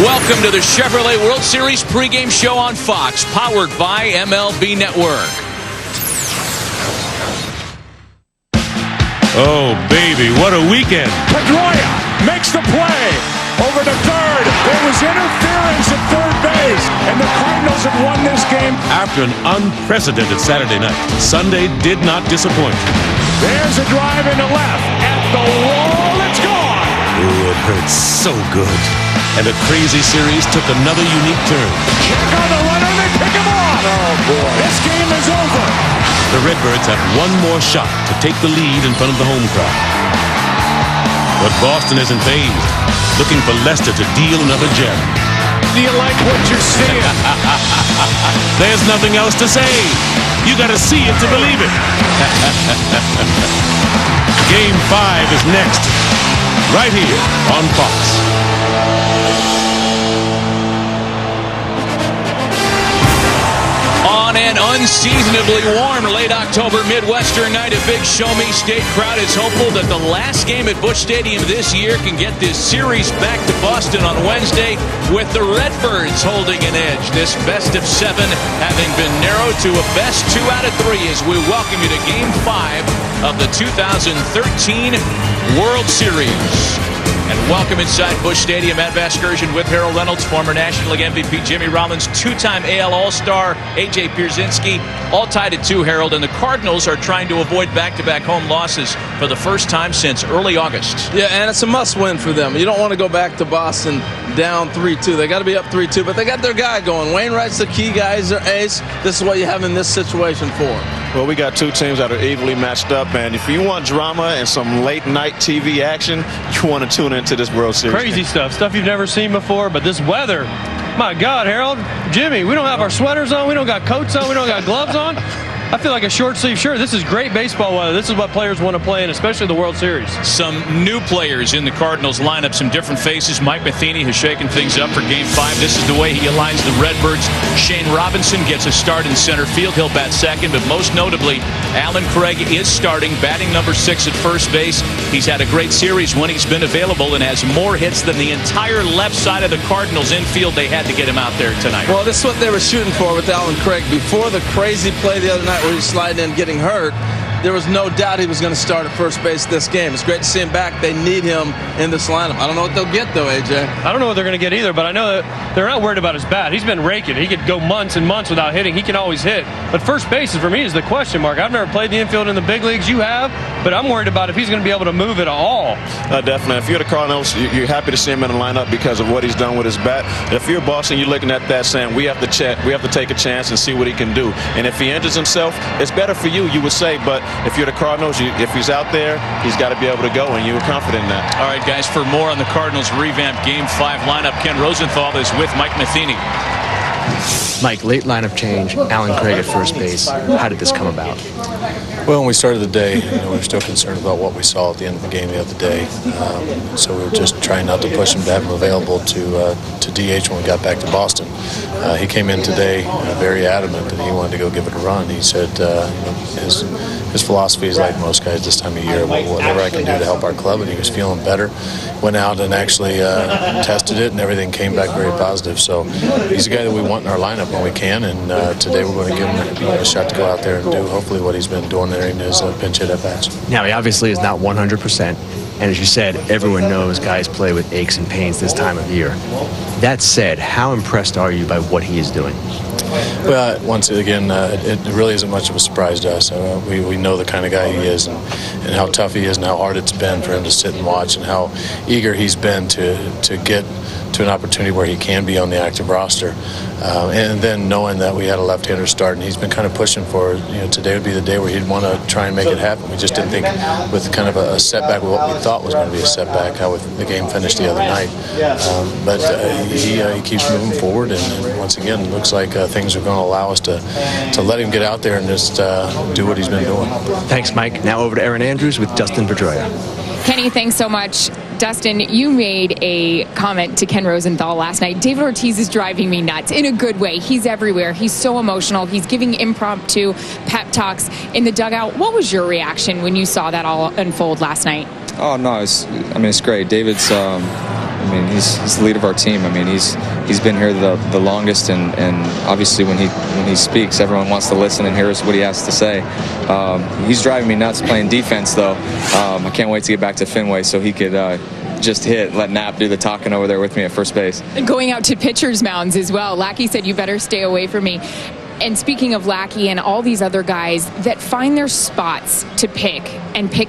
Welcome to the Chevrolet World Series pregame show on Fox, powered by MLB Network. Oh, baby, what a weekend. Pedroia makes the play. Over to third. There was interference at third base, and the Cardinals have won this game. After an unprecedented Saturday night, Sunday did not disappoint. There's a drive into left. At the wall, it's gone. Ooh, it hurts so good. And the crazy series took another unique turn. Check on the runner, they pick him off. Oh, boy. This game is over. The Redbirds have one more shot to take the lead in front of the home crowd. But Boston isn't phased, looking for Lester to deal another gem. Do you like what you're seeing? There's nothing else to say. You got to see it to believe it. Game 5 is next, right here on Fox. On an unseasonably warm late October Midwestern night, a big show-me state crowd is hopeful that the last game at Busch Stadium this year can get this series back to Boston on Wednesday, with the Redbirds holding an edge. This best of 7 having been narrowed to a best 2 out of 3 as we welcome you to Game 5 of the 2013 World Series. And welcome inside Busch Stadium at Vasgersian with Harold Reynolds, former National League MVP Jimmy Rollins, 2-time AL All-Star A.J. Pierzynski, all tied at 2, Harold. And the Cardinals are trying to avoid back-to-back home losses for the first time since early August. Yeah, and it's a must-win for them. You don't want to go back to Boston down 3-2. They got to be up 3-2, but they got their guy going. Wainwright's the key guy. He's their ace. This is what you have in this situation for them. Well, we got two teams that are evenly matched up, and if you want drama and some late-night TV action, you want to tune into this World Series. Crazy stuff you've never seen before, but this weather, my God, Harold, Jimmy, we don't have our sweaters on, we don't got coats on, we don't got gloves on. I feel like a short sleeve shirt. This is great baseball weather. This is what players want to play in, especially the World Series. Some new players in the Cardinals lineup, some different faces. Mike Matheny has shaken things up for Game 5. This is the way he aligns the Redbirds. Shane Robinson gets a start in center field. He'll bat second, but most notably, Alan Craig is starting, batting number 6 at first base. He's had a great series when he's been available and has more hits than the entire left side of the Cardinals infield. They had to get him out there tonight. Well, this is what they were shooting for with Alan Craig. Before the crazy play the other night where he's sliding in getting hurt, there was no doubt he was going to start at first base this game. It's great to see him back. They need him in this lineup. I don't know what they'll get, though, AJ. I don't know what they're going to get either, but I know that they're not worried about his bat. He's been raking. He could go months and months without hitting. He can always hit. But first base, for me, is the question mark. I've never played the infield in the big leagues. You have, but I'm worried about if he's going to be able to move it at all. Definitely. If you're the Cardinals, you're happy to see him in the lineup because of what he's done with his bat. If you're Boston, you're looking at that saying, we have to take a chance and see what he can do. And if he injures himself, it's better for you would say. But if you're the Cardinals, if he's out there, he's got to be able to go, and you were confident in that. All right, guys, for more on the Cardinals' revamped Game 5 lineup, Ken Rosenthal is with Mike Matheny. Mike, late lineup change, Alan Craig at first base. How did this come about? Well, when we started the day, we were still concerned about what we saw at the end of the game the other day. So we were just trying not to push him, to have him available to DH when we got back to Boston. He came in today very adamant that he wanted to go give it a run. He said his philosophy is like most guys this time of year, whatever I can do to help our club, and he was feeling better. Went out and actually tested it, and everything came back very positive. So he's a guy that we want in our lineup when we can, and today we're going to give him a shot to go out there and do hopefully what he's been doing there in his pinch hit at-bats. Now, he obviously is not 100%, and as you said, everyone knows guys play with aches and pains this time of year. That said, how impressed are you by what he is doing? Well, once again, it really isn't much of a surprise to us. We know the kind of guy he is and how tough he is and how hard it's been for him to sit and watch and how eager he's been to get to an opportunity where he can be on the active roster. And then knowing that we had a left-hander start, and he's been kind of pushing for, today would be the day where he'd want to try and make it happen. We just didn't think with kind of a setback with what we thought was going to be a setback, how the game finished the other night. But he keeps moving forward, and once again, it looks like things are going to allow us to let him get out there and just do what he's been doing. Thanks, Mike. Now over to Aaron Andrews with Dustin Pedroia. Kenny, thanks so much. Dustin, you made a comment to Ken Rosenthal last night. David Ortiz is driving me nuts in a good way. He's everywhere. He's so emotional. He's giving impromptu pep talks in the dugout. What was your reaction when you saw that all unfold last night? Oh, no, it's great. David's I mean, he's the leader of our team. I mean, he's been here the longest, and obviously when he speaks, everyone wants to listen and hear what he has to say. He's driving me nuts playing defense, though. I can't wait to get back to Fenway so he could just let Knapp do the talking over there with me at first base. And going out to pitchers' mounds as well. Lackey said, you better stay away from me. And speaking of Lackey and all these other guys that find their spots to pick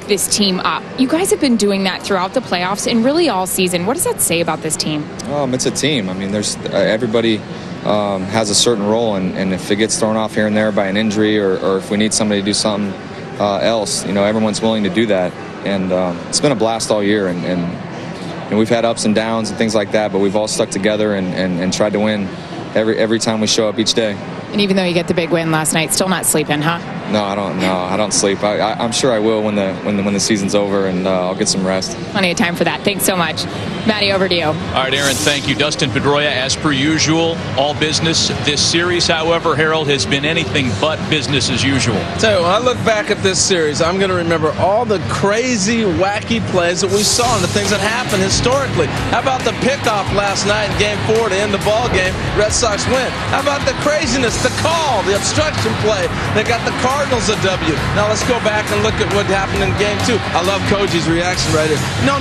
this team up, you guys have been doing that throughout the playoffs and really all season. What does that say about this team? It's a team. I mean, there's everybody has a certain role, and if it gets thrown off here and there by an injury or if we need somebody to do something else, everyone's willing to do that. And it's been a blast all year, and we've had ups and downs and things like that, but we've all stuck together and tried to win every time we show up each day. And even though you get the big win last night, still not sleeping, huh? No, I don't sleep. I'm sure I will when the season's over, and I'll get some rest. Plenty of time for that. Thanks so much. Matty, over to you. All right, Aaron, thank you. Dustin Pedroia, as per usual, all business. This series, however, Harold, has been anything but business as usual. Tell you, when I look back at this series, I'm going to remember all the crazy, wacky plays that we saw and the things that happened historically. How about the pickoff last night in Game 4 to end the ball game? Red Sox win. How about the craziness, the call, the obstruction play that got the Cardinals a W? Now let's go back and look at what happened in Game 2. I love Koji's reaction right here. No.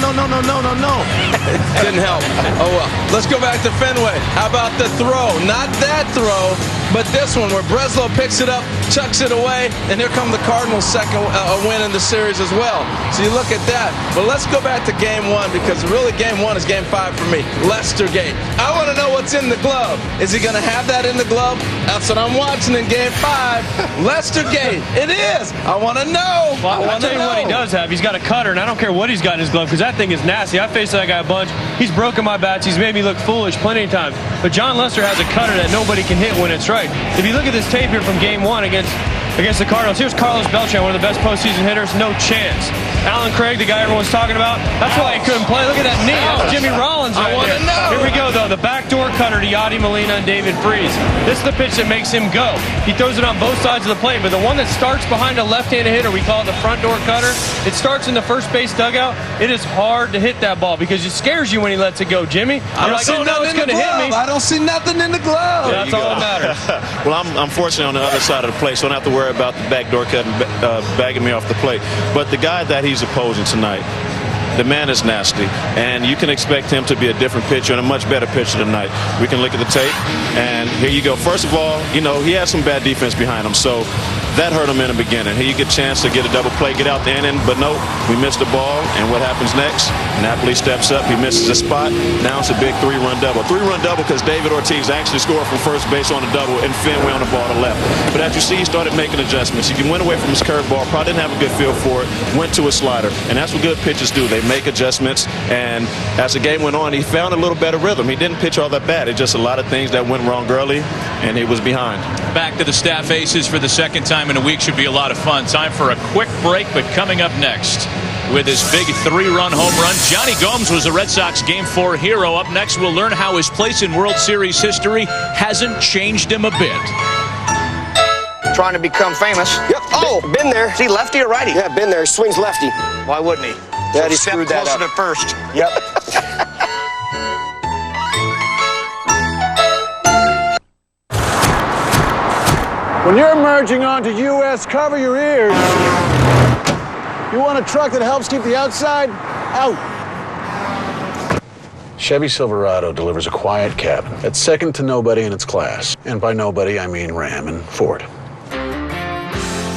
Didn't help. Oh well. Let's go back to Fenway. How about the throw? Not that throw, but this one where Breslow picks it up, chucks it away, and here come the Cardinals' second win in the series as well. So you look at that. But let's go back to Game 1, because really Game 1 is Game 5 for me. Lester Gate. I want to know what's in the glove. Is he going to have that in the glove? That's what I'm watching in Game 5. Lester Gate. It is. I want to know. Well, I'll tell you what he does have. He's got a cutter, and I don't care what he's got in his glove, because that thing is nasty. I faced that guy a bunch. He's broken my bats. He's made me look foolish plenty of times. But John Lester has a cutter that nobody can hit when it's right. If you look at this tape here from Game 1 against the Cardinals, here's Carlos Beltran, one of the best postseason hitters. No chance. Alan Craig, the guy everyone's talking about, that's why he couldn't play. Look at that knee. That's Jimmy Rollins right there. Here we go, though. The backdoor cutter to Yadi Molina and David Freese. This is the pitch that makes him go. He throws it on both sides of the plate, but the one that starts behind a left-handed hitter, we call it the front door cutter. It starts in the first base dugout. It is hard to hit that ball because it scares you when he lets it go, Jimmy. I don't see nothing in the glove. I don't see nothing in the glove. Yeah, that's all that matters. Well, I'm fortunately on the other side of the plate, so I don't have to worry about the backdoor cut and bagging me off the plate. But the guy that he's opposing tonight, the man is nasty, and you can expect him to be a different pitcher and a much better pitcher tonight. We can look at the tape, and here you go. First of all, he has some bad defense behind him, so that hurt him in the beginning. Here you get a chance to get a double play, get out the inning, but no, we missed the ball, and what happens next? Napoli steps up, he misses a spot. Now it's a big three-run double. Three-run double because David Ortiz actually scored from first base on a double and Fenway on the ball to left. But as you see, he started making adjustments. He went away from his curveball, probably didn't have a good feel for it, went to a slider, and that's what good pitchers do. They make adjustments, and as the game went on, he found a little better rhythm. He didn't pitch all that bad. It's just a lot of things that went wrong early, and he was behind. Back to the staff aces for the second time in a week should be a lot of fun. Time for a quick break, but coming up next, with his big 3-run home run, Johnny Gomes was a Red Sox Game 4 hero. Up next, we'll learn how his place in World Series history hasn't changed him a bit. Trying to become famous. Yep. Oh, been there. Is he lefty or righty? Yeah, been there. He swings lefty. Why wouldn't he? Daddy screwed that up. Closer to first. Yep. When you're merging onto U.S., cover your ears. You want a truck that helps keep the outside out. Chevy Silverado delivers a quiet cabin that's second to nobody in its class. And by nobody, I mean Ram and Ford.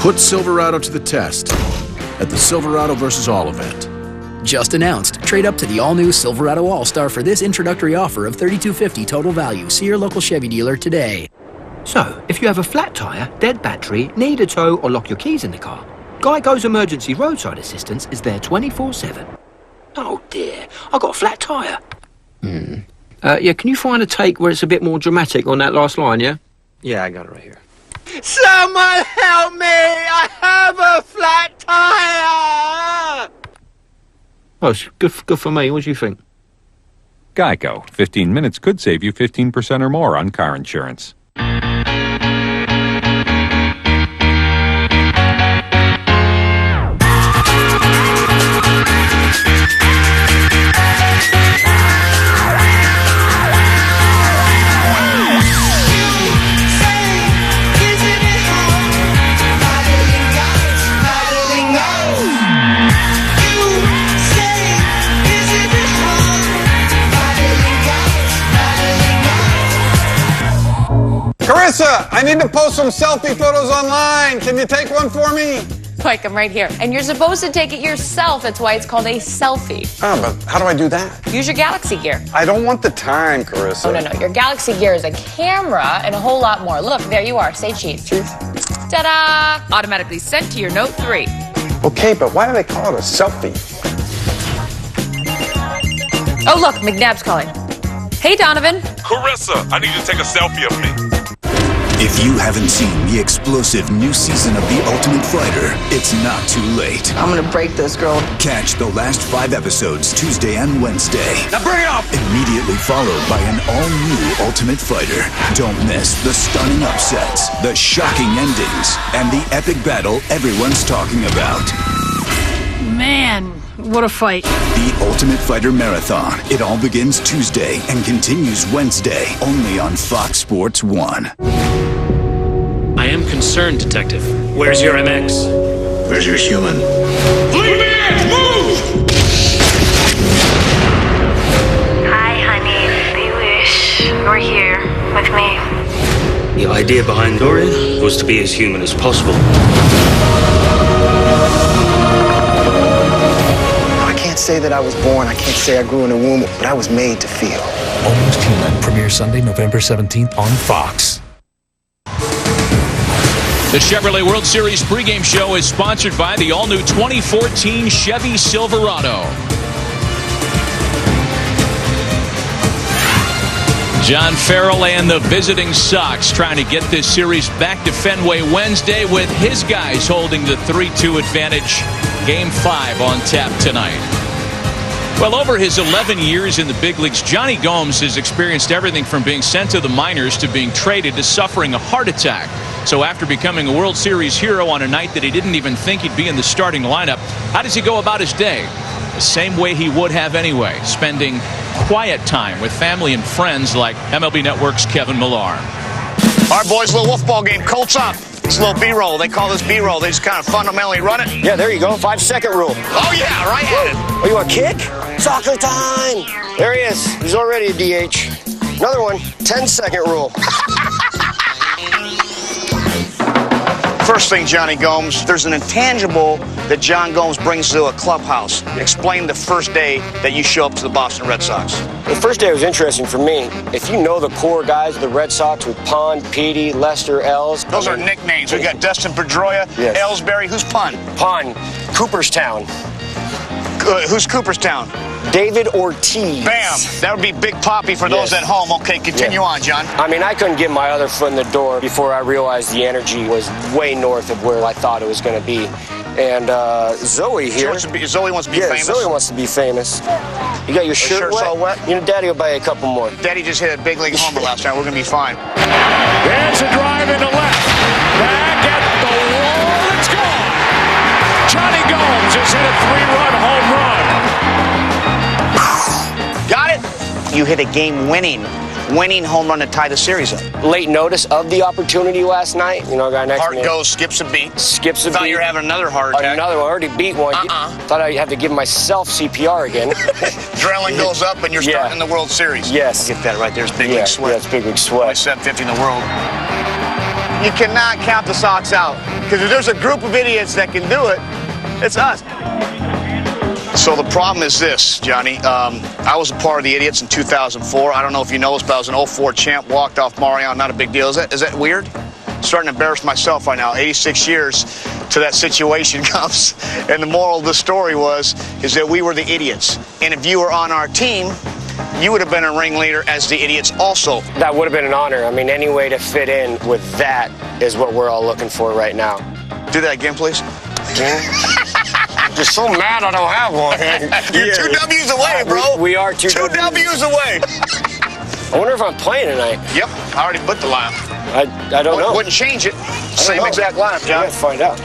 Put Silverado to the test at the Silverado vs. All event. Just announced. Trade up to the all-new Silverado All-Star for this introductory offer of $3,250 total value. See your local Chevy dealer today. So, if you have a flat tyre, dead battery, need a tow or lock your keys in the car, Geico's Emergency Roadside Assistance is there 24/7. Oh dear, I got a flat tyre. Yeah, can you find a take where it's a bit more dramatic on that last line, yeah? Yeah, I got it right here. Someone help me! I have a flat tyre! Oh, it's good for me. What do you think? Geico. 15 minutes could save you 15% or more on car insurance. Carissa, I need to post some selfie photos online. Can you take one for me? Mike, I'm right here. And you're supposed to take it yourself. That's why it's called a selfie. Oh, but how do I do that? Use your Galaxy Gear. I don't want the time, Carissa. Oh, no. Your Galaxy Gear is a camera and a whole lot more. Look, there you are. Say cheese. Cheese. Ta-da! Automatically sent to your Note 3. Okay, but why do they call it a selfie? Oh, look, McNabb's calling. Hey, Donovan. Carissa, I need you to take a selfie of me. If you haven't seen the explosive new season of The Ultimate Fighter, it's not too late. I'm gonna break this girl. Catch the last 5 episodes Tuesday and Wednesday. Now bring it up! Immediately followed by an all-new Ultimate Fighter. Don't miss the stunning upsets, the shocking endings, and the epic battle everyone's talking about. Man, what a fight. The Ultimate Fighter Marathon. It all begins Tuesday and continues Wednesday, only on Fox Sports 1. I am concerned, Detective. Where's your MX? Where's your human? Move! Hi, honey. Be wish. You're here with me. The idea behind Dorian was to be as human as possible. I can't say that I was born. I can't say I grew in a womb, but I was made to feel. Almost Human premieres Sunday, November 17th on Fox. The Chevrolet World Series pregame show is sponsored by the all-new 2014 Chevy Silverado. John Farrell and the visiting Sox trying to get this series back to Fenway Wednesday with his guys holding the 3-2 advantage. Game 5 on tap tonight. Well, over his 11 years in the big leagues, Johnny Gomes has experienced everything from being sent to the minors to being traded to suffering a heart attack. So after becoming a World Series hero on a night that he didn't even think he'd be in the starting lineup, how does he go about his day? The same way he would have anyway, spending quiet time with family and friends like MLB Network's Kevin Millar. All right, boys, little Wolfball game. Colts up. It's a little B-roll. They call this B-roll. They just kind of fundamentally run it. Yeah, there you go. 5-second rule. Oh, yeah, right at it. Oh, you want a kick? Soccer time. There he is. He's already a DH. Another one. 10-second rule. First thing, Johnny Gomes, there's an intangible that John Gomes brings to a clubhouse. Explain the first day that you show up to the Boston Red Sox. The first day was interesting for me. If you know the core guys of the Red Sox with Pond, Petey, Lester, Els. Those are nicknames. We got Dustin Pedroia, yes. Ellsbury. Who's Pond? Pond. Cooperstown. Who's Cooperstown? David Ortiz. Bam! That would be Big Poppy for those at home. Okay, continue on, John. I mean, I couldn't get my other foot in the door before I realized the energy was way north of where I thought it was going to be. And Zoe here. Zoe wants to be famous? Zoe wants to be famous. You got your shirt wet? all wet? You know, Daddy will buy you a couple more. Daddy just hit a big league homer last night. We're going to be fine. There's a drive into left. Back at the wall. It's gone. Johnny Gomes has hit a 3-run home run. Got it? You hit a game-winning home run to tie the series up. Late notice of the opportunity last night. You know, guy next to me. Heart goes, skips a beat. Skips a beat. Thought you were having another heart attack. Another one. Already beat one. Thought I had to give myself CPR again. Adrenaline goes up and you're starting the World Series. Yes. Get that right. There's big league sweat. Yeah, it's big league sweat. 750 in the world. You cannot count the Sox out. Because if there's a group of idiots that can do it, it's us. So the problem is this, Johnny. I was a part of the idiots in 2004. I don't know if you know this, but I was an 04 champ, walked off Marion. Not a big deal. Is that weird? Starting to embarrass myself right now. 86 years to that situation comes. And the moral of the story is that we were the idiots. And if you were on our team, you would have been a ringleader as the idiots also. That would have been an honor. I mean, any way to fit in with that is what we're all looking for right now. Do that again, please. I'm just so mad I don't have one. You're 2 W's away, bro. We are 2 W's away. I wonder if I'm playing tonight. Yep, I already put the lineup. I don't know. Wouldn't change it. Same exact lineup, John. Let's find out.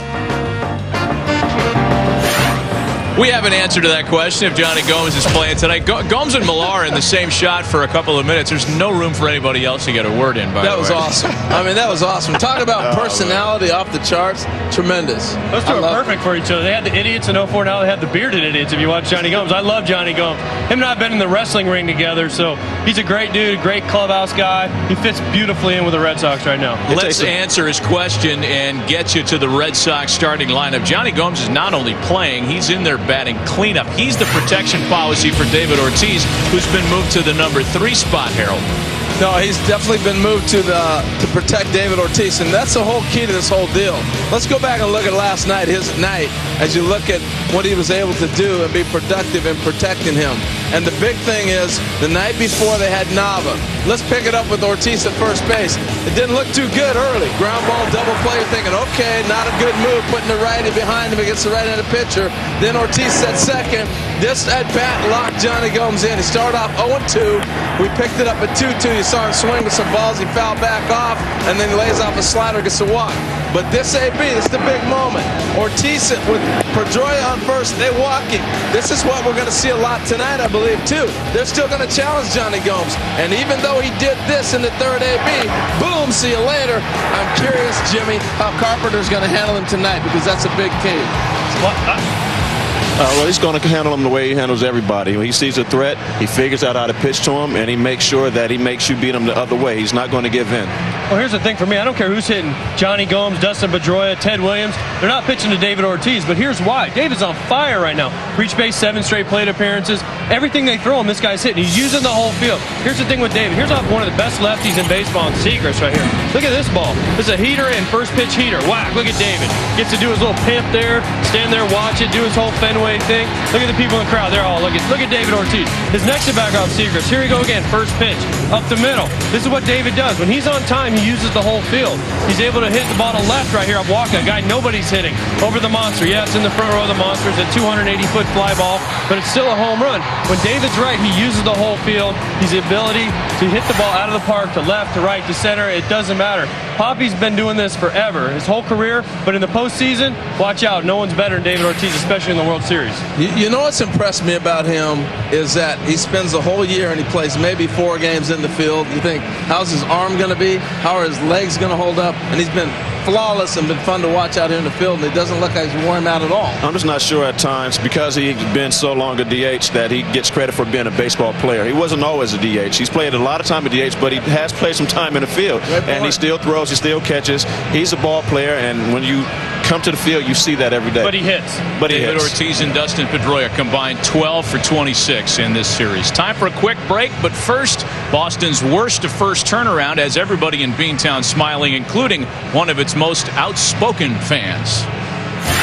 We have an answer to that question if Johnny Gomes is playing tonight. Gomes and Millar in the same shot for a couple of minutes. There's no room for anybody else to get a word in, by the way. That was awesome. I mean, that was awesome. Talk about personality off the charts. Tremendous. Those two are perfect for each other. They had the idiots in 04, now they have the bearded idiots if you watch Johnny Gomes. I love Johnny Gomes. Him and I have been in the wrestling ring together, so he's a great dude, great clubhouse guy. He fits beautifully in with the Red Sox right now. Let's answer his question and get you to the Red Sox starting lineup. Johnny Gomes is not only playing, he's in there batting cleanup. He's the protection policy for David Ortiz, who's been moved to the number 3 spot, Harold. No, he's definitely been moved to protect David Ortiz, and that's the whole key to this whole deal. Let's go back and look at last night, his night, as you look at what he was able to do and be productive in protecting him. And the big thing is, the night before they had Nava. Let's pick it up with Ortiz at first base. It didn't look too good early. Ground ball, double play, you're thinking, okay, not a good move, putting the righty behind him against the right-handed pitcher. Then Ortiz at second. This at-bat locked Johnny Gomes in. He started off 0-2. We picked it up at 2-2. You saw him swing with some balls. He fouled back off, and then he lays off a slider, gets a walk. But this AB, this is the big moment. Ortiz with Pedroia on first, they walking. This is what we're going to see a lot tonight, I believe, too. They're still going to challenge Johnny Gomes. And even though he did this in the third AB, boom, see you later. I'm curious, Jimmy, how Carpenter's going to handle him tonight, because that's a big key. Well, he's going to handle him the way he handles everybody. When he sees a threat, he figures out how to pitch to him, and he makes sure that he makes you beat him the other way. He's not going to give in. Well, here's the thing for me. I don't care who's hitting Johnny Gomes, Dustin Pedroia, Ted Williams. They're not pitching to David Ortiz, but here's why. David's on fire right now. Reach base, 7 straight plate appearances. Everything they throw him, this guy's hitting. He's using the whole field. Here's the thing with David. Here's one of the best lefties in baseball, Seagrass right here. Look at this ball. This is a heater and first pitch heater. Whack, look at David. Gets to do his little pimp there, stand there, watch it, do his whole Fenway thing. Look at the people in the crowd. They're all, look at David Ortiz. His next to back off Seagrass. Here we go again, first pitch, up the middle. This is what David does. When he's on time, he uses the whole field. He's able to hit the ball to left right here. I'm walking, a guy nobody's hitting. Over the monster. Yeah, it's in the front row of the monster. It's a 280-foot fly ball, but it's still a home run. When David's right, he uses the whole field. He's the ability to hit the ball out of the park, to left, to right, to center. It doesn't matter. Poppy's been doing this forever, his whole career, but in the postseason, watch out. No one's better than David Ortiz, especially in the World Series. You know what's impressed me about him is that he spends the whole year and he plays maybe 4 games in the field. You think, how's his arm going to be? How are his legs going to hold up? And he's been flawless and been fun to watch out here in the field, and it doesn't look like he's worn out at all. I'm just not sure at times, because he's been so long a DH, that he gets credit for being a baseball player. He wasn't always a DH. He's played a lot of time at DH, but he has played some time in the field. And he still throws, he still catches. He's a ball player, and when you come to the field, you see that every day. But he hits. David Ortiz and Dustin Pedroia combined 12 for 26 in this series. Time for a quick break, but first, Boston's worst to first turnaround has everybody in Beantown smiling, including one of its most outspoken fans.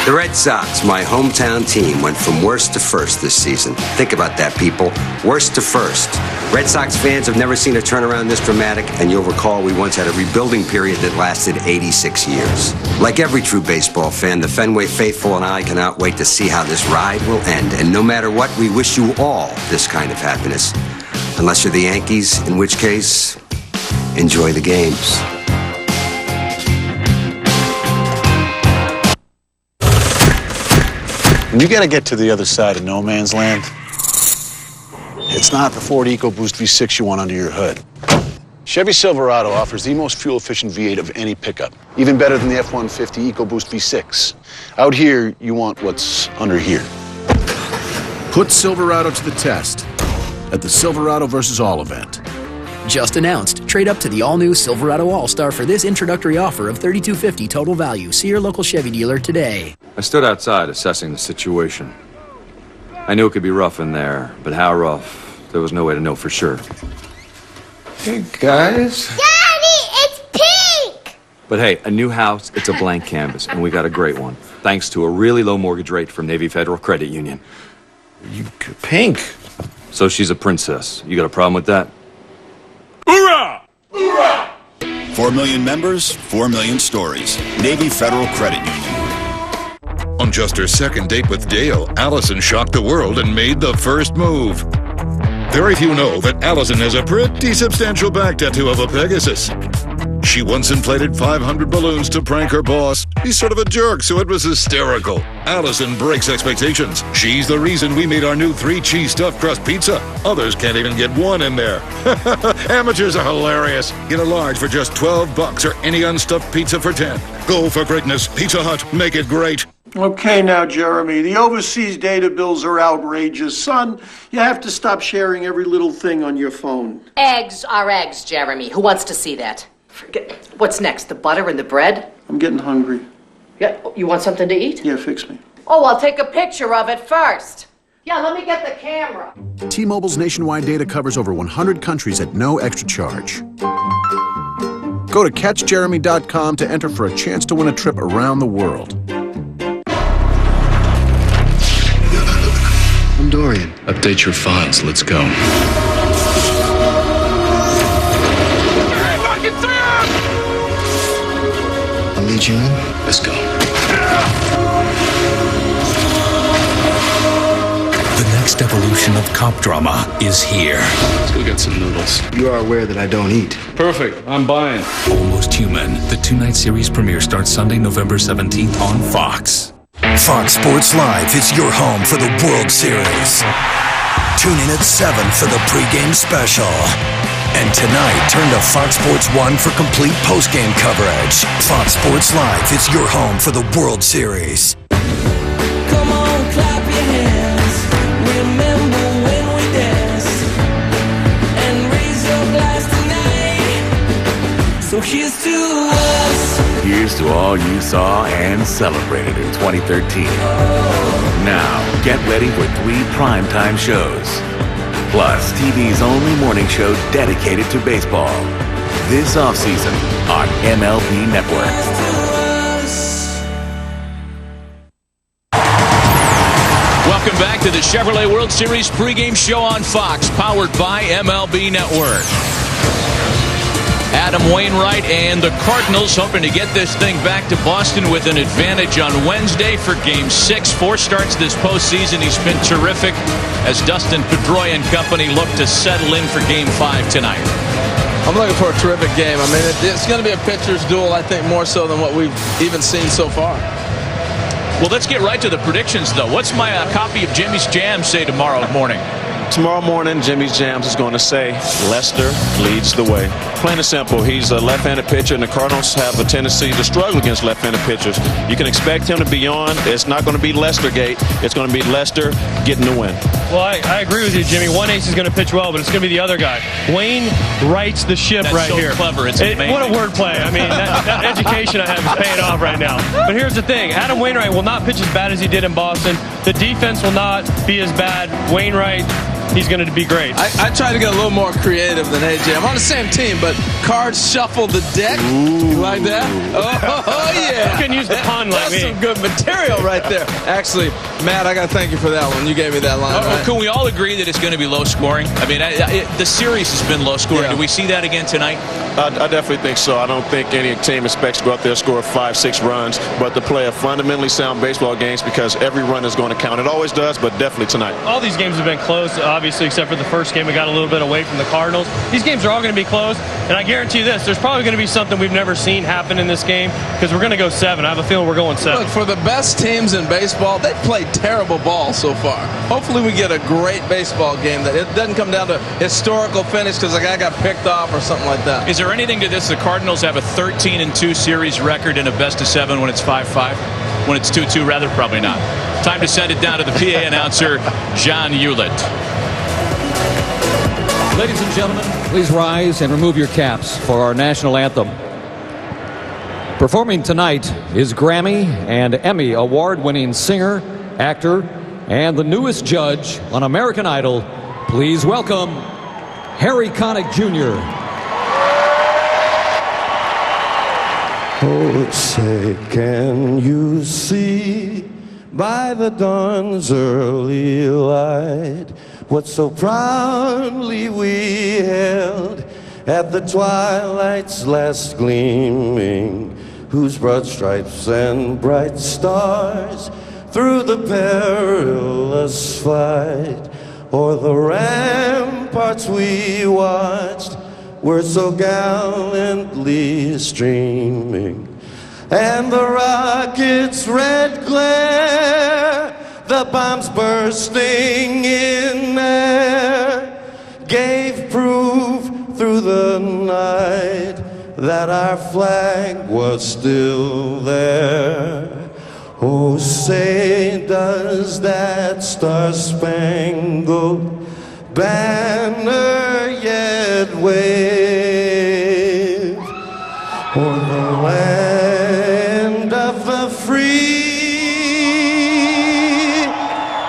The Red Sox, my hometown team, went from worst to first this season. Think about that, people. Worst to first. Red Sox fans have never seen a turnaround this dramatic, and you'll recall we once had a rebuilding period that lasted 86 years. Like every true baseball fan, the Fenway faithful and I cannot wait to see how this ride will end. And no matter what, we wish you all this kind of happiness. Unless you're the Yankees, in which case, enjoy the games. When you gotta get to the other side of no man's land, it's not the Ford EcoBoost V6 you want under your hood. Chevy Silverado offers the most fuel-efficient V8 of any pickup, even better than the F-150 EcoBoost V6. Out here, you want what's under here. Put Silverado to the test at the Silverado vs. All event. Just announced. Trade up to the all-new Silverado All-Star for this introductory offer of $32.50 total value. See your local Chevy dealer today. I stood outside assessing the situation. I knew it could be rough in there, but how rough, there was no way to know for sure. Hey, guys. Daddy, it's pink! But hey, a new house, it's a blank canvas, and we got a great one, thanks to a really low mortgage rate from Navy Federal Credit Union. Pink? So she's a princess. You got a problem with that? Hoorah! Hoorah! 4 million members, 4 million stories. Navy Federal Credit Union. On just her second date with Dale, Allison shocked the world and made the first move. Very few know that Allison has a pretty substantial back tattoo of a Pegasus. She once inflated 500 balloons to prank her boss. He's sort of a jerk, so it was hysterical. Allison breaks expectations. She's the reason we made our new 3-cheese stuffed crust pizza. Others can't even get one in there. Amateurs are hilarious. Get a large for just $12 or any unstuffed pizza for 10. Go for greatness. Pizza Hut. Make it great. Okay now, Jeremy, the overseas data bills are outrageous. Son, you have to stop sharing every little thing on your phone. Eggs are eggs, Jeremy. Who wants to see that? What's next, the butter and the bread? I'm getting hungry. Yeah, you want something to eat? Yeah, fix me. Oh, I'll take a picture of it first. Yeah, let me get the camera. T-Mobile's nationwide data covers over 100 countries at no extra charge. Go to catchjeremy.com to enter for a chance to win a trip around the world. I'm Dorian. Update your files. Let's go. I'll lead you in. Let's go. The next evolution of cop drama is here. Let's go get some noodles. You are aware that I don't eat. Perfect. I'm buying. Almost Human. The 2-night series premiere starts Sunday, November 17th on Fox. Fox Sports Live is your home for the World Series. Tune in at 7 for the pregame special. And tonight, turn to Fox Sports 1 for complete postgame coverage. Fox Sports Live is your home for the World Series. Come on, clap your hands. Remember when we danced and raise your glass tonight. So here's to us. Here's to all you saw and celebrated in 2013. Now, get ready for 3 primetime shows. Plus, TV's only morning show dedicated to baseball. This offseason on MLB Network. Welcome back to the Chevrolet World Series pregame show on Fox, powered by MLB Network. Adam Wainwright and the Cardinals hoping to get this thing back to Boston with an advantage on Wednesday for Game 6. 4 starts this postseason. He's been terrific as Dustin Pedroia and company look to settle in for Game 5 tonight. I'm looking for a terrific game. I mean, it's going to be a pitcher's duel, I think, more so than what we've even seen so far. Well, let's get right to the predictions, though. What's my copy of Jimmy's Jam say tomorrow morning? Tomorrow morning, Jimmy's Jams is going to say Lester leads the way. Plain and simple, he's a left-handed pitcher, and the Cardinals have a tendency to struggle against left-handed pitchers. You can expect him to be on. It's not going to be Lester-gate. It's going to be Lester getting the win. Well, I agree with you, Jimmy. One ace is going to pitch well, but it's going to be the other guy. Wayne rights the ship. That's right so here. Clever. It's amazing. What a wordplay. I mean, that education I have is paying off right now. But here's the thing. Adam Wainwright will not pitch as bad as he did in Boston. The defense will not be as bad. Wainwright, he's going to be great. I try to get a little more creative than AJ. I'm on the same team, but Cards shuffle the deck. You like that? Oh yeah. You can use the pun like That's me. some good material right there. Actually, Matt, I got to thank you for that one. You gave me that line. Right? Can we all agree that it's going to be low scoring? I mean, the series has been low scoring. Yeah. Do we see that again tonight? I definitely think so. I don't think any team expects to go out there and score 5-6 runs, but to play a fundamentally sound baseball games because every run is going to count. It always does, but definitely tonight. All these games have been close, obviously, except for the first game. We got a little bit away from the Cardinals. These games are all going to be close, and I guarantee you this, there's probably going to be something we've never seen happen in this game because we're going to go 7. I have a feeling we're going 7. Look, for the best teams in baseball, they've played terrible ball so far. Hopefully we get a great baseball game that it doesn't come down to historical finish because a guy got picked off or something like that. Is there anything to this? The Cardinals have a 13-2 series record in a best-of-7 when it's 5-5. When it's 2-2, rather, probably not. Time to send it down to the PA announcer, John Hewlett. Ladies and gentlemen, please rise and remove your caps for our national anthem. Performing tonight is Grammy and Emmy award-winning singer, actor, and the newest judge on American Idol. Please welcome Harry Connick Jr. Oh, say, can you see by the dawn's early light what so proudly we held at the twilight's last gleaming, whose broad stripes and bright stars through the perilous fight o'er the ramparts we watched were so gallantly streaming, and the rocket's red glare, the bombs bursting in air, gave proof through the night that our flag was still there. Oh, say, does that star-spangled banner yet wave o'er the land of the free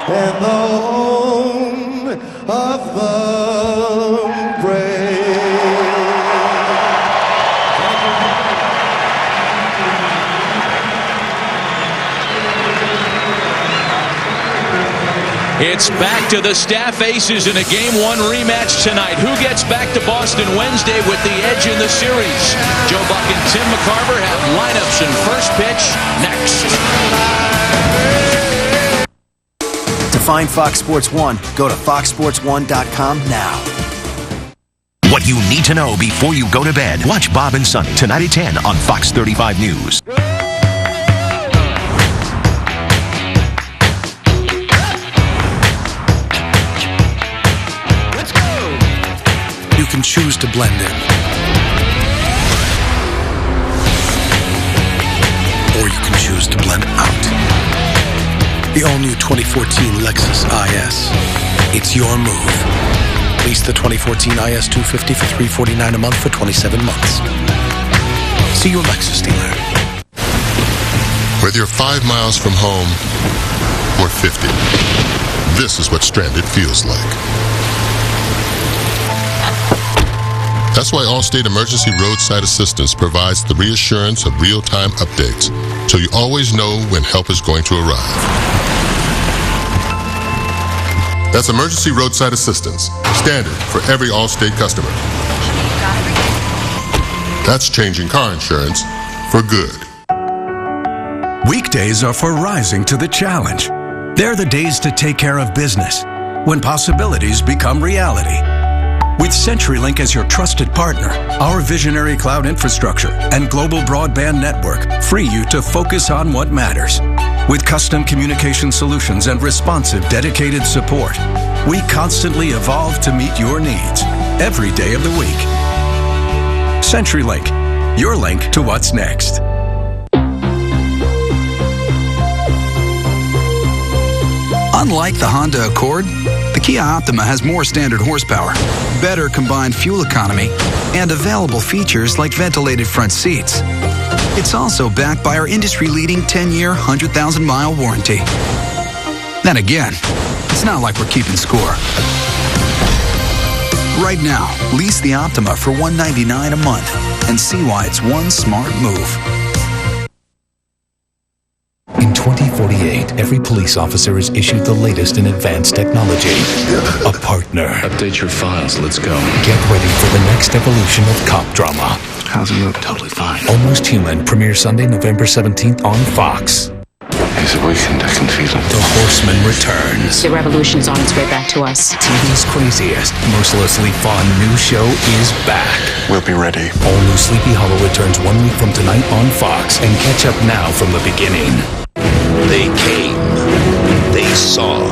and the home of the brave? It's back to the staff aces in a Game 1 rematch tonight. Who gets back to Boston Wednesday with the edge in the series? Joe Buck and Tim McCarver have lineups and first pitch next. To find Fox Sports 1, go to foxsports1.com now. What you need to know before you go to bed. Watch Bob and Sonny tonight at 10 on Fox 35 News. You can choose to blend in, or you can choose to blend out. The all-new 2014 Lexus IS. It's your move. Lease the 2014 IS 250 for $349 a month for 27 months. See your Lexus dealer. Whether you're 5 miles from home or 50, this is what stranded feels like. That's why Allstate Emergency Roadside Assistance provides the reassurance of real-time updates, so you always know when help is going to arrive. That's Emergency Roadside Assistance, standard for every Allstate customer. That's changing car insurance for good. Weekdays are for rising to the challenge. They're the days to take care of business, when possibilities become reality. With CenturyLink as your trusted partner, our visionary cloud infrastructure and global broadband network free you to focus on what matters. With custom communication solutions and responsive, dedicated support, we constantly evolve to meet your needs every day of the week. CenturyLink, your link to what's next. Unlike the Honda Accord, the Kia Optima has more standard horsepower, better combined fuel economy, and available features like ventilated front seats. It's also backed by our industry-leading 10-year, 100,000-mile warranty. Then again, it's not like we're keeping score. Right now, lease the Optima for $199 a month and see why it's one smart move. In 2048, every police officer is issued the latest in advanced technology. A partner. Update your files. Let's go. Get ready for the next evolution of cop drama. How's it look? Totally fine. Almost Human premieres Sunday, November 17th on Fox. He's awakened. I can feel it. The Horseman returns. The revolution's on its way back to us. TV's craziest, mercilessly fun new show is back. We'll be ready. All new Sleepy Hollow returns 1 week from tonight on Fox, and catch up now from the beginning. They came. They saw.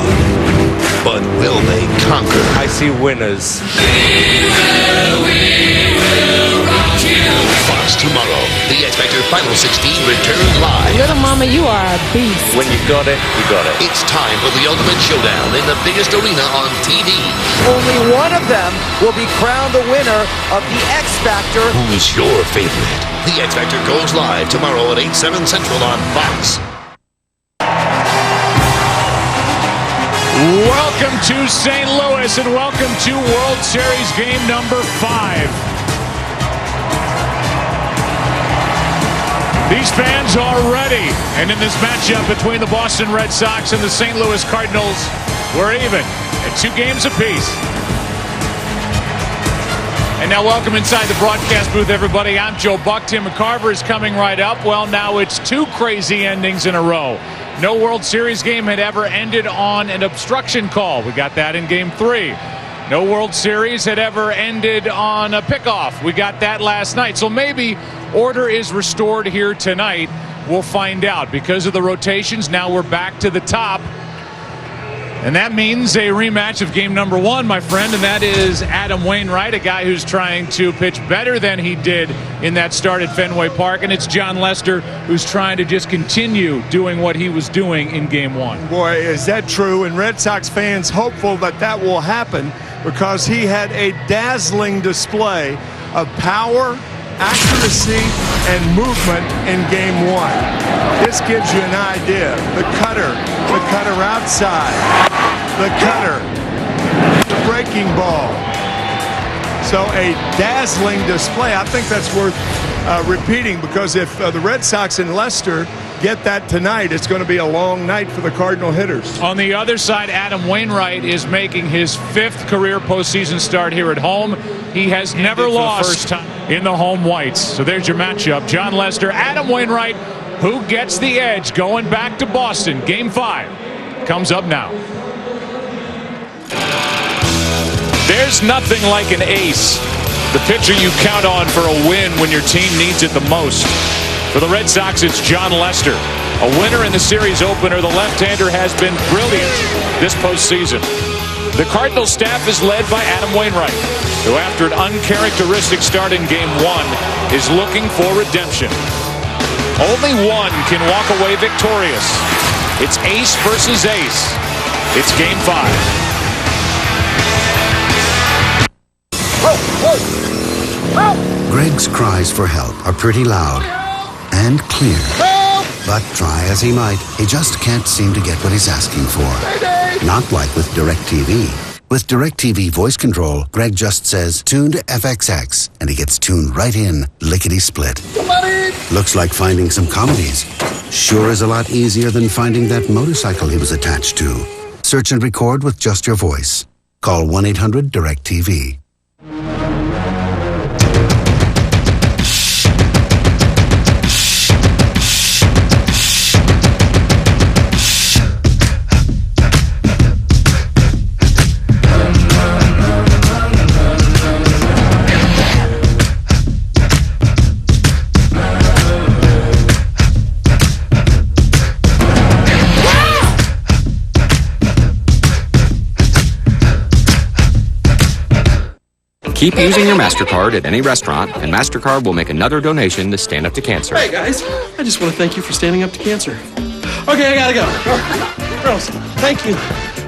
But will they conquer? I see winners. We will rock you. Fox tomorrow. The X Factor Final 16 returns live. Little mama, you are a beast. When you got it, you got it. It's time for the ultimate showdown in the biggest arena on TV. Only one of them will be crowned the winner of the X Factor. Who's your favorite? The X Factor goes live tomorrow at 8/7 Central on Fox. Welcome to St. Louis and welcome to World Series game number 5. These fans are ready, and in this matchup between the Boston Red Sox and the St. Louis Cardinals, we're even at 2 games apiece. And now welcome inside the broadcast booth, everybody. I'm Joe Buck. Tim McCarver is coming right up. Well, now it's 2 crazy endings in a row. No World Series game had ever ended on an obstruction call. We got that in Game 3. No World Series had ever ended on a pickoff. We got that last night. So maybe order is restored here tonight. We'll find out. Because of the rotations, now we're back to the top. And that means a rematch of game number 1, my friend, and that is Adam Wainwright, a guy who's trying to pitch better than he did in that start at Fenway Park. And it's John Lester who's trying to just continue doing what he was doing in game 1. Boy, is that true. And Red Sox fans hopeful that that will happen because he had a dazzling display of power, accuracy, and movement in game 1. This gives you an idea. The cutter outside, the cutter, the breaking ball. So a dazzling display. I think that's worth repeating because if the Red Sox and Lester get that tonight, it's going to be a long night for the Cardinal hitters. On the other side, Adam Wainwright is making his 5th career postseason start here at home. He has never lost first time in the home whites. So there's your matchup. John Lester, Adam Wainwright. Who gets the edge going back to Boston? Game 5 comes up now. There's nothing like an ace, the pitcher you count on for a win when your team needs it the most. For the Red Sox, it's John Lester. A winner in the series opener, the left-hander has been brilliant this postseason. The Cardinals staff is led by Adam Wainwright, who after an uncharacteristic start in game 1 is looking for redemption. Only one can walk away victorious. It's ace versus ace. It's game 5. Greg's cries for help are pretty loud and clear. Help! But try as he might, he just can't seem to get what he's asking for. Not like with DirecTV. With DirecTV voice control, Greg just says, "Tune to FXX," and he gets tuned right in, lickety-split. Looks like finding some comedies. Sure is a lot easier than finding that motorcycle he was attached to. Search and record with just your voice. Call 1-800-DirecTV. Keep using your MasterCard at any restaurant, and MasterCard will make another donation to Stand Up to Cancer. Hey, guys. I just want to thank you for standing up to cancer. Okay, I gotta go. Girls, thank you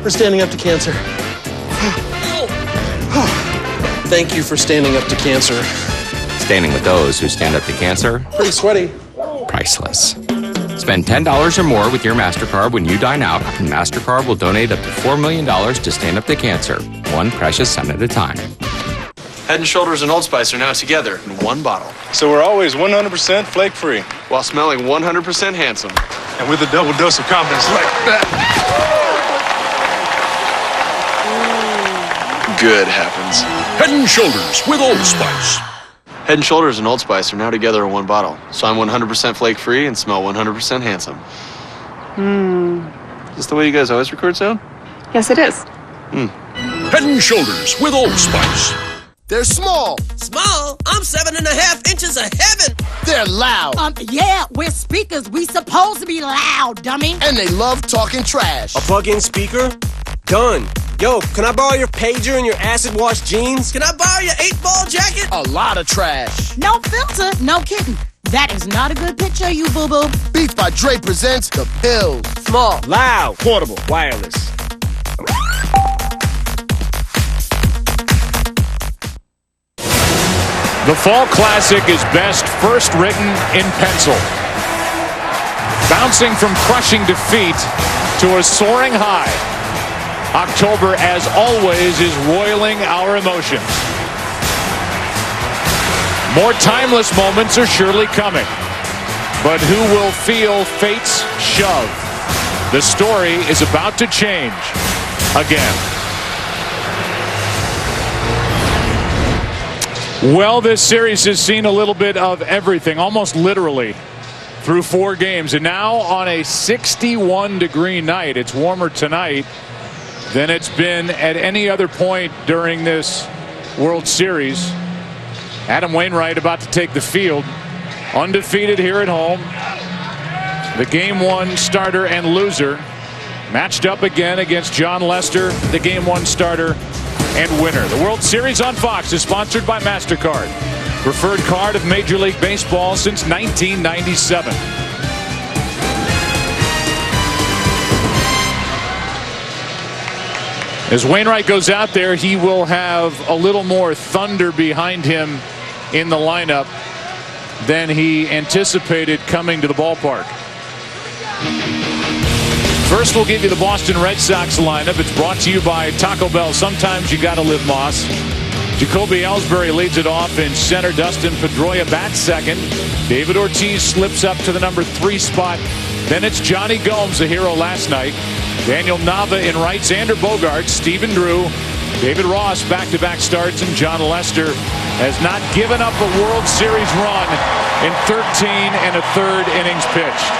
for standing up to cancer. Thank you for standing up to cancer. Standing with those who stand up to cancer. Pretty sweaty. Priceless. Spend $10 or more with your MasterCard when you dine out, and MasterCard will donate up to $4 million to Stand Up to Cancer, one precious cent at a time. Head & Shoulders and Old Spice are now together in one bottle. So we're always 100% flake-free. While smelling 100% handsome. And with a double dose of confidence like that. Good happens. Head & Shoulders with Old Spice. Head & Shoulders and Old Spice are now together in one bottle. So I'm 100% flake-free and smell 100% handsome. Is this the way you guys always record sound? Yes, it is. Head & Shoulders with Old Spice. They're small. Small? I'm 7.5 inches of heaven. They're loud. Yeah, we're speakers. We supposed to be loud, dummy. And they love talking trash. A plug-in speaker? Done. Yo, can I borrow your pager and your acid-wash jeans? Can I borrow your 8-ball jacket? A lot of trash. No filter, no kidding. That is not a good picture, you boo-boo. Beats by Dre presents The Pills. Small, loud, portable, wireless. The Fall Classic is best first written in pencil. Bouncing from crushing defeat to a soaring high. October, as always, is roiling our emotions. More timeless moments are surely coming. But who will feel fate's shove? The story is about to change again. Well, this series has seen a little bit of everything, almost literally, through 4 games. And now on a 61-degree night, it's warmer tonight than it's been at any other point during this World Series. Adam Wainwright about to take the field, undefeated here at home. The Game 1 starter and loser matched up again against John Lester, the Game 1 starter and winner. The World Series on Fox is sponsored by MasterCard, preferred card of Major League Baseball since 1997. As Wainwright goes out there, he will have a little more thunder behind him in the lineup than he anticipated coming to the ballpark. First, we'll give you the Boston Red Sox lineup. It's brought to you by Taco Bell. Sometimes you gotta live Moss. Jacoby Ellsbury leads it off in center. Dustin Pedroia bats second. David Ortiz slips up to the number 3 spot. Then it's Johnny Gomes, a hero last night. Daniel Nava in right. Xander Bogaerts, Stephen Drew, David Ross back-to-back starts, and John Lester has not given up a World Series run in 13 1/3 innings pitched.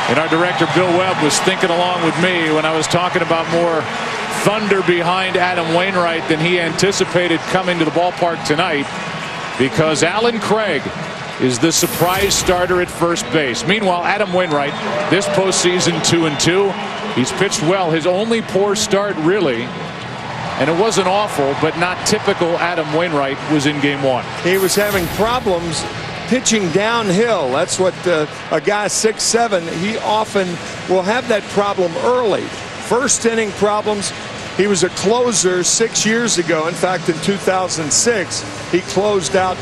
And our director Bill Webb was thinking along with me when I was talking about more thunder behind Adam Wainwright than he anticipated coming to the ballpark tonight, because Alan Craig is the surprise starter at first base. Meanwhile, Adam Wainwright, this postseason 2-2. He's pitched well. His only poor start, really, and it wasn't awful, but not typical Adam Wainwright, was in Game 1. He was having problems pitching downhill. That's what a guy 6'7", he often will have that problem early. First inning problems. He was a closer 6 years ago. In fact, in 2006, he closed out,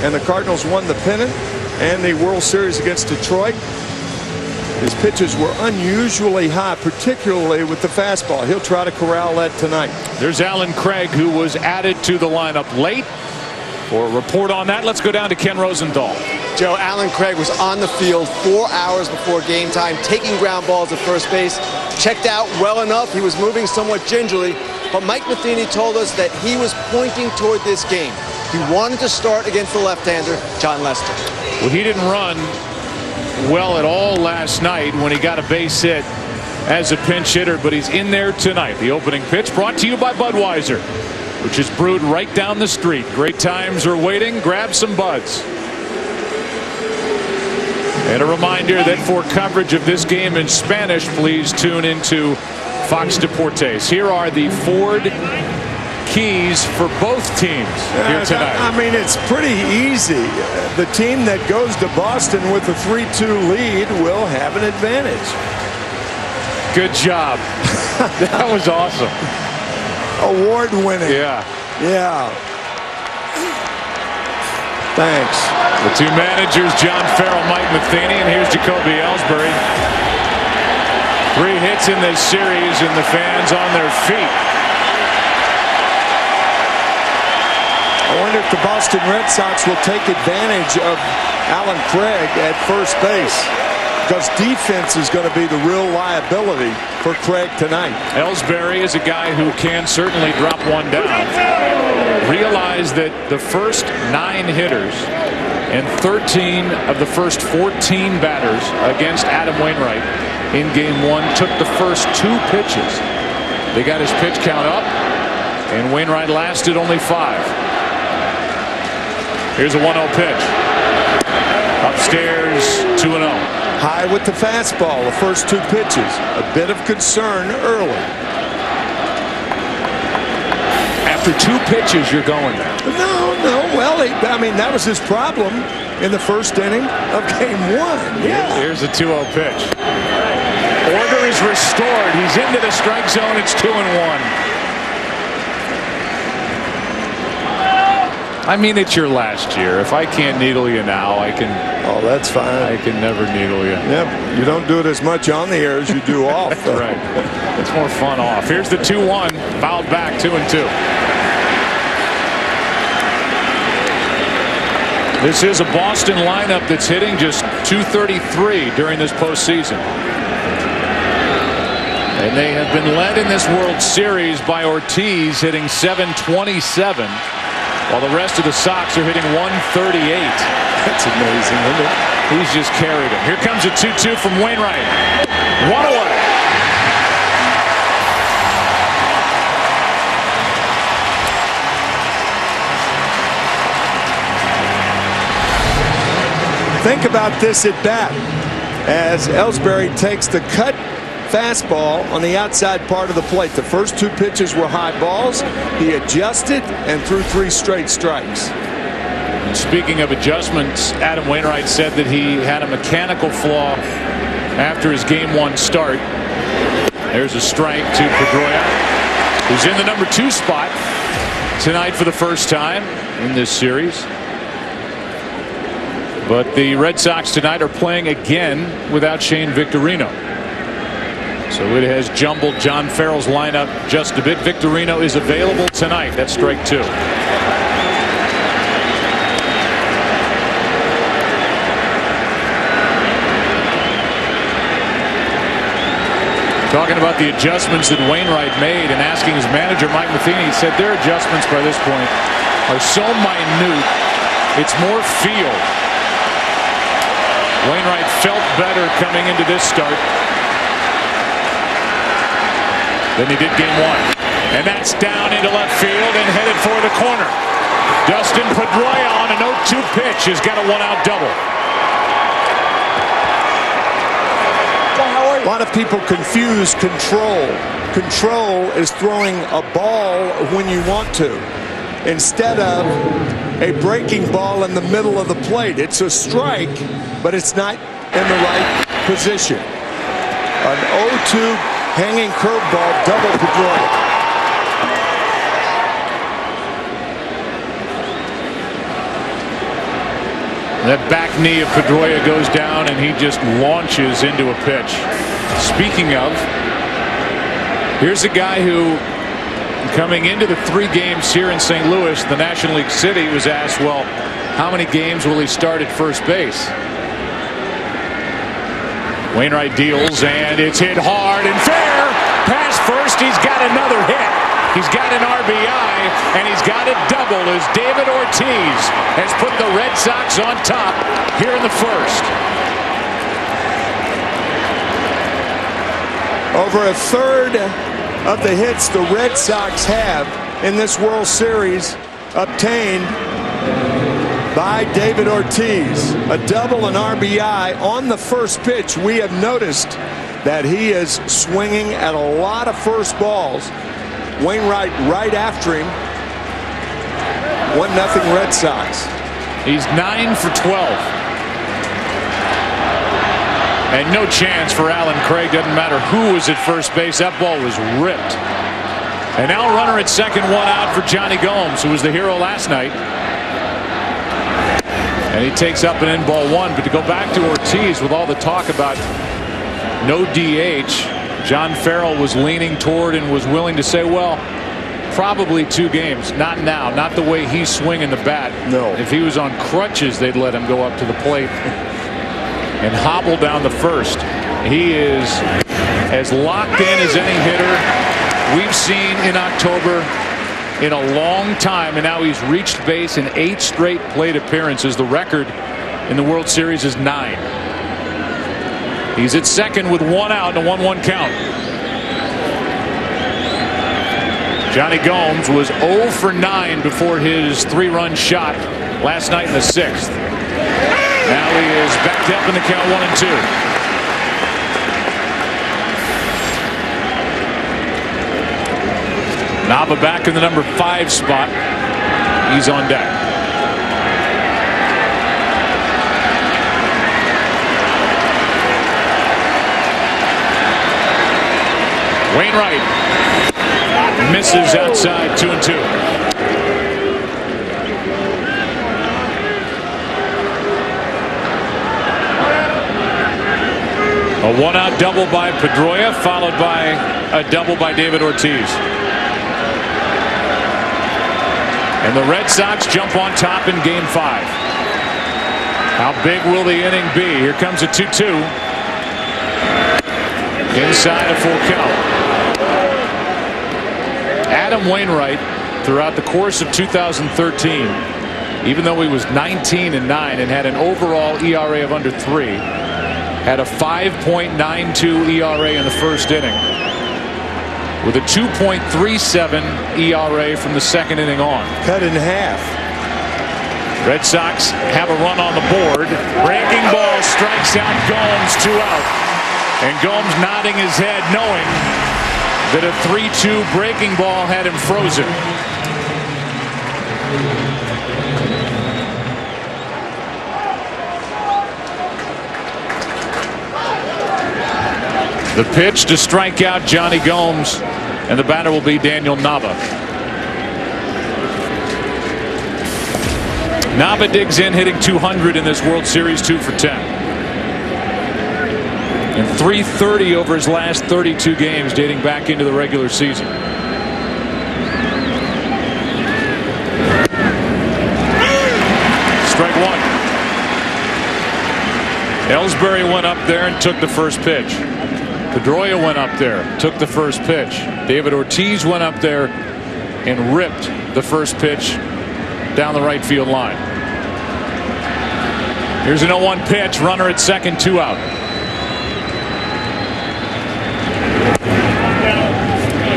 and the Cardinals won the pennant and the World Series against Detroit. His pitches were unusually high, particularly with the fastball. He'll try to corral that tonight. There's Alan Craig, who was added to the lineup late. For a report on that, let's go down to Ken Rosenthal. Joe, Alan Craig was on the field 4 hours before game time, taking ground balls at first base. Checked out well enough. He was moving somewhat gingerly, but Mike Matheny told us that he was pointing toward this game. He wanted to start against the left-hander, John Lester. Well, he didn't run well at all last night when he got a base hit as a pinch hitter, but he's in there tonight. The opening pitch brought to you by Budweiser, which is brewed right down the street. Great times are waiting. Grab some Buds. And a reminder that for coverage of this game in Spanish, please tune into Fox Deportes. Here are the Ford keys for both teams here tonight. I mean, it's pretty easy. The team that goes to Boston with a 3-2 lead will have an advantage. Good job. That was awesome. Award-winning. Yeah. Yeah. Thanks. The two managers, John Farrell, Mike Matheny, and here's Jacoby Ellsbury. 3 hits in this series, and the fans on their feet. I wonder if the Boston Red Sox will take advantage of Alan Craig at first base, because defense is going to be the real liability for Craig tonight. Ellsbury is a guy who can certainly drop one down. Realize that the first 9 hitters and 13 of the first 14 batters against Adam Wainwright in Game 1 took the first 2 pitches. They got his pitch count up, and Wainwright lasted only 5. Here's a 1-0 pitch. Upstairs, 2-0. High with the fastball, the first 2 pitches. A bit of concern early. After 2 pitches, you're going there. No. Well, I mean, that was his problem in the first inning of Game 1. Yeah. Here's a 2-0 pitch. Order is restored. He's into the strike zone. It's 2-1. I mean, it's your last year. If I can't needle you now, I can. Oh, that's fine. I can never needle you. Yep. You don't do it as much on the air as you do off. Right. It's more fun off. Here's the 2-1. Fouled back, 2-2. This is a Boston lineup that's hitting just .233 during this postseason. And they have been led in this World Series by Ortiz, hitting .727. While the rest of the Sox are hitting .138. That's amazing, isn't it? He's just carried him. Here comes a 2-2 from Wainwright. 1 away. Think about this at bat as Ellsbury takes the cut fastball on the outside part of the plate. The first 2 pitches were high balls. He adjusted and threw 3 straight strikes. Speaking of adjustments, Adam Wainwright said that he had a mechanical flaw after his game 1 start. There's a strike to Pedroia, who's in the number 2 spot tonight for the first time in this series. But the Red Sox tonight are playing again without Shane Victorino. So it has jumbled John Farrell's lineup just a bit. Victorino is available tonight. That's strike 2. Talking about the adjustments that Wainwright made and asking his manager, Mike Matheny, he said their adjustments by this point are so minute, it's more feel. Wainwright felt better coming into this start than he did game 1. And that's down into left field and headed for the corner. Dustin Pedroia on a 0-2 pitch has got a 1-out double. A lot of people confuse control. Control is throwing a ball when you want to, instead of a breaking ball in the middle of the plate. It's a strike, but it's not in the right position. An 0-2 hanging curveball, double Pedroia. That back knee of Pedroia goes down and he just launches into a pitch. Speaking of, here's a guy who, coming into the 3 games here in St. Louis, the National League City, was asked, well, how many games will he start at first base? Wainwright deals, and it's hit hard and fair. Past first, he's got another hit. He's got an RBI, and he's got a double as David Ortiz has put the Red Sox on top here in the first. Over a third of the hits the Red Sox have in this World Series obtained by David Ortiz. A double and RBI on the first pitch. We have noticed that he is swinging at a lot of first balls. Wainwright right after him. 1-0 Red Sox. He's 9 for 12. And no chance for Alan Craig. Doesn't matter who was at first base. That ball was ripped. And now runner at second, 1 out for Johnny Gomes, who was the hero last night. And he takes up an in ball 1. But to go back to Ortiz, with all the talk about no DH, John Farrell was leaning toward and was willing to say, well, probably 2 games. Not now. Not the way he's swinging the bat. No. If he was on crutches, they'd let him go up to the plate and hobble down the first. He is as locked in as any hitter we've seen in October in a long time. And now he's reached base in 8 straight plate appearances. The record in the World Series is 9. He's at second with 1 out and a 1-1 count. Johnny Gomes was 0 for 9 before his 3-run shot last night in the 6th. Now he is backed up in the count 1-2. Nava back in the number 5 spot. He's on deck. Wainwright misses outside, 2-2. A 1-out double by Pedroia, followed by a double by David Ortiz. And the Red Sox jump on top in game 5. How big will the inning be? Here comes a 2-2. Inside a full count. Adam Wainwright, throughout the course of 2013, even though he was 19-9 and had an overall ERA of under 3, had a 5.92 ERA in the first inning, with a 2.37 ERA from the second inning on. Cut in half. Red Sox have a run on the board. Breaking ball strikes out Gomes, 2 out. And Gomes nodding his head knowing that a 3-2 breaking ball had him frozen. The pitch to strike out Johnny Gomes, and the batter will be Daniel Nava. Nava digs in, hitting 200 in this World Series, 2 for 10. And .330 over his last 32 games dating back into the regular season. Strike 1. Ellsbury went up there and took the first pitch. Pedroia went up there, took the first pitch. David Ortiz went up there and ripped the first pitch down the right field line. Here's an 0-1 pitch, runner at second, 2 out.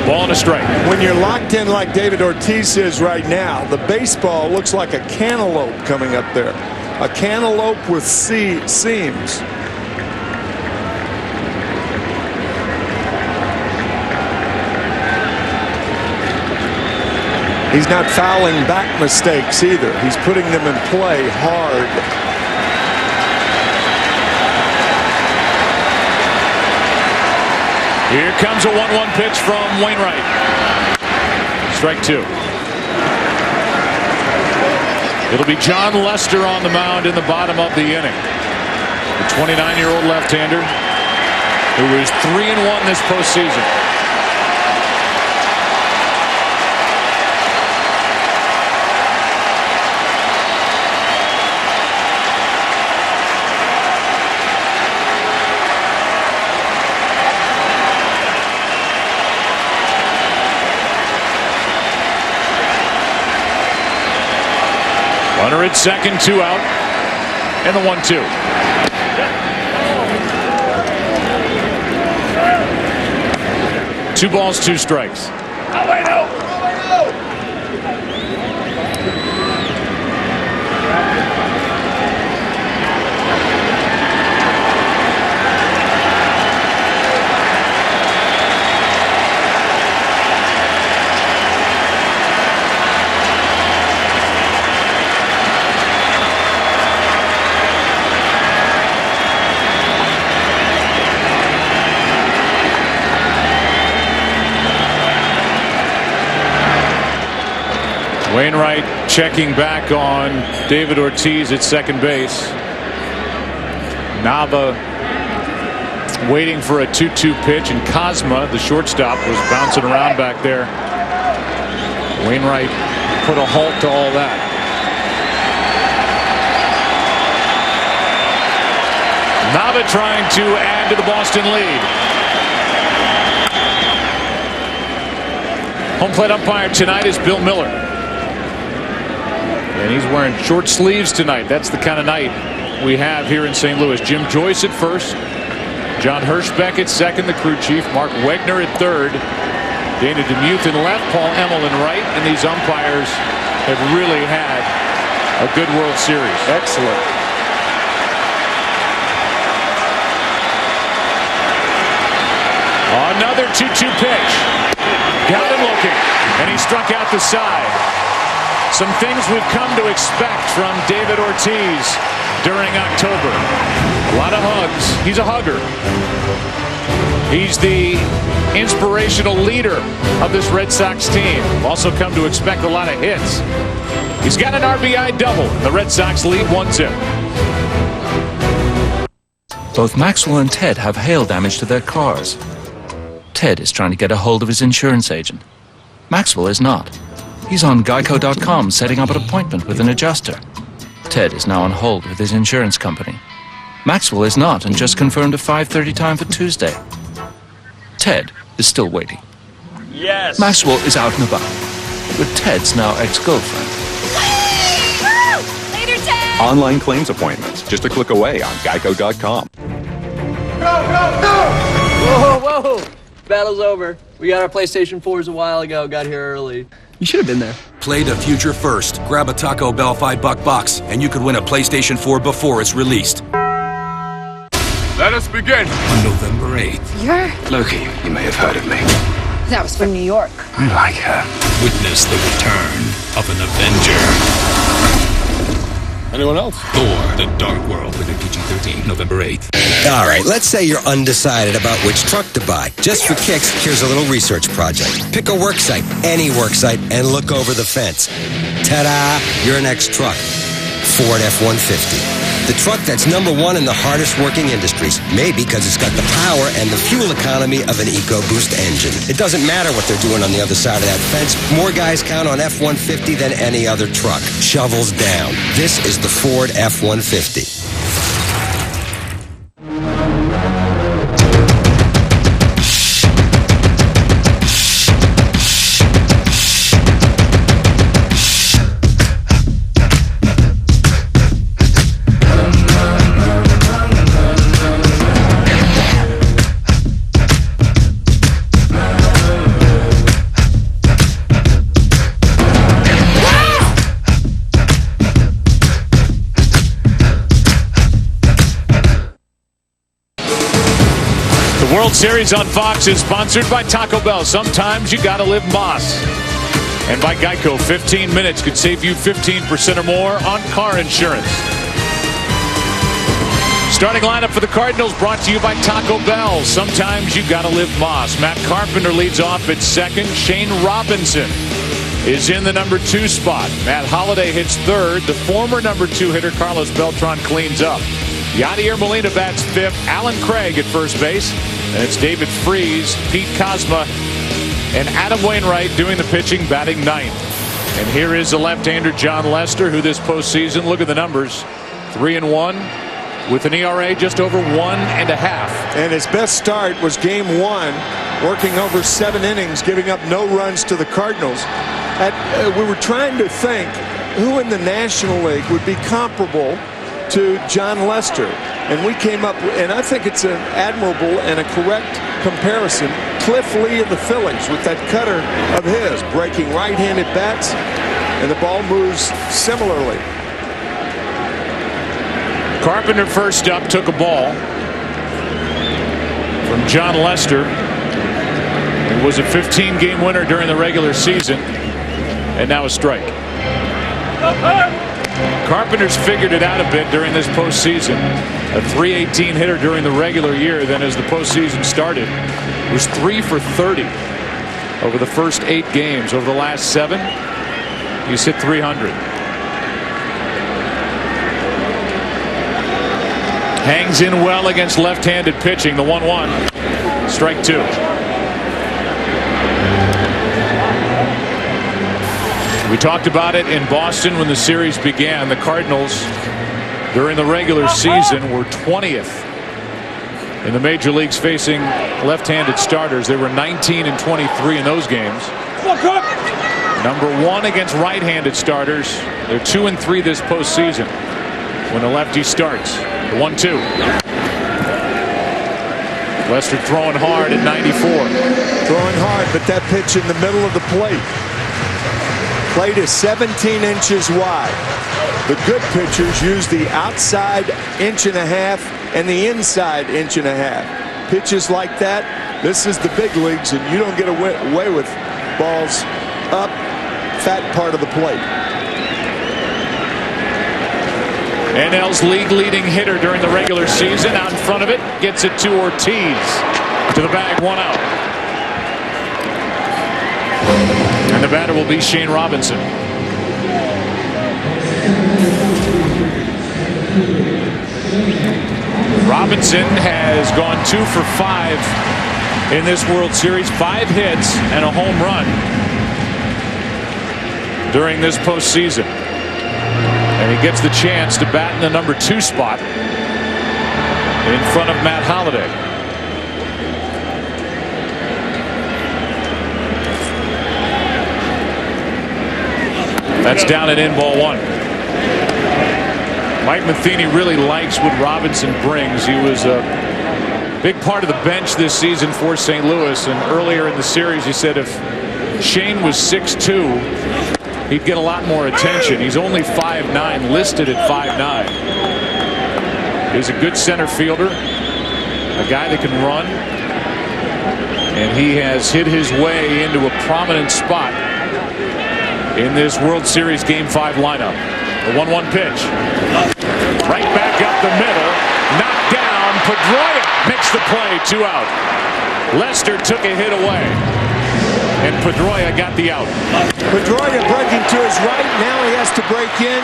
Ball and a strike. When you're locked in like David Ortiz is right now, the baseball looks like a cantaloupe coming up there. A cantaloupe with seams. He's not fouling back mistakes either. He's putting them in play hard. Here comes a 1-1 pitch from Wainwright. Strike 2. It'll be John Lester on the mound in the bottom of the inning. The 29-year-old left-hander who is 3-1 this postseason. Runner at second, 2 out, and the 1-2. Two balls, 2 strikes. Wainwright checking back on David Ortiz at second base. Nava waiting for a 2-2 pitch, and Cosma, the shortstop, was bouncing around back there. Wainwright put a halt to all that. Nava trying to add to the Boston lead. Home plate umpire tonight is Bill Miller. And he's wearing short sleeves tonight. That's the kind of night we have here in St. Louis. Jim Joyce at first. John Hirschbeck at second, the crew chief. Mark Wegner at third. Dana DeMuth in left. Paul Emmel in right. And these umpires have really had a good World Series. Excellent. Another 2-2 pitch. Got him looking. And he struck out the side. Some things we've come to expect from David Ortiz during October. A lot of hugs. He's a hugger. He's the inspirational leader of this Red Sox team. Also come to expect a lot of hits. He's got an RBI double. The Red Sox lead 1-0. Both Maxwell and Ted have hail damage to their cars. Ted is trying to get a hold of his insurance agent. Maxwell is not. He's on Geico.com setting up an appointment with an adjuster. Ted is now on hold with his insurance company. Maxwell is not and just confirmed a 5:30 time for Tuesday. Ted is still waiting. Yes. Maxwell is out and about with Ted's now ex-girlfriend. Later, Ted! Online claims appointments just a click away on Geico.com. Whoa, whoa! Battle's over. We got our PlayStation 4s a while ago. Got here early. You should have been there. Play the future first. Grab a Taco Bell $5 box, and you could win a PlayStation 4 before it's released. Let us begin. On November 8th. You're Loki. You may have heard of me. That was from New York. I like her. Witness the return of an Avenger. Anyone else? Thor, The Dark World, rated PG-13, November 8th. All right, let's say you're undecided about which truck to buy. Just for kicks, here's a little research project. Pick a work site, any work site, and look over the fence. Ta-da! Your next truck. Ford F-150. The truck that's #1 in the hardest working industries. Maybe because it's got the power and the fuel economy of an EcoBoost engine. It doesn't matter what they're doing on the other side of that fence. More guys count on F-150 than any other truck. Shovels down. This is the Ford F-150. World Series on Fox is sponsored by Taco Bell. Sometimes you gotta live Moss. And by Geico, 15 minutes could save you 15% or more on car insurance. Starting lineup for the Cardinals brought to you by Taco Bell. Sometimes you gotta live Moss. Matt Carpenter leads off at second. Shane Robinson is in the #2 spot. Matt Holliday hits third. The former #2 hitter Carlos Beltran cleans up. Yadier Molina bats fifth. Alan Craig at first base. And it's David Freese, Pete Kozma, and Adam Wainwright doing the pitching, batting ninth. And here is the left-hander John Lester, who this postseason, look at the numbers, 3-1 with an ERA just over 1.5. And his best start was game 1, working over 7 innings, giving up no runs to the Cardinals. We were trying to think who in the National League would be comparable to John Lester. And we came up, and I think it's an admirable and a correct comparison. Cliff Lee of the Phillies with that cutter of his, breaking right-handed bats, and the ball moves similarly. Carpenter first up, took a ball from John Lester. He was a 15-game winner during the regular season, and now a strike. Carpenter's figured it out a bit during this postseason. A .318 hitter during the regular year. Then as the postseason started, was 3 for 30 over the first 8 games. Over the last 7, he's hit 300. Hangs in well against left-handed pitching. The 1-1. Strike 2. We talked about it in Boston when the series began. The Cardinals, during the regular season, were 20th in the major leagues facing left-handed starters. They were 19-23 in those games. #1 against right-handed starters. They're 2-3 this postseason when the lefty starts. The 1-2. Lester throwing hard at 94. Throwing hard, but that pitch in the middle of the plate. Plate is 17 inches wide. The good pitchers use the outside 1.5 and the inside 1.5. Pitches like that, this is the big leagues, and you don't get away with balls up fat part of the plate. NL's league-leading hitter during the regular season, out in front of it, gets it to Ortiz. To the bag, 1 out. And the batter will be Shane Robinson. Robinson has gone 2 for 5 in this World Series. 5 hits and a home run during this postseason. And he gets the chance to bat in the #2 spot in front of Matt Holliday. That's down and in, ball 1. Mike Matheny really likes what Robinson brings. He was a big part of the bench this season for St. Louis, and earlier in the series he said if Shane was 6'2", he'd get a lot more attention. He's only 5'9", listed at 5'9". He's a good center fielder, a guy that can run, and he has hit his way into a prominent spot in this World Series Game 5 lineup. The 1-1 pitch. Right back up the middle. Knocked down. Pedroia makes the play. 2 out. Lester took a hit away, and Pedroia got the out. Pedroia breaking to his right. Now he has to break in.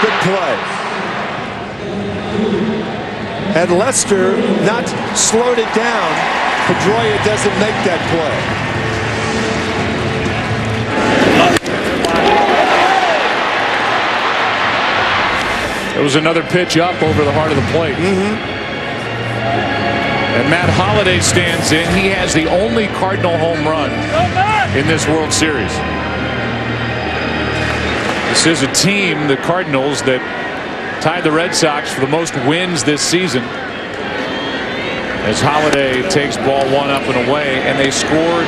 Good play. Had Lester not slowed it down, Pedroia doesn't make that play. There was another pitch up over the heart of the plate. And Matt Holliday stands in. He has the only Cardinal home run in this World Series. This is a team, the Cardinals, that tied the Red Sox for the most wins this season. As Holliday takes ball 1 up and away, and they scored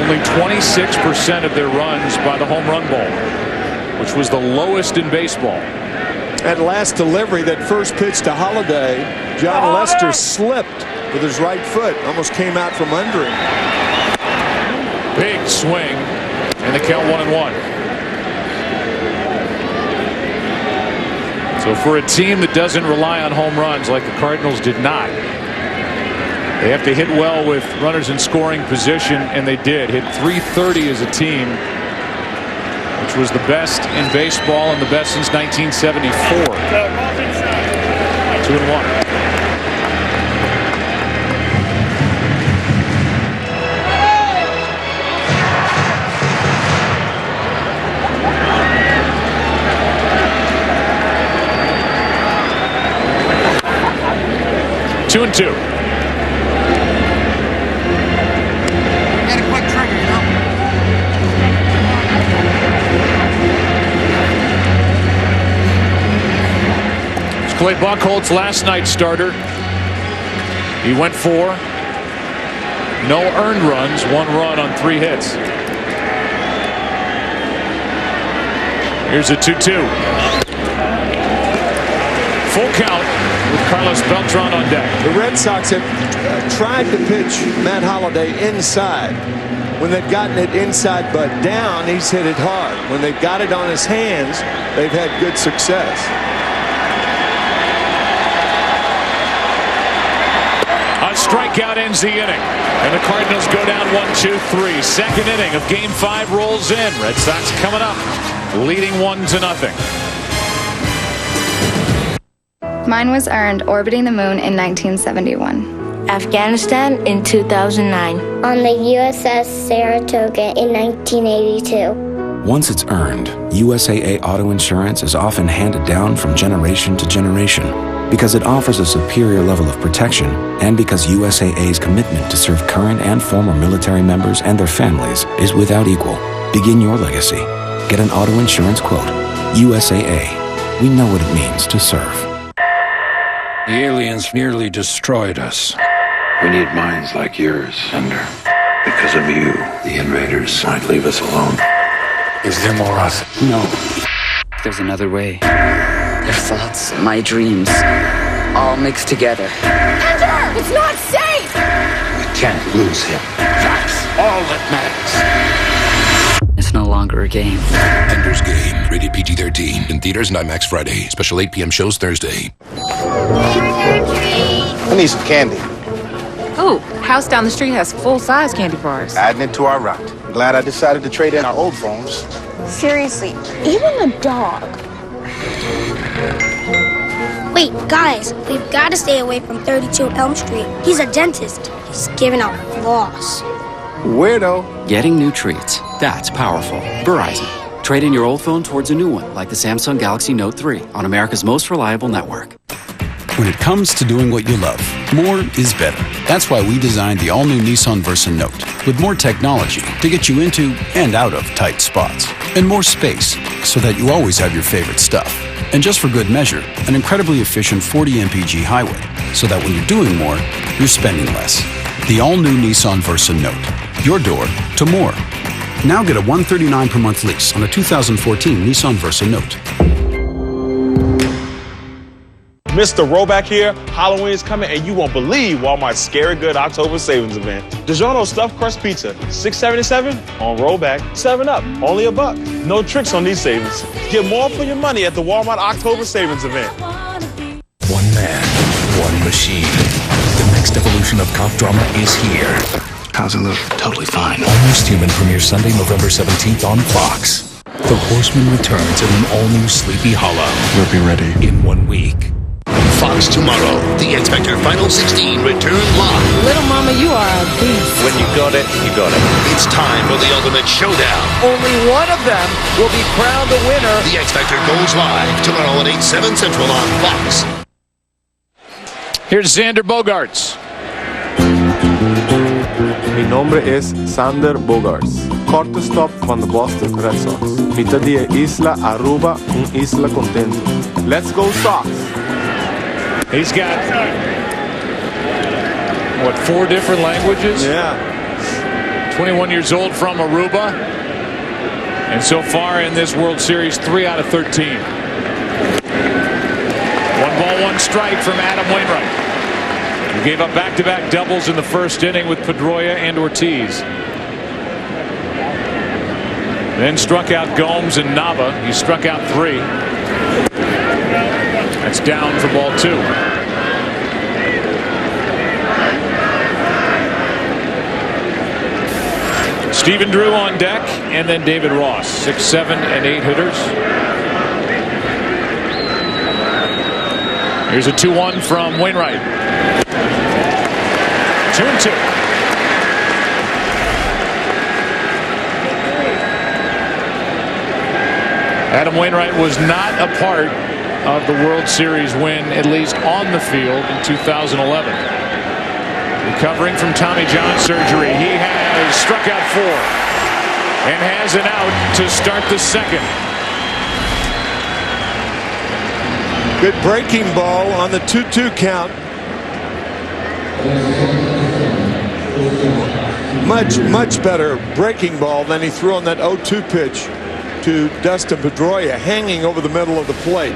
only 26% of their runs by the home run ball, which was the lowest in baseball. That last delivery, that first pitch to Holliday, John Lester slipped with his right foot, almost came out from under him. Big swing, and the count 1-1. So for a team that doesn't rely on home runs like the Cardinals did not, they have to hit well with runners in scoring position, and they did. Hit .330 as a team, which was the best in baseball and the best since 1974. 2-1. Two and 2. Get a quick trigger, you know. Clay Buchholz, last night's starter. He went 4. No earned runs, 1 run on 3 hits. Here's a 2-2. Full count with Carlos Beltran on deck. The Red Sox have tried to pitch Matt Holliday inside. When they've gotten it inside but down, he's hit it hard. When they've got it on his hands, they've had good success. A strikeout ends the inning, and the Cardinals go down 1-2-3. Second inning of Game 5 rolls in. Red Sox coming up, leading 1-0. Mine was earned orbiting the moon in 1971. Afghanistan in 2009. On the USS Saratoga in 1982. Once it's earned, USAA Auto Insurance is often handed down from generation to generation because it offers a superior level of protection and because USAA's commitment to serve current and former military members and their families is without equal. Begin your legacy. Get an auto insurance quote. USAA. We know what it means to serve. The aliens nearly destroyed us. We need minds like yours, Thunder. Because of you, the invaders might leave us alone. Is there more us? No. There's another way. Their thoughts, my dreams, all mixed together. Enter! It's not safe! We can't lose him. That's all that matters. It's no longer a game. Ender's Game, rated PG-13. In theaters and IMAX Friday. Special 8 p.m. shows Thursday. I need some candy. Ooh, house down the street has full-size candy bars. Adding it to our route. Glad I decided to trade in our old phones. Seriously, even the dog. Wait, guys, we've got to stay away from 32 Elm Street. He's a dentist. He's giving out floss. Weirdo. Getting new treats. That's powerful. Verizon. Trade in your old phone towards a new one, like the Samsung Galaxy Note 3 on America's most reliable network. When it comes to doing what you love, more is better. That's why we designed the all-new Nissan Versa Note with more technology to get you into and out of tight spots, and more space so that you always have your favorite stuff. And just for good measure, an incredibly efficient 40 mpg highway so that when you're doing more, you're spending less. The all-new Nissan Versa Note. Your door to more. Now get a $139 per month lease on a 2014 Nissan Versa Note. Mr. Roback here. Halloween's coming, and you won't believe Walmart's Scary Good October Savings Event. DiGiorno Stuffed Crust Pizza, $6.77 on Rollback. 7-Up, only $1. No tricks on these savings. Get more for your money at the Walmart October Savings Event. One man, one machine. The next evolution of cop drama is here. How's it look? Totally fine. Almost Human premieres Sunday, November 17th on Fox. The Horseman returns in an all-new Sleepy Hollow. We'll be ready in 1 week. Fox tomorrow. The X Factor Final 16 return live. Little mama, you are a beast. When you got it, you got it. It's time for the ultimate showdown. Only one of them will be crowned the winner. The X Factor goes live tomorrow at 8/7 Central on Fox. Here's Xander Bogaerts. Mi nombre es Xander Bogaerts, shortstop con the Boston Red Sox. Mitad de Isla Aruba, isla contento. Let's go Sox! He's got, what, 4 different languages? Yeah. 21 years old from Aruba. And so far in this World Series, 3 out of 13. 1 ball, 1 strike from Adam Wainwright. He gave up back-to-back doubles in the first inning with Pedroia and Ortiz. Then struck out Gomes and Nava. He struck out 3. That's down for ball 2. Stephen Drew on deck, and then David Ross, 6, 7, and 8 hitters. Here's a 2-1 from Wainwright. 2-2. Adam Wainwright was not a part of the World Series win, at least on the field, in 2011. Recovering from Tommy John surgery, he has struck out 4 and has an out to start the second. Good breaking ball on the 2-2 count. Much better breaking ball than he threw on that 0-2 pitch to Dustin Pedroia, hanging over the middle of the plate.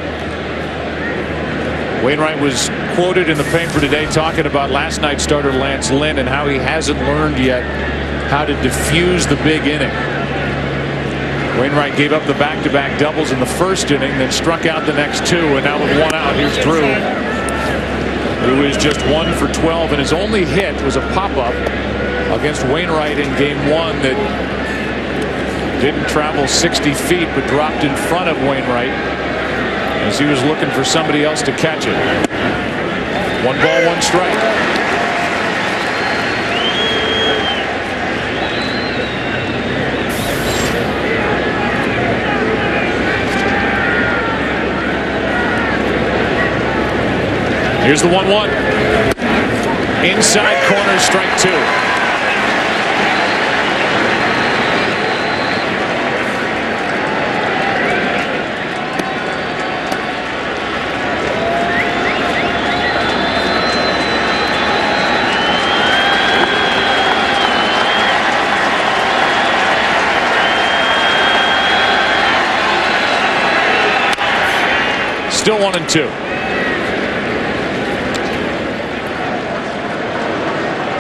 Wainwright was quoted in the paper today talking about last night's starter Lance Lynn and how he hasn't learned yet how to diffuse the big inning. Wainwright gave up the back-to-back doubles in the first inning, then struck out the next 2, and now with 1 out, here's Drew, who is just 1 for 12, and his only hit was a pop-up against Wainwright in game 1 that didn't travel 60 feet but dropped in front of Wainwright as he was looking for somebody else to catch it. 1 ball, 1 strike. Here's the 1-1. Inside corner, strike 2. Still 1-2.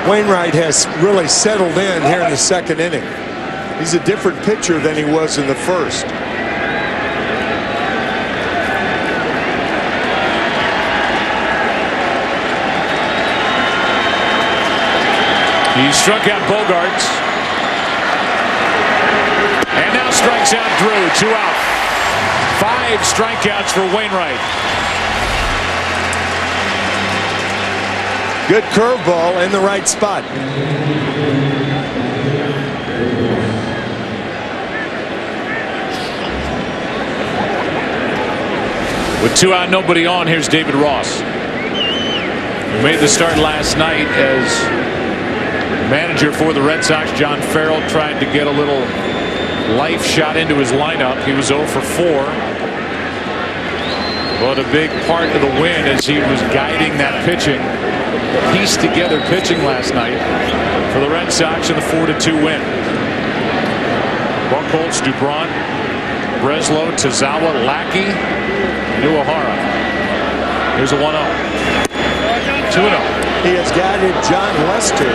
Wainwright has really settled in here in the second inning. He's a different pitcher than he was in the first. He struck out Bogaerts. And now strikes out Drew. 2 out. 5 strikeouts for Wainwright. Good curveball in the right spot. With 2 out, nobody on, here's David Ross, who made the start last night as manager for the Red Sox. John Farrell tried to get a little life shot into his lineup. He was 0 for 4. But a big part of the win as he was guiding that pitching, pieced together pitching last night for the Red Sox in the 4-2 win. Pujols, Dubron, Breslow, Tazawa, Lackey, Uehara. Here's a 1-0. 2-0. He has guided John Lester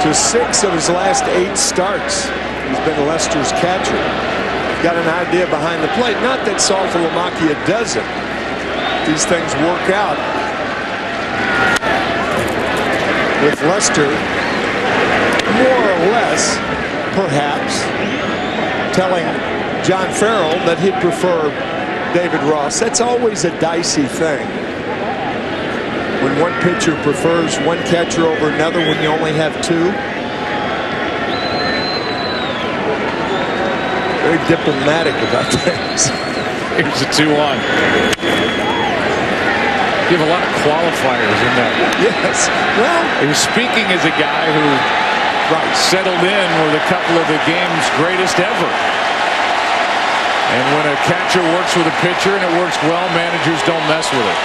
to 6 of his last 8 starts. He's been Lester's catcher. Got an idea behind the plate. Not that Saltalamacchia doesn't. These things work out. With Lester, more or less, perhaps, telling John Farrell that he'd prefer David Ross. That's always a dicey thing. When one pitcher prefers one catcher over another when you only have 2. Very diplomatic about things. Here's a 2-1. You have a lot of qualifiers in that. Yes. Well, he was speaking as a guy who settled in with a couple of the game's greatest ever. And when a catcher works with a pitcher and it works well, managers don't mess with it.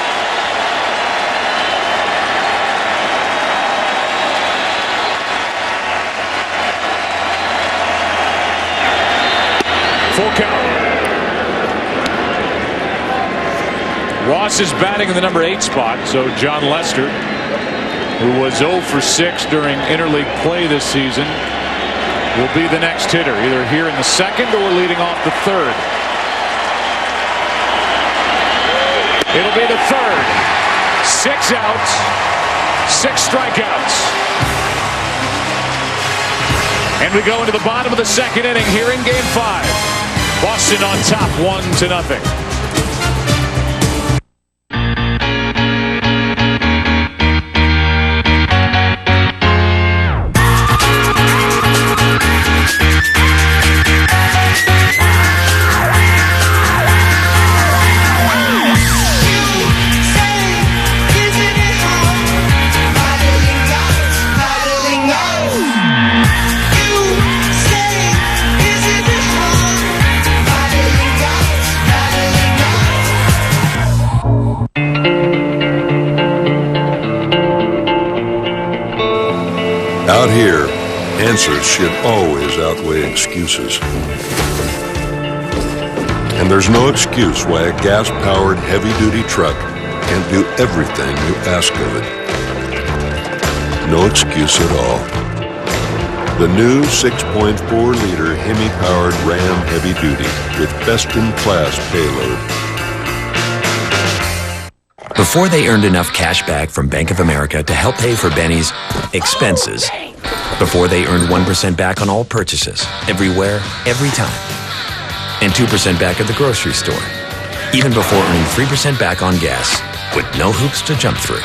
Full count. Ross is batting in the number 8 spot, so John Lester, who was 0 for 6 during interleague play this season, will be the next hitter, either here in the 2nd or leading off the 3rd. It'll be the 3rd. 6 outs, 6 strikeouts. And we go into the bottom of the 2nd inning here in Game 5. Boston on top 1-0. Out here, answers should always outweigh excuses. And there's no excuse why a gas-powered heavy-duty truck can't do everything you ask of it. No excuse at all. The new 6.4-liter Hemi-powered Ram Heavy Duty with best-in-class payload. Before they earned enough cash back from Bank of America to help pay for Benny's expenses. Before they earned 1% back on all purchases, everywhere, every time. And 2% back at the grocery store. Even before earning 3% back on gas, with no hoops to jump through.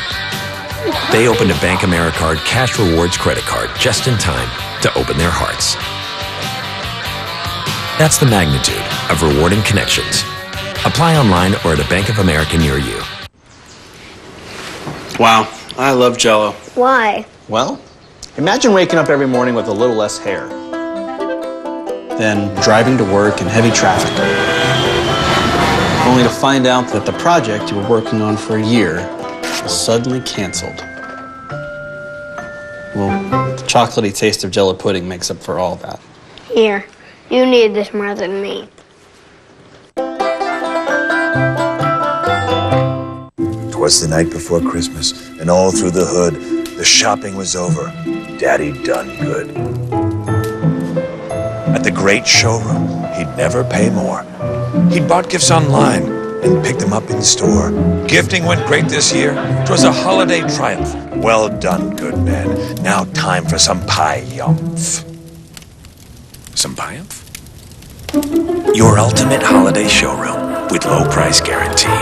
They opened a Bank Americard Cash Rewards credit card just in time to open their hearts. That's the magnitude of rewarding connections. Apply online or at a Bank of America near you. Wow, I love Jell-O. Why? Well, imagine waking up every morning with a little less hair. Then driving to work in heavy traffic. Only to find out that the project you were working on for a year was suddenly canceled. Well, the chocolatey taste of Jell-O pudding makes up for all that. Here, you need this more than me. Was the night before Christmas, and all through the hood, the shopping was over. Daddy done good. At the great showroom, he'd never pay more. He'd bought gifts online and picked them up in store. Gifting went great this year. 'Twas a holiday triumph. Well done, good man. Now time for some pie-yumph. Some pie-yumph? Your ultimate holiday showroom with low price guarantee.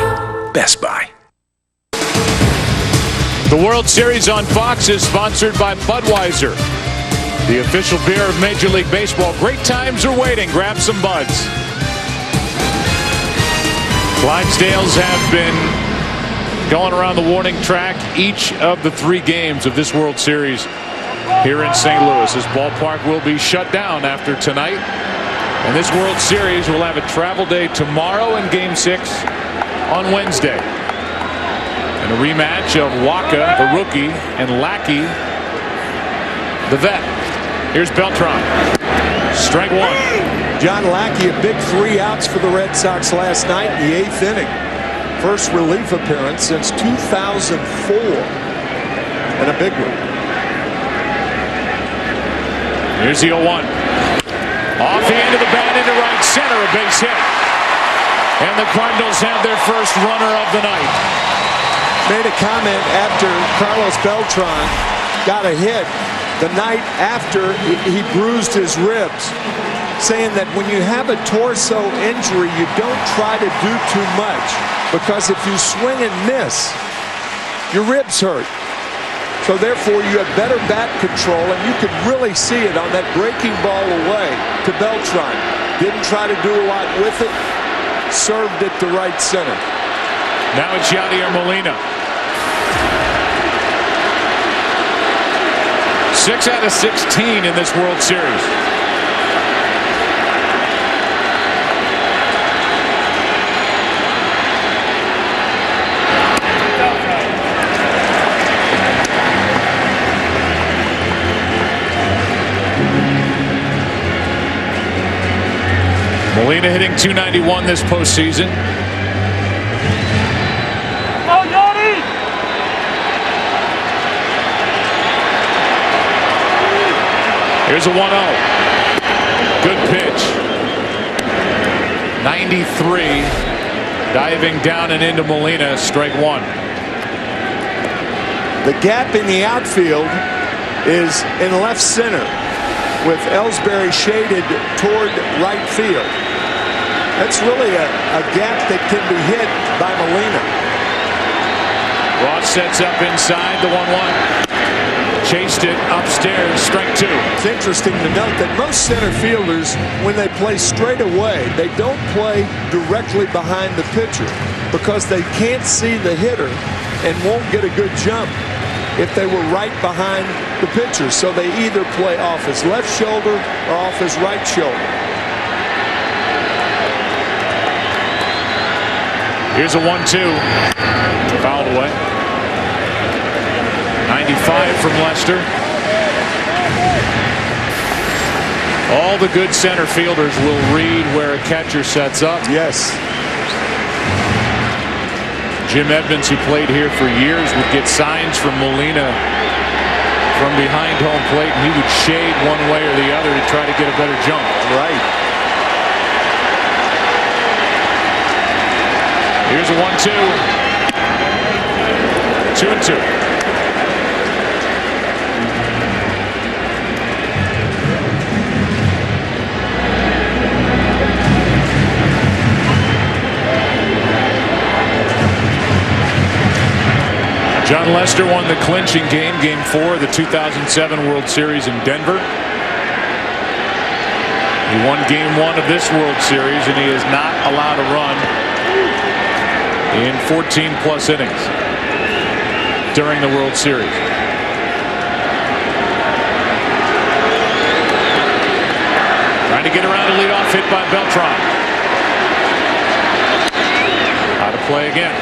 Best Buy. The World Series on Fox is sponsored by Budweiser, the official beer of Major League Baseball. Great times are waiting. Grab some Buds. Clydesdales have been going around the warning track each of the 3 games of this World Series here in St. Louis. This ballpark will be shut down after tonight. And this World Series will have a travel day tomorrow in Game 6 on Wednesday. And a rematch of Waka, the rookie, and Lackey, the vet. Here's Beltran. Strike 1. John Lackey, a big 3 outs for the Red Sox last night in the 8th inning. First relief appearance since 2004. And a big one. Here's the 0-1. Off the end of the bat into right center, a base hit. And the Cardinals have their first runner of the night. Made a comment after Carlos Beltran got a hit the night after he bruised his ribs, saying that when you have a torso injury, you don't try to do too much, because if you swing and miss, your ribs hurt. So therefore, you have better bat control, and you could really see it on that breaking ball away to Beltran. Didn't try to do a lot with it, served it to right center. Now it's Yadier Molina. 6 out of 16 in this World Series. Molina hitting .291 this postseason. Oh, Yadi! Here's a 1-0. Good pitch. 93. Diving down and into Molina. Strike one. The gap in the outfield is in left center, with Ellsbury shaded toward right field. That's really a gap that can be hit by Molina. Ross sets up inside the 1-1. Chased it upstairs, strike two. It's interesting to note that most center fielders, when they play straight away, they don't play directly behind the pitcher, because they can't see the hitter and won't get a good jump if they were right behind the pitcher. So they either play off his left shoulder or off his right shoulder. Here's a 1-2. Fouled away. 95 from Lester. All the good center fielders will read where a catcher sets up. Yes. Jim Edmonds, who played here for years, would get signs from Molina from behind home plate, and he would shade one way or the other to try to get a better jump. Right. Here's a 1-2. 2-2. John Lester won the clinching game, Game 4 of the 2007 World Series in Denver. He won Game 1 of this World Series, and he is not allowed to run in 14-plus innings during the World Series. Trying to get around a leadoff hit by Beltran. Out of play again.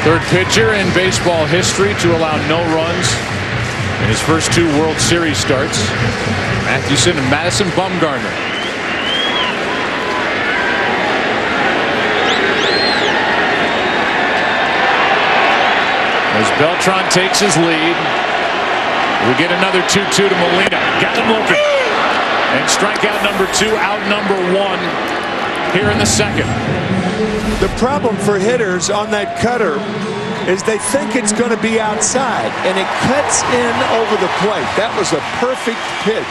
Third pitcher in baseball history to allow no runs in his first 2 World Series starts. Mathewson and Madison Bumgarner. As Beltran takes his lead, we get another 2-2 to Molina. Got him looking. And strikeout number 2, out number 1 here in the second. The problem for hitters on that cutter is they think it's going to be outside, and it cuts in over the plate. That was a perfect pitch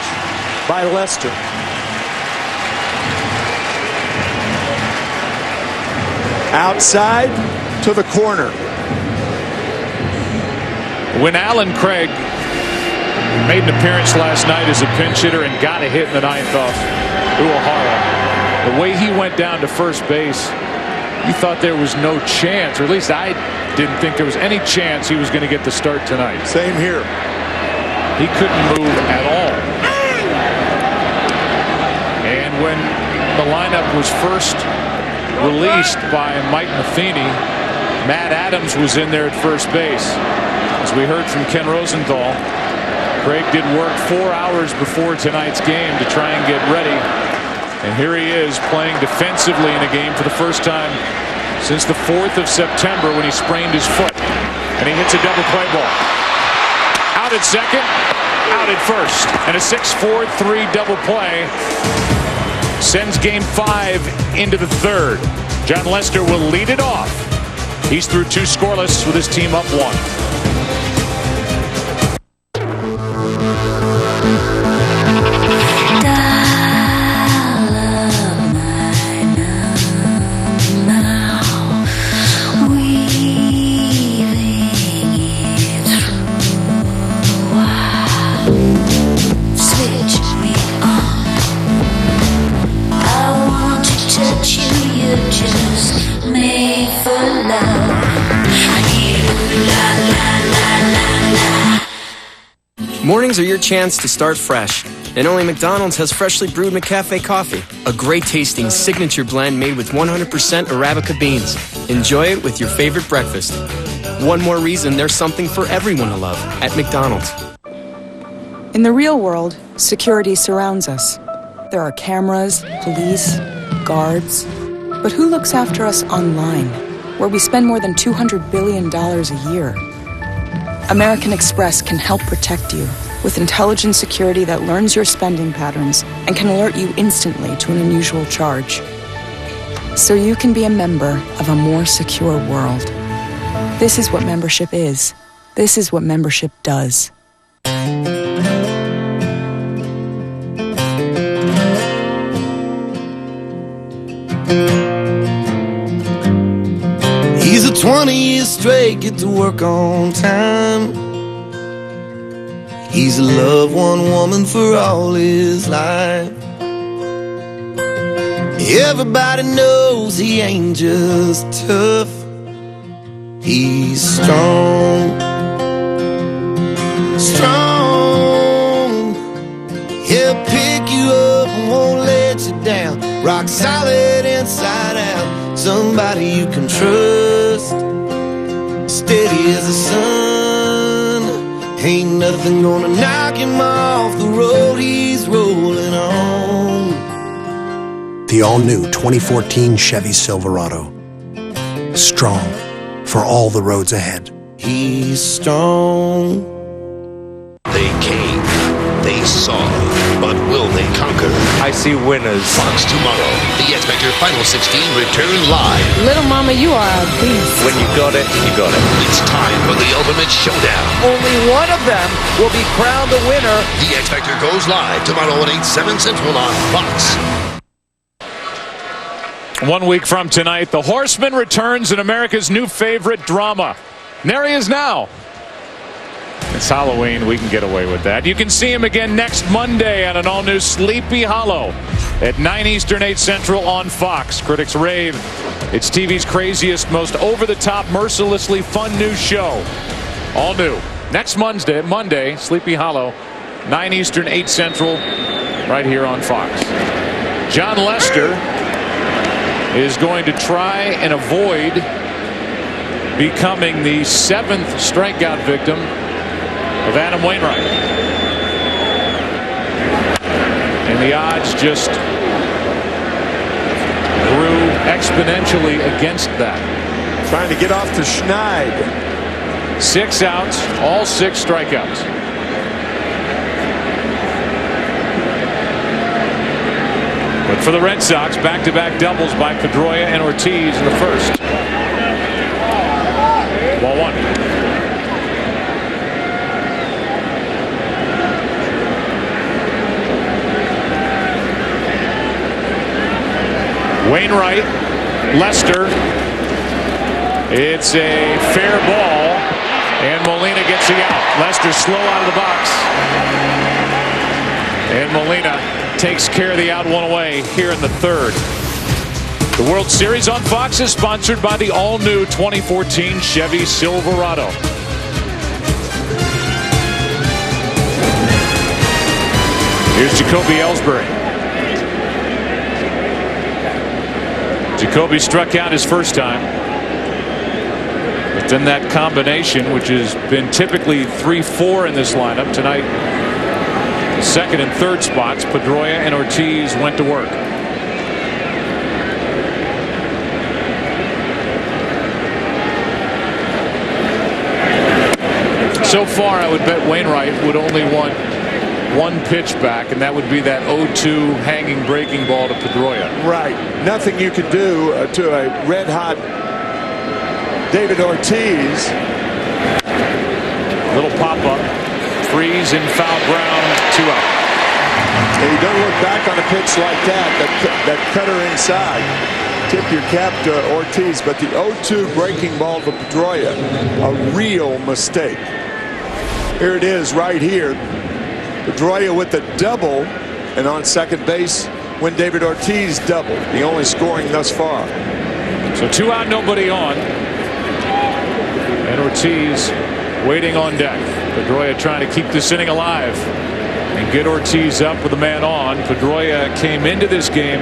by Lester. Outside to the corner. When Alan Craig made an appearance last night as a pinch hitter and got a hit in the 9th off Uehara, the way he went down to first base, you thought there was no chance, or at least I didn't think there was any chance he was going to get the start tonight. Same here. He couldn't move at all. And when the lineup was first released by Mike Matheny, Matt Adams was in there at first base. As we heard from Ken Rosenthal, Craig did work 4 hours before tonight's game to try and get ready. And here he is playing defensively in a game for the first time since the 4th of September when he sprained his foot. And he hits a double play ball. Out at second, out at first. And a 6-4-3 double play sends game 5 into the third. John Lester will lead it off. He's through 2 scoreless with his team up 1. Mornings are your chance to start fresh. And only McDonald's has freshly brewed McCafe coffee, a great tasting signature blend made with 100% Arabica beans. Enjoy it with your favorite breakfast. One more reason there's something for everyone to love at McDonald's. In the real world, security surrounds us. There are cameras, police, guards. But who looks after us online, where we spend more than $200 billion a year? American Express can help protect you with intelligent security that learns your spending patterns and can alert you instantly to an unusual charge. So you can be a member of a more secure world. This is what membership is. This is what membership does. He's a 20 years straight, get to work on time. He's loved one woman for all his life. Everybody knows he ain't just tough. He's strong. Strong. He'll pick you up and won't let you down. Rock solid inside out. Somebody you can trust. Steady as the sun. Ain't nothing gonna knock him off the road he's rolling on. The all-new 2014 Chevy Silverado. Strong for all the roads ahead. He's strong. They came, they saw, but will they conquer? I see winners. Fox tomorrow. The X Factor Final 16 return live. Little mama, you are a beast. When you got it, you got it. It's time for the ultimate showdown. Only one of them will be crowned the winner. The X Factor goes live tomorrow at 8/7 Central on Fox. 1 week from tonight, the Horseman returns in America's new favorite drama. And there he is now. It's Halloween. We can get away with that. You can see him again next Monday on an all-new Sleepy Hollow at 9 Eastern, 8 Central on Fox. Critics rave. It's TV's craziest, most over-the-top, mercilessly fun new show. All new. Next Monday, Sleepy Hollow, 9 Eastern, 8 Central, right here on Fox. John Lester is going to try and avoid becoming the 7th strikeout victim of Adam Wainwright. And the odds just grew exponentially against that. Trying to get off to Schneid. 6 outs, all 6 strikeouts. But for the Red Sox, back-to-back doubles by Pedroia and Ortiz in the first. Ball 1. Wainwright, Lester. It's a fair ball, and Molina gets the out. Lester slow out of the box, and Molina takes care of the out, 1 away here in the third. The World Series on Fox is sponsored by the all-new 2014 Chevy Silverado. Here's Jacoby Ellsbury. Jacoby struck out his first time. The It's been that combination, which has been typically 3-4 in this lineup. Tonight, the second and third spots, Pedroia and Ortiz went to work. So far, I would bet Wainwright would only want one pitch back, and that would be that 0-2 hanging breaking ball to Pedroia. Right. Nothing you can do to a red-hot David Ortiz. Little pop-up. Freeze in foul ground. 2 out. And you don't look back on a pitch like that cutter inside. Tip your cap to Ortiz, but the 0-2 breaking ball to Pedroia, a real mistake. Here it is right here. Pedroia with the double, and on second base when David Ortiz doubled, the only scoring thus far. So 2 out, nobody on. And Ortiz waiting on deck. Pedroia trying to keep this inning alive and get Ortiz up with a man on. Pedroia came into this game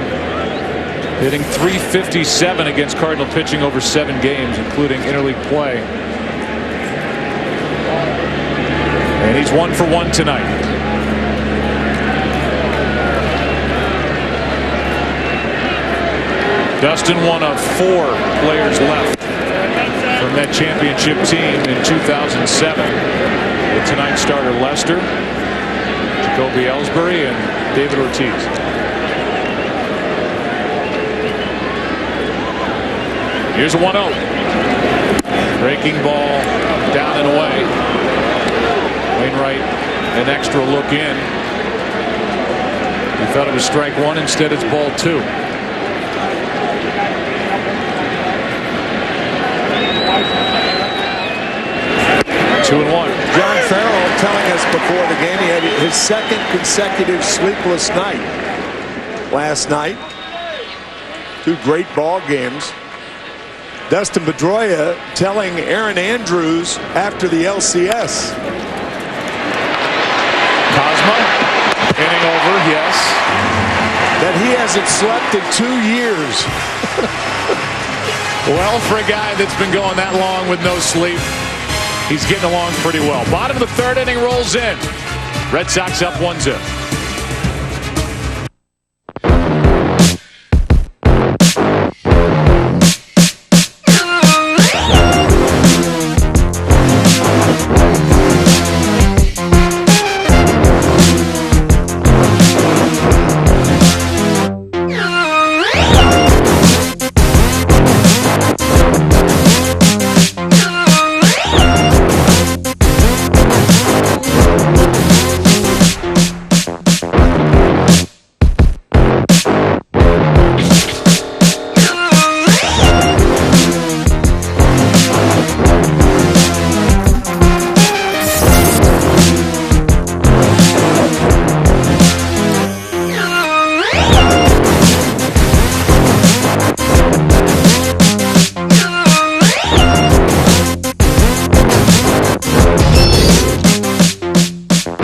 hitting .357 against Cardinal pitching over 7 games, including interleague play. And he's 1 for 1 tonight. Dustin, one of 4 players left from that championship team in 2007. With tonight's starter Lester, Jacoby Ellsbury, and David Ortiz. Here's a 1-0. Breaking ball down and away. Wainwright, an extra look in. He thought it was strike 1. Instead, it's ball 2. Two and 1. John Farrell telling us before the game he had his second consecutive sleepless night last night. 2 great ball games. Dustin Pedroia telling Aaron Andrews after the LCS. Cosmo inning over, yes. That he hasn't slept in 2 years. Well, for a guy that's been going that long with no sleep, he's getting along pretty well. Bottom of the 3rd inning rolls in. Red Sox up 1-0.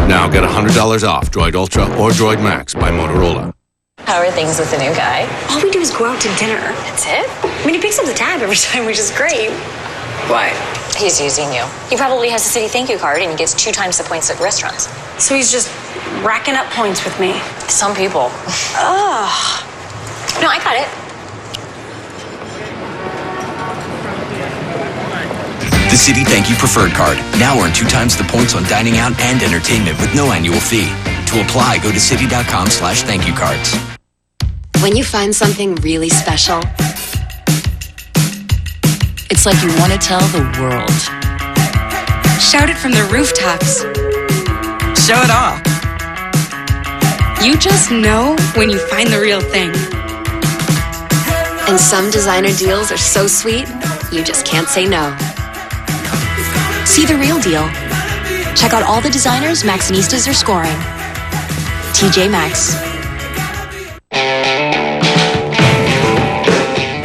Now get $100 off Droid Ultra or Droid Max by Motorola. How are things with the new guy? All we do is go out to dinner. That's it? I mean, he picks up the tab every time, which is great. Why? He's using you. He probably has a city thank you card and he gets 2 times the points at restaurants. So he's just racking up points with me. Some people. Ugh. No, I got it. The Citi Thank You Preferred Card. Now earn 2 times the points on dining out and entertainment with no annual fee. To apply, go to Citi.com/thankyoucards. When you find something really special, it's like you want to tell the world. Shout it from the rooftops. Show it off. You just know when you find the real thing. And some designer deals are so sweet, you just can't say no. See the real deal. Check out all the designers Maxinistas are scoring. TJ Maxx.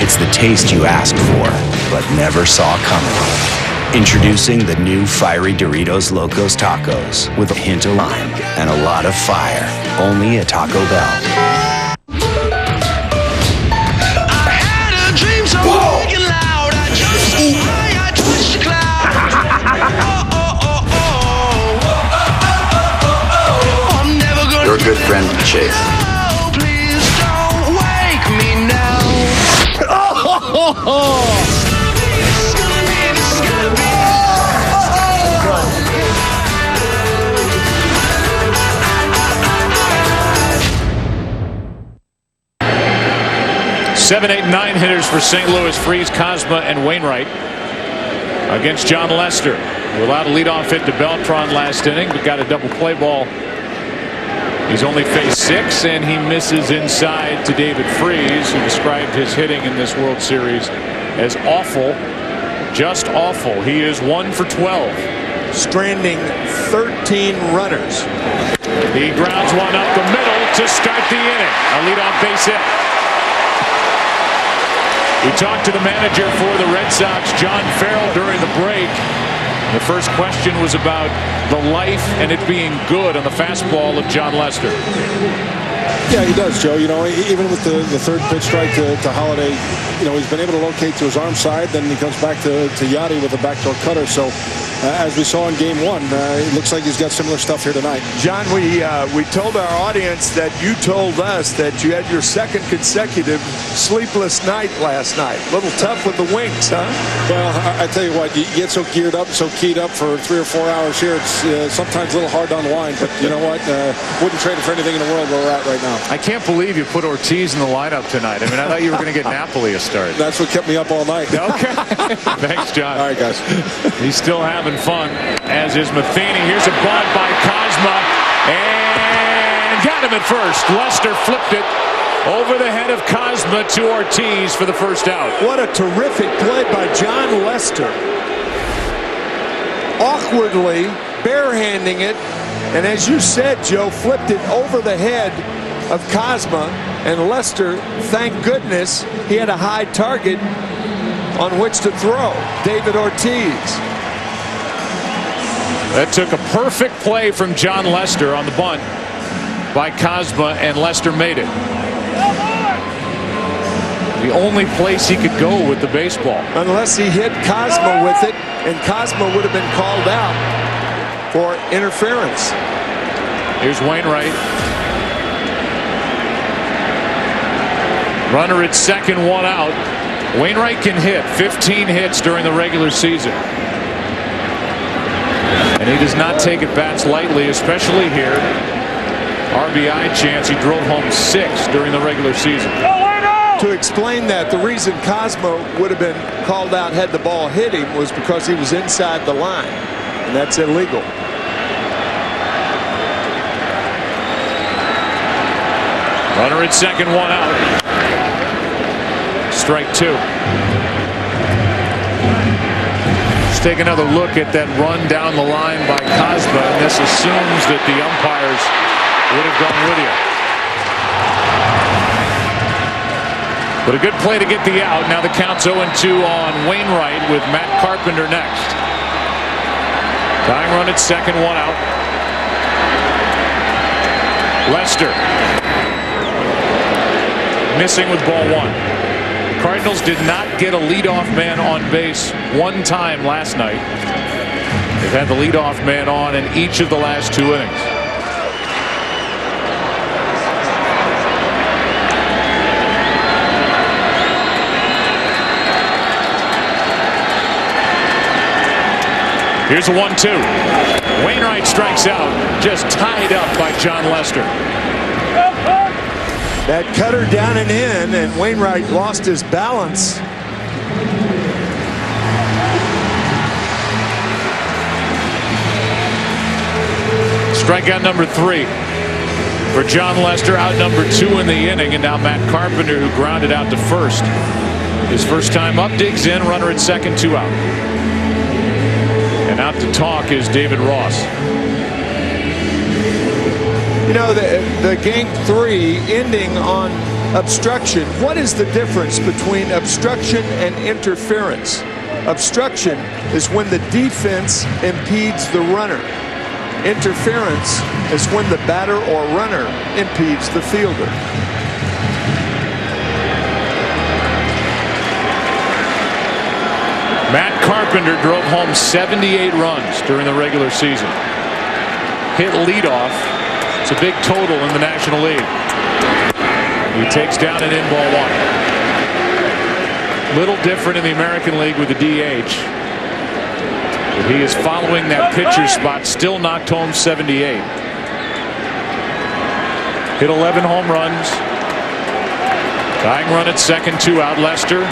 It's the taste you asked for, but never saw coming. Introducing the new Fiery Doritos Locos Tacos with a hint of lime and a lot of fire. Only at Taco Bell. I had a dream so big and loud. I jumped so high, I touched the clouds. 7, 8, 9 hitters for St. Louis: Freese, Cosma, and Wainwright. Against John Lester, who allowed a leadoff hit to Beltran last inning, but got a double play ball. He's only faced 6, and he misses inside to David Freese, who described his hitting in this World Series as awful, just awful. He is 1 for 12. Stranding 13 runners. He grounds one up the middle to start the inning. A leadoff base hit. We talked to the manager for the Red Sox, John Farrell, during the break. The first question was about the life and it being good on the fastball of John Lester. Yeah, he does, Joe. You know, even with the third pitch strike to Holiday, you know, he's been able to locate to his arm side. Then he comes back to Yachty with a backdoor cutter. So, as we saw in Game 1, it looks like he's got similar stuff here tonight. John, we told our audience that you told us that you had your second consecutive sleepless night last night. A little tough with the Winks, huh? Well, I tell you what, you get so geared up, so keyed up for 3 or 4 hours here. It's sometimes a little hard to unwind. But you know what? Wouldn't trade it for anything in the world where we're at right now. I can't believe you put Ortiz in the lineup tonight. I mean, I thought you were going to get Napoli a start. That's what kept me up all night. Okay. Thanks, John. All right, guys. He's still having fun, as is Matheny. Here's a bunt by Cosma, and got him at first. Lester flipped it over the head of Cosma to Ortiz for the first out. What a terrific play by John Lester. Awkwardly barehanding it, and as you said, Joe, flipped it over the head of Cosma, and Lester, thank goodness, he had a high target on which to throw. David Ortiz. That took a perfect play from John Lester on the bunt by Cosma, and Lester made it. The only place he could go with the baseball. Unless he hit Cosma with it, and Cosma would have been called out for interference. Here's Wainwright. Runner at second, 1 out. Wainwright can hit 15 hits during the regular season. And he does not take at bats lightly, especially here. RBI chance. He drove home 6 during the regular season. To explain that, the reason Cosmo would have been called out had the ball hit him was because he was inside the line, and that's illegal. Runner at second, 1 out. Strike 2. Let's take another look at that run down the line by Cosma, and this assumes that the umpires would have gone with you. But a good play to get the out. Now the count's 0-2 on Wainwright with Matt Carpenter next. Tying run at second, 1 out. Lester missing with ball 1. Cardinals did not get a leadoff man on base 1 time last night. They've had the leadoff man on in each of the last 2 innings. Here's a 1-2. Wainwright strikes out, just tied up by John Lester. That cutter down and in, and Wainwright lost his balance. Strikeout number 3 for John Lester, out number 2 in the inning, and now Matt Carpenter, who grounded out to first. His first time up, digs in, runner at second, 2 out. And out to talk is David Ross. You know, the Game 3 ending on obstruction. What is the difference between obstruction and interference? Obstruction is when the defense impedes the runner. Interference is when the batter or runner impedes the fielder. Matt Carpenter drove home 78 runs during the regular season. Hit leadoff. It's a big total in the National League. He takes down an in ball 1. Little different in the American League with the DH. But he is following that pitcher spot, still knocked home 78. Hit 11 home runs. Tying run at second, 2 out. Lester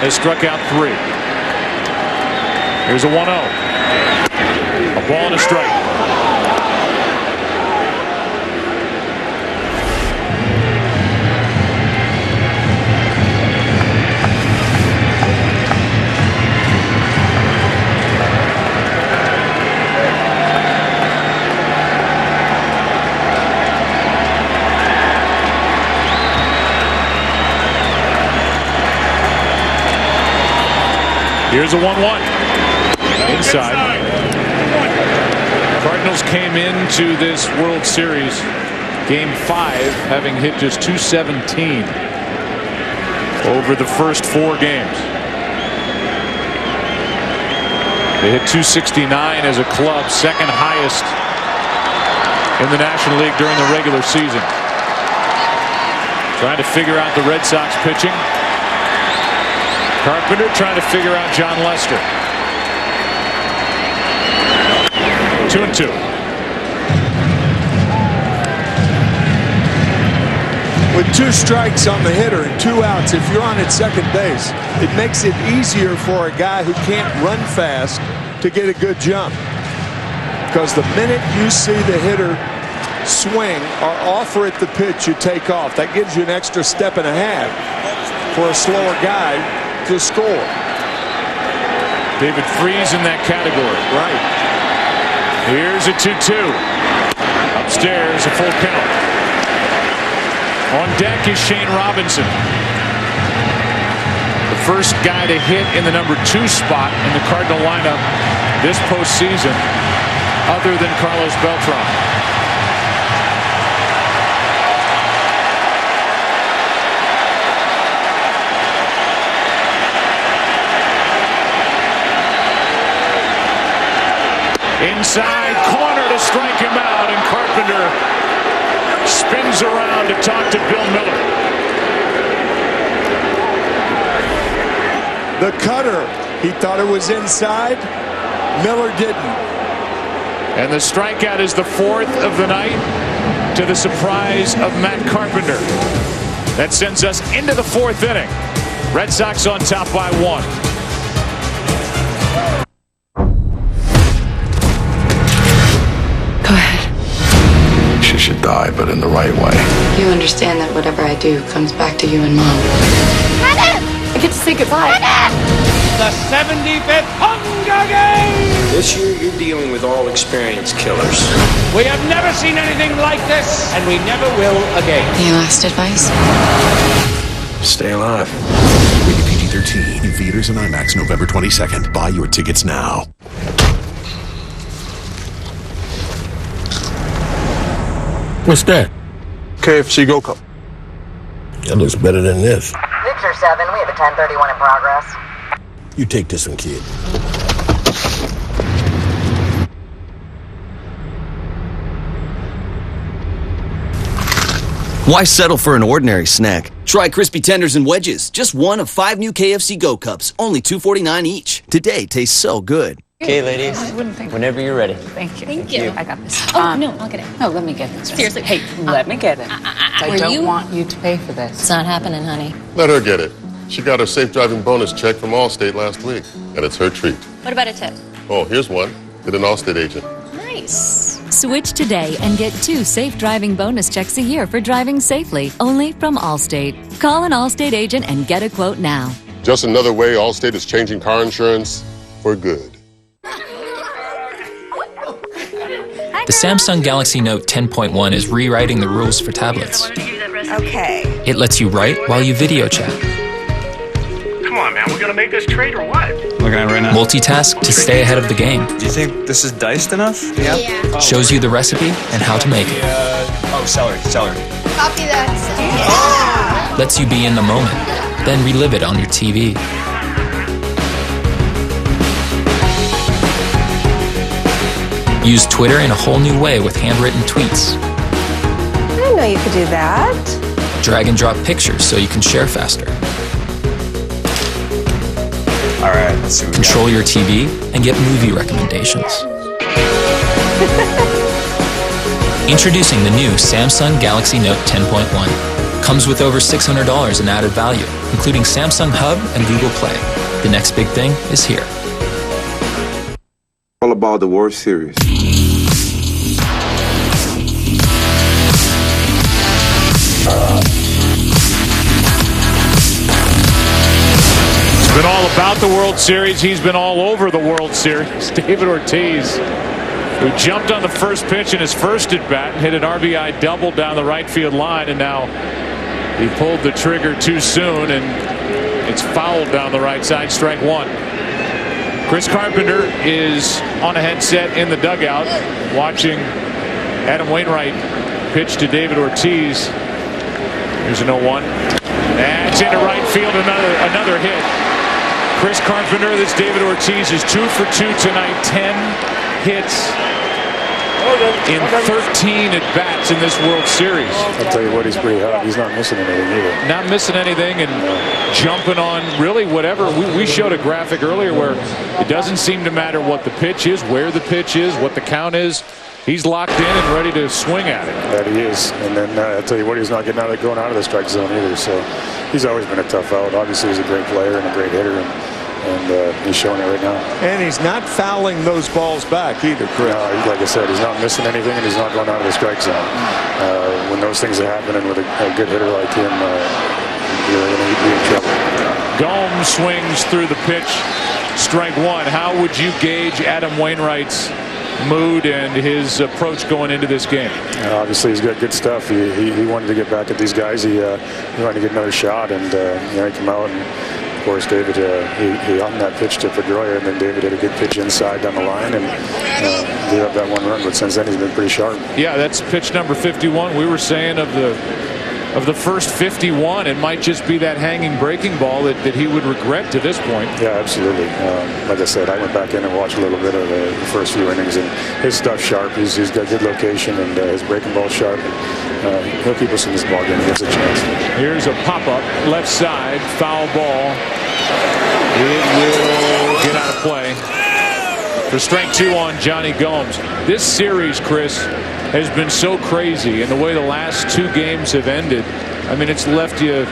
has struck out 3. Here's a 1-0. A ball and a strike. Here's a 1-1. Inside. Cardinals came into this World Series Game 5 having hit just .217 over the first 4 games. They hit .269 as a club, second highest in the National League during the regular season. Trying to figure out the Red Sox pitching. Carpenter trying to figure out John Lester. 2-2. With 2 strikes on the hitter and 2 outs, if you're on at second base, it makes it easier for a guy who can't run fast to get a good jump. Because the minute you see the hitter swing or offer at the pitch, you take off. That gives you an extra step and a half for a slower guy to score. David Freese in that category. Right. Here's a 2-2. Upstairs, a full count. On deck is Shane Robinson. The first guy to hit in the number 2 spot in the Cardinal lineup this postseason, other than Carlos Beltran. Inside corner to strike him out, and Carpenter spins around to talk to Bill Miller. The cutter, he thought it was inside. Miller didn't. And the strikeout is the 4th of the night, to the surprise of Matt Carpenter. That sends us into the 4th inning. Red Sox on top by 1. She should die, but in the right way. You understand that whatever I do comes back to you and Mom. I get to say goodbye. The 75th Hunger Games! This year, you're dealing with all experienced killers. We have never seen anything like this, and we never will again. Any last advice? Stay alive. Rated PG-13 in theaters and IMAX November 22nd. Buy your tickets now. What's that? KFC Go Cup. That looks better than this. Victor 7, we have a 1031 in progress. You take this one, kid. Why settle for an ordinary snack? Try crispy tenders and wedges. Just one of 5 new KFC Go Cups. Only $2.49 each. Today tastes so good. Okay, ladies. Whenever you're ready. Thank you. Thank you. I got this. Oh, no, I'll get it. No, let me get this. Seriously. Hey, let me get it. I don't want you to pay for this. It's not happening, honey. Let her get it. She got her safe driving bonus check from Allstate last week, and it's her treat. What about a tip? Oh, here's one. Get an Allstate agent. Nice. Switch today and get 2 safe driving bonus checks a year for driving safely, only from Allstate. Call an Allstate agent and get a quote now. Just another way Allstate is changing car insurance for good. The Samsung Galaxy Note 10.1 is rewriting the rules for tablets. Okay. It lets you write while you video chat. Come on, man, we're gonna make this trade or what? Looking at it right now. Multitask to stay ahead of the game. Do you think this is diced enough? Yeah. Shows you the recipe and how to make it. Celery. Copy that. Lets you be in the moment, then relive it on your TV. Use Twitter in a whole new way with handwritten tweets. I didn't know you could do that. Drag and drop pictures so you can share faster. All right, let's see what we Control your TV and get movie recommendations. Introducing the new Samsung Galaxy Note 10.1. Comes with over $600 in added value, including Samsung Hub and Google Play. The next big thing is here. All about the World Series. He's been all about the World Series. He's been all over the World Series. David Ortiz, who jumped on the first pitch in his first at bat and hit an RBI double down the right field line, and now he pulled the trigger too soon and it's fouled down the right side. Strike one. Chris Carpenter is on a headset in the dugout watching Adam Wainwright pitch to David Ortiz. Here's a 0-1. That's into right field. Another hit. Chris Carpenter, this David Ortiz is 2 for 2 tonight. 10 hits in 13 at bats in this World Series. I'll tell you what, he's pretty hot. He's not missing anything either. Not missing anything and jumping on really whatever. We showed a graphic earlier where it doesn't seem to matter what the pitch is, where the pitch is, what the count is. He's locked in and ready to swing at it. That he is. And then I'll tell you what, he's not getting going out of the strike zone either. So he's always been a tough out. Obviously, he's a great player and a great hitter. And he's showing it right now. And he's not fouling those balls back either, Chris. No, like I said, he's not missing anything, and he's not going out of the strike zone. When those things are happening with a good hitter like him, you're going to be in trouble. Gomes swings through the pitch. Strike one. How would you gauge Adam Wainwright's mood and his approach going into this game? Obviously, he's got good stuff. He wanted to get back at these guys. He wanted to get another shot, and he came out and. Of course, David, he on that pitch to Pedroia, and then David had a good pitch inside down the line, and gave up that one run. But since then, he's been pretty sharp. Yeah, that's pitch number 51. We were saying of the first 51, it might just be that hanging breaking ball that he would regret to this point. Yeah, absolutely. Like I said, I went back in and watched a little bit of the first few innings, and his stuff's sharp. He's got good location, and his breaking ball's sharp. He'll keep us in this ball game. He gets a chance. Here's a pop-up, left side, foul ball. It will get out of play for strike two on Johnny Gomes. This series, Chris, has been so crazy, and the way the last two games have ended, I mean, it's left you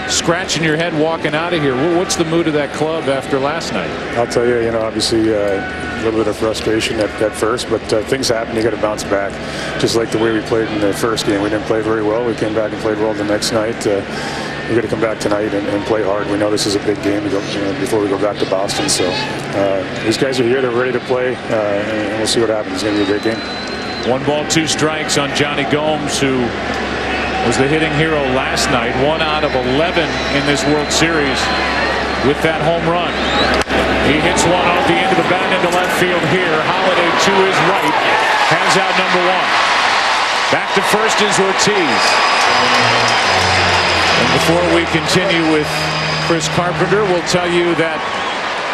scratching your head walking out of here. What's the mood of that club after last night? I'll tell you, obviously a little bit of frustration at first, but things happen. You got to bounce back. Just like the way we played in the first game, we didn't play very well. We came back and played well the next night. We got to come back tonight and play hard. We know this is a big game before we go back to Boston. So these guys are here. They're ready to play, and we'll see what happens. It's going to be a great game. 1 ball, 2 strikes on Johnny Gomes, who was the hitting hero last night. 1 out of 11 in this World Series with that home run. He hits one off the end of the bat into left field here. Holiday to his right has out number 1. Back to first is Ortiz. And before we continue with Chris Carpenter, we'll tell you that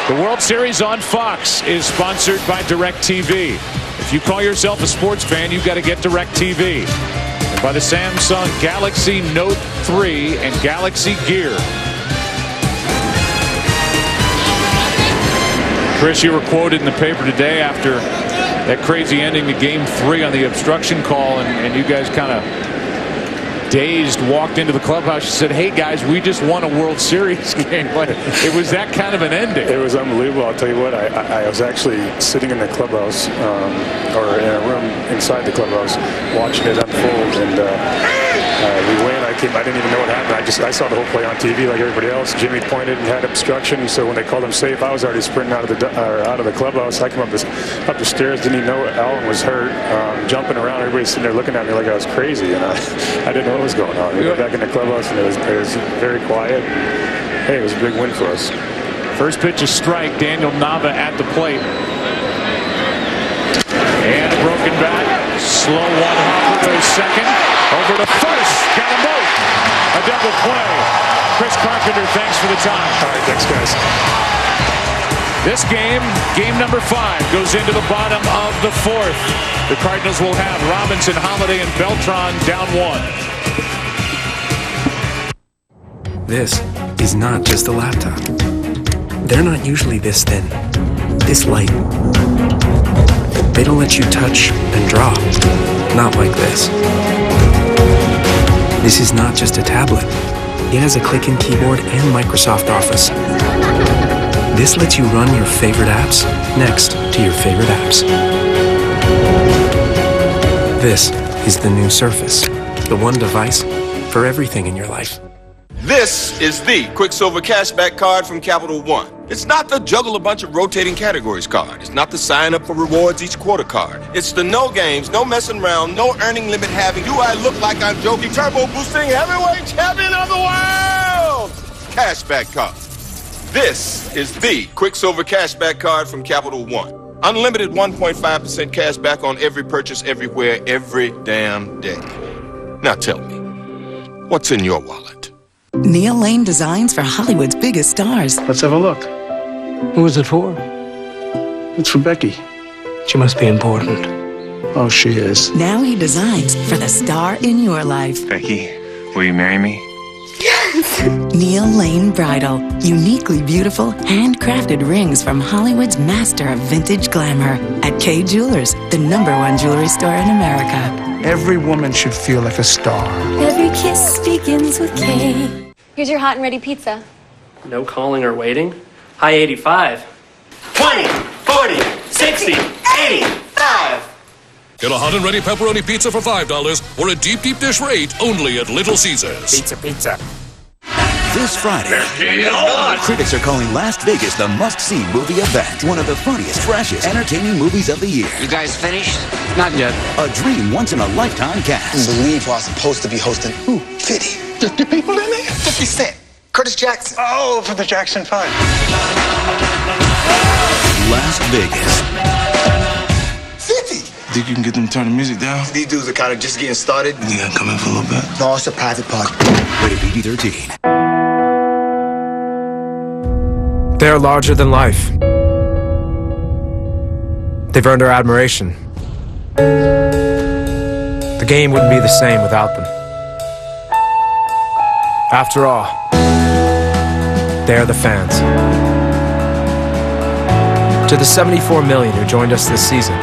the World Series on Fox is sponsored by DirecTV. If you call yourself a sports fan, you've got to get DirecTV. And by the Samsung Galaxy Note 3 and Galaxy Gear. Chris, you were quoted in the paper today after that crazy ending to Game 3 on the obstruction call, and you guys kind of dazed walked into the clubhouse. You said, hey guys, we just won a World Series game. It was that kind of an ending. It was unbelievable. I'll tell you what, I was actually sitting in the clubhouse or in a room inside the clubhouse watching it unfold, and we win. I didn't even know what happened. I saw the whole play on TV like everybody else. Jimmy pointed and had obstruction, so when they called him safe, I was already sprinting out of the clubhouse. I come up the stairs, didn't even know Allen was hurt, jumping around. Everybody's sitting there looking at me like I was crazy, and I didn't know what was going on. We got back in the clubhouse, and it was very quiet. Hey, it was a big win for us. First pitch, a strike. Daniel Nava at the plate. And a broken bat. Slow one. Hopper goes second. Over to first. Got them both. A double play. Chris Carpenter, thanks for the time. All right, thanks, guys. This game number 5, goes into the bottom of the 4th. The Cardinals will have Robinson, Holiday, and Beltran down 1. This is not just a laptop. They're not usually this thin, this light. They don't let you touch and draw. Not like this. This is not just a tablet. It has a click-in keyboard and Microsoft Office. This lets you run your favorite apps next to your favorite apps. This is the new Surface, the one device for everything in your life. This is the Quicksilver Cashback card from Capital One. It's not the juggle a bunch of rotating categories card. It's not the sign up for rewards each quarter card. It's the no games, no messing around, no earning limit having, do I look like I'm joking, turbo boosting heavyweight champion of the world cashback card. This is the Quicksilver Cashback card from Capital One. Unlimited 1.5% cash back on every purchase everywhere, every damn day. Now tell me, what's in your wallet? Neil Lane designs for Hollywood's biggest stars. Let's have a look. Who is it for? It's for Becky. She must be important. Oh, she is. Now he designs for the star in your life. Becky, will you marry me? Yes! Neil Lane Bridal. Uniquely beautiful, handcrafted rings from Hollywood's master of vintage glamour. At Kay Jewelers, the #1 jewelry store in America. Every woman should feel like a star. Every kiss begins with Kay. Here's your hot and ready pizza. No calling or waiting? High 85. 20, 40, 60, 85. Get a hot and ready pepperoni pizza for $5 or a deep dish for $8 only at Little Caesars. Pizza. This Friday, critics are calling Las Vegas the must-see movie event. One of the funniest, freshest, entertaining movies of the year. You guys finished? Not yet. A dream once-in-a-lifetime cast. I believe who I was supposed to be hosting. 50 people in there? 50 Cent. Curtis Jackson. Oh, from the Jackson 5. Las Vegas. 50. Think you can get them to turn the music down? These dudes are kind of just getting started. You gotta come in for a little bit. No, it's a private party. Rated PG-13. They are larger than life. They've earned our admiration. The game wouldn't be the same without them. After all, they are the fans. To the 74 million who joined us this season,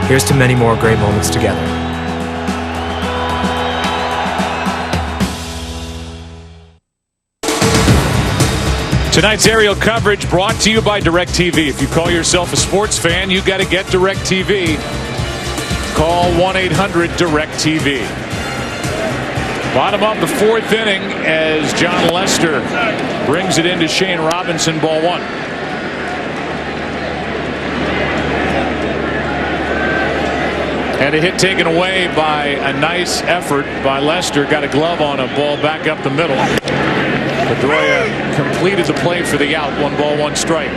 here's to many more great moments together. Tonight's aerial coverage brought to you by DirecTV. If you call yourself a sports fan, you got to get DirecTV. Call 1-800-DirecTV. Bottom of the fourth inning as John Lester brings it into Shane Robinson, ball one. And a hit taken away by a nice effort by Lester. Got a glove on a ball back up the middle. Pedroia completed the play for the out. 1 ball, 1 strike.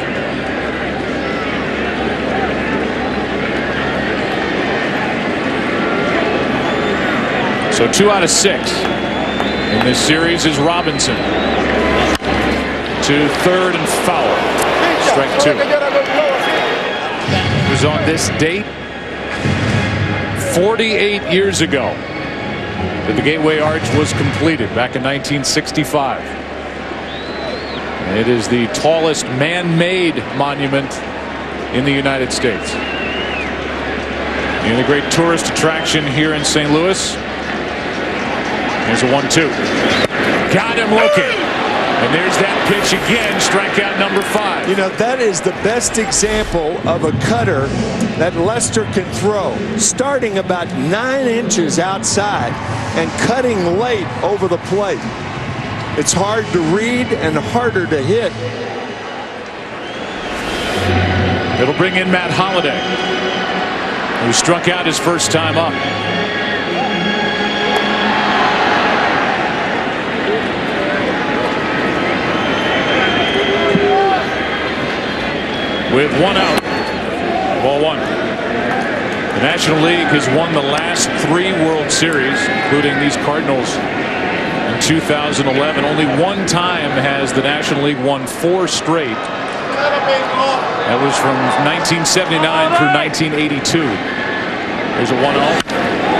So 2 out of 6 in this series is Robinson. To third and foul. Strike 2. It was on this date 48 years ago that the Gateway Arch was completed back in 1965. It is the tallest man-made monument in the United States. And a great tourist attraction here in St. Louis. Here's a 1-2. Got him looking. And there's that pitch again, strikeout number 5. You know, that is the best example of a cutter that Lester can throw. Starting about 9 inches outside and cutting late over the plate. It's hard to read and harder to hit. It'll bring in Matt Holliday, who struck out his first time up. With 1 out, ball 1. The National League has won the last 3 World Series, including these Cardinals in 2011. Only 1 time has the National League won 4 straight. That was from 1979 through 1982. There's a 1-0.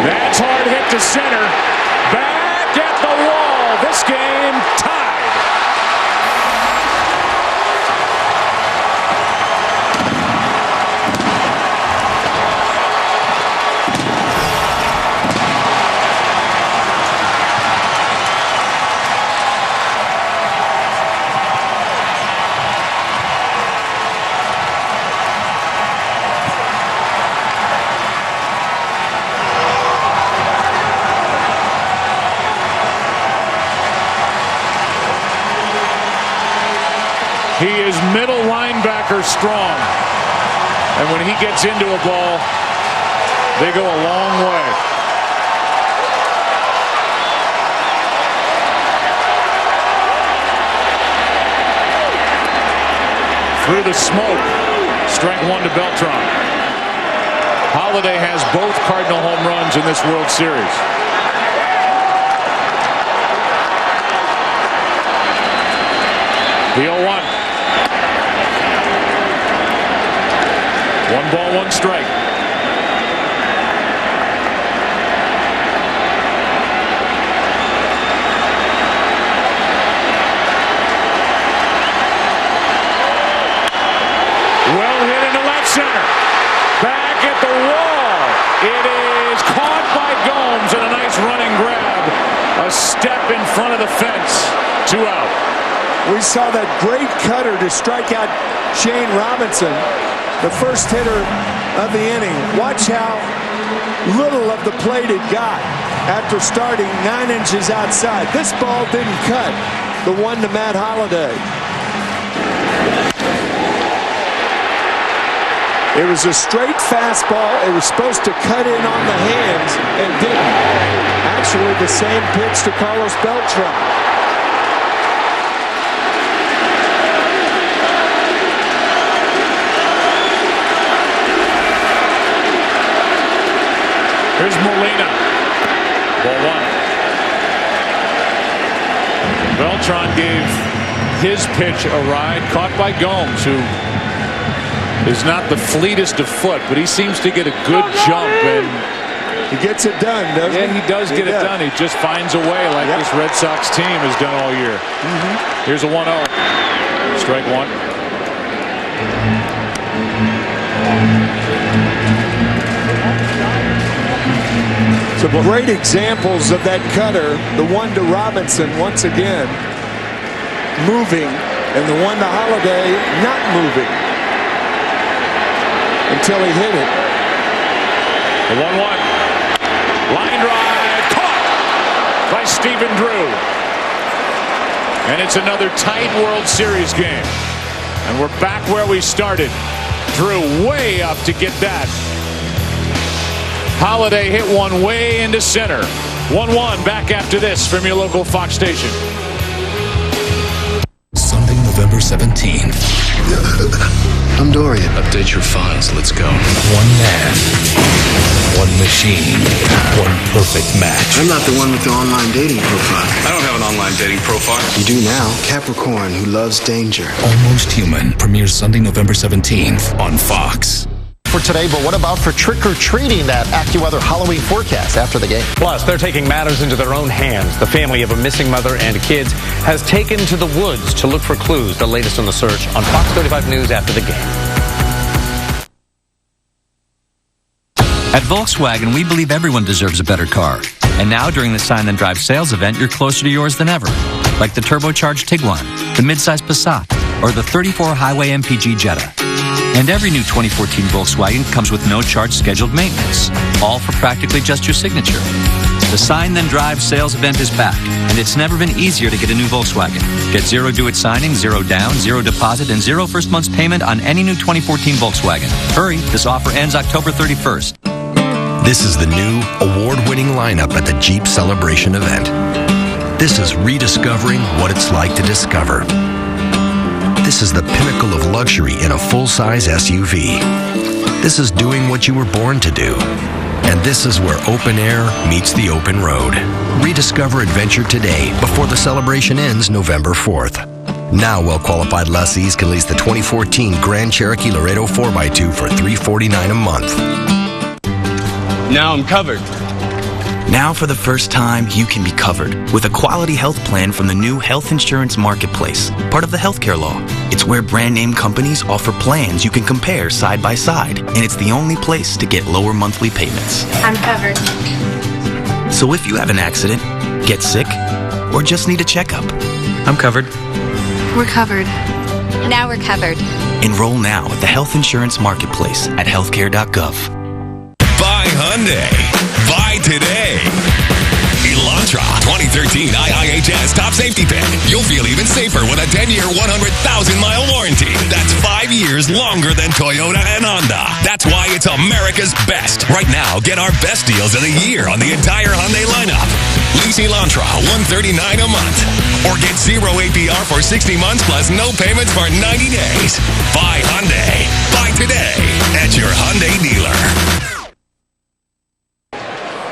That's hard hit to center. Back at the wall. This game tied. He is middle linebacker strong. And when he gets into a ball, they go a long way. Through the smoke, strike one to Beltran. Holiday has both Cardinal home runs in this World Series. The 0-1. 1 ball, 1 strike. Well hit into left center. Back at the wall. It is caught by Gomes and a nice running grab. A step in front of the fence. 2 out. We saw that great cutter to strike out Shane Robinson, the first hitter of the inning. Watch how little of the plate it got after starting 9 inches outside. This ball didn't cut. The one to Matt Holliday. It was a straight fastball. It was supposed to cut in on the hands and didn't. Actually, the same pitch to Carlos Beltran. Here's Molina. Ball 1. Beltran gave his pitch a ride, caught by Gomes, who is not the fleetest of foot, but he seems to get a good jump, and he gets it done, doesn't he? Yeah, he does get it done. He just finds a way, like this Red Sox team has done all year. Here's a 1-0. Strike one. Some great examples of that cutter. The one to Robinson once again moving, and the one to Holliday not moving until he hit it. The 1-1. Line drive caught by Stephen Drew. And it's another tight World Series game. And we're back where we started. Drew way up to get that. Holiday hit one way into center. 1-1 back after this from your local Fox station. Sunday, November 17th. I'm Dorian. Update your files. Let's go. One man. One machine. One perfect match. I'm not the one with the online dating profile. I don't have an online dating profile. You do now. Capricorn who loves danger. Almost Human premieres Sunday, November 17th on Fox. For today, but what about for trick-or-treating, that AccuWeather Halloween forecast after the game? Plus, they're taking matters into their own hands. The family of a missing mother and kids has taken to the woods to look for clues. The latest on the search on Fox 35 News after the game. At Volkswagen, we believe everyone deserves a better car. And now, during the Sign Then Drive sales event, you're closer to yours than ever. Like the turbocharged Tiguan, the midsize Passat, or the 34 Highway MPG Jetta. And every new 2014 Volkswagen comes with no charge scheduled maintenance, all for practically just your signature. The Sign Then Drive sales event is back, and it's never been easier to get a new Volkswagen. Get zero due at signing, zero down, zero deposit, and zero first month's payment on any new 2014 Volkswagen. Hurry, this offer ends October 31st. This is the new award-winning lineup at the Jeep Celebration event. This is rediscovering what it's like to discover. This is the pinnacle of luxury in a full-size SUV. This is doing what you were born to do. And this is where open air meets the open road. Rediscover adventure today before the celebration ends November 4th. Now well-qualified lessees can lease the 2014 Grand Cherokee Laredo 4x2 for $349 a month. Now I'm covered. Now for the first time, you can be covered with a quality health plan from the new Health Insurance Marketplace, part of the healthcare law. It's where brand name companies offer plans you can compare side by side, and it's the only place to get lower monthly payments. I'm covered. So if you have an accident, get sick, or just need a checkup, I'm covered. We're covered. Now we're covered. Enroll now at the Health Insurance Marketplace at healthcare.gov. Buy Hyundai. Buy today. Elan Elantra, 2013 IIHS top safety pick. You'll feel even safer with a 10-year, 100,000-mile warranty. That's 5 years longer than Toyota and Honda. That's why it's America's best. Right now, get our best deals of the year on the entire Hyundai lineup. Lease Elantra, $139 a month. Or get 0 APR for 60 months plus no payments for 90 days. Buy Hyundai. Buy today at your Hyundai dealer.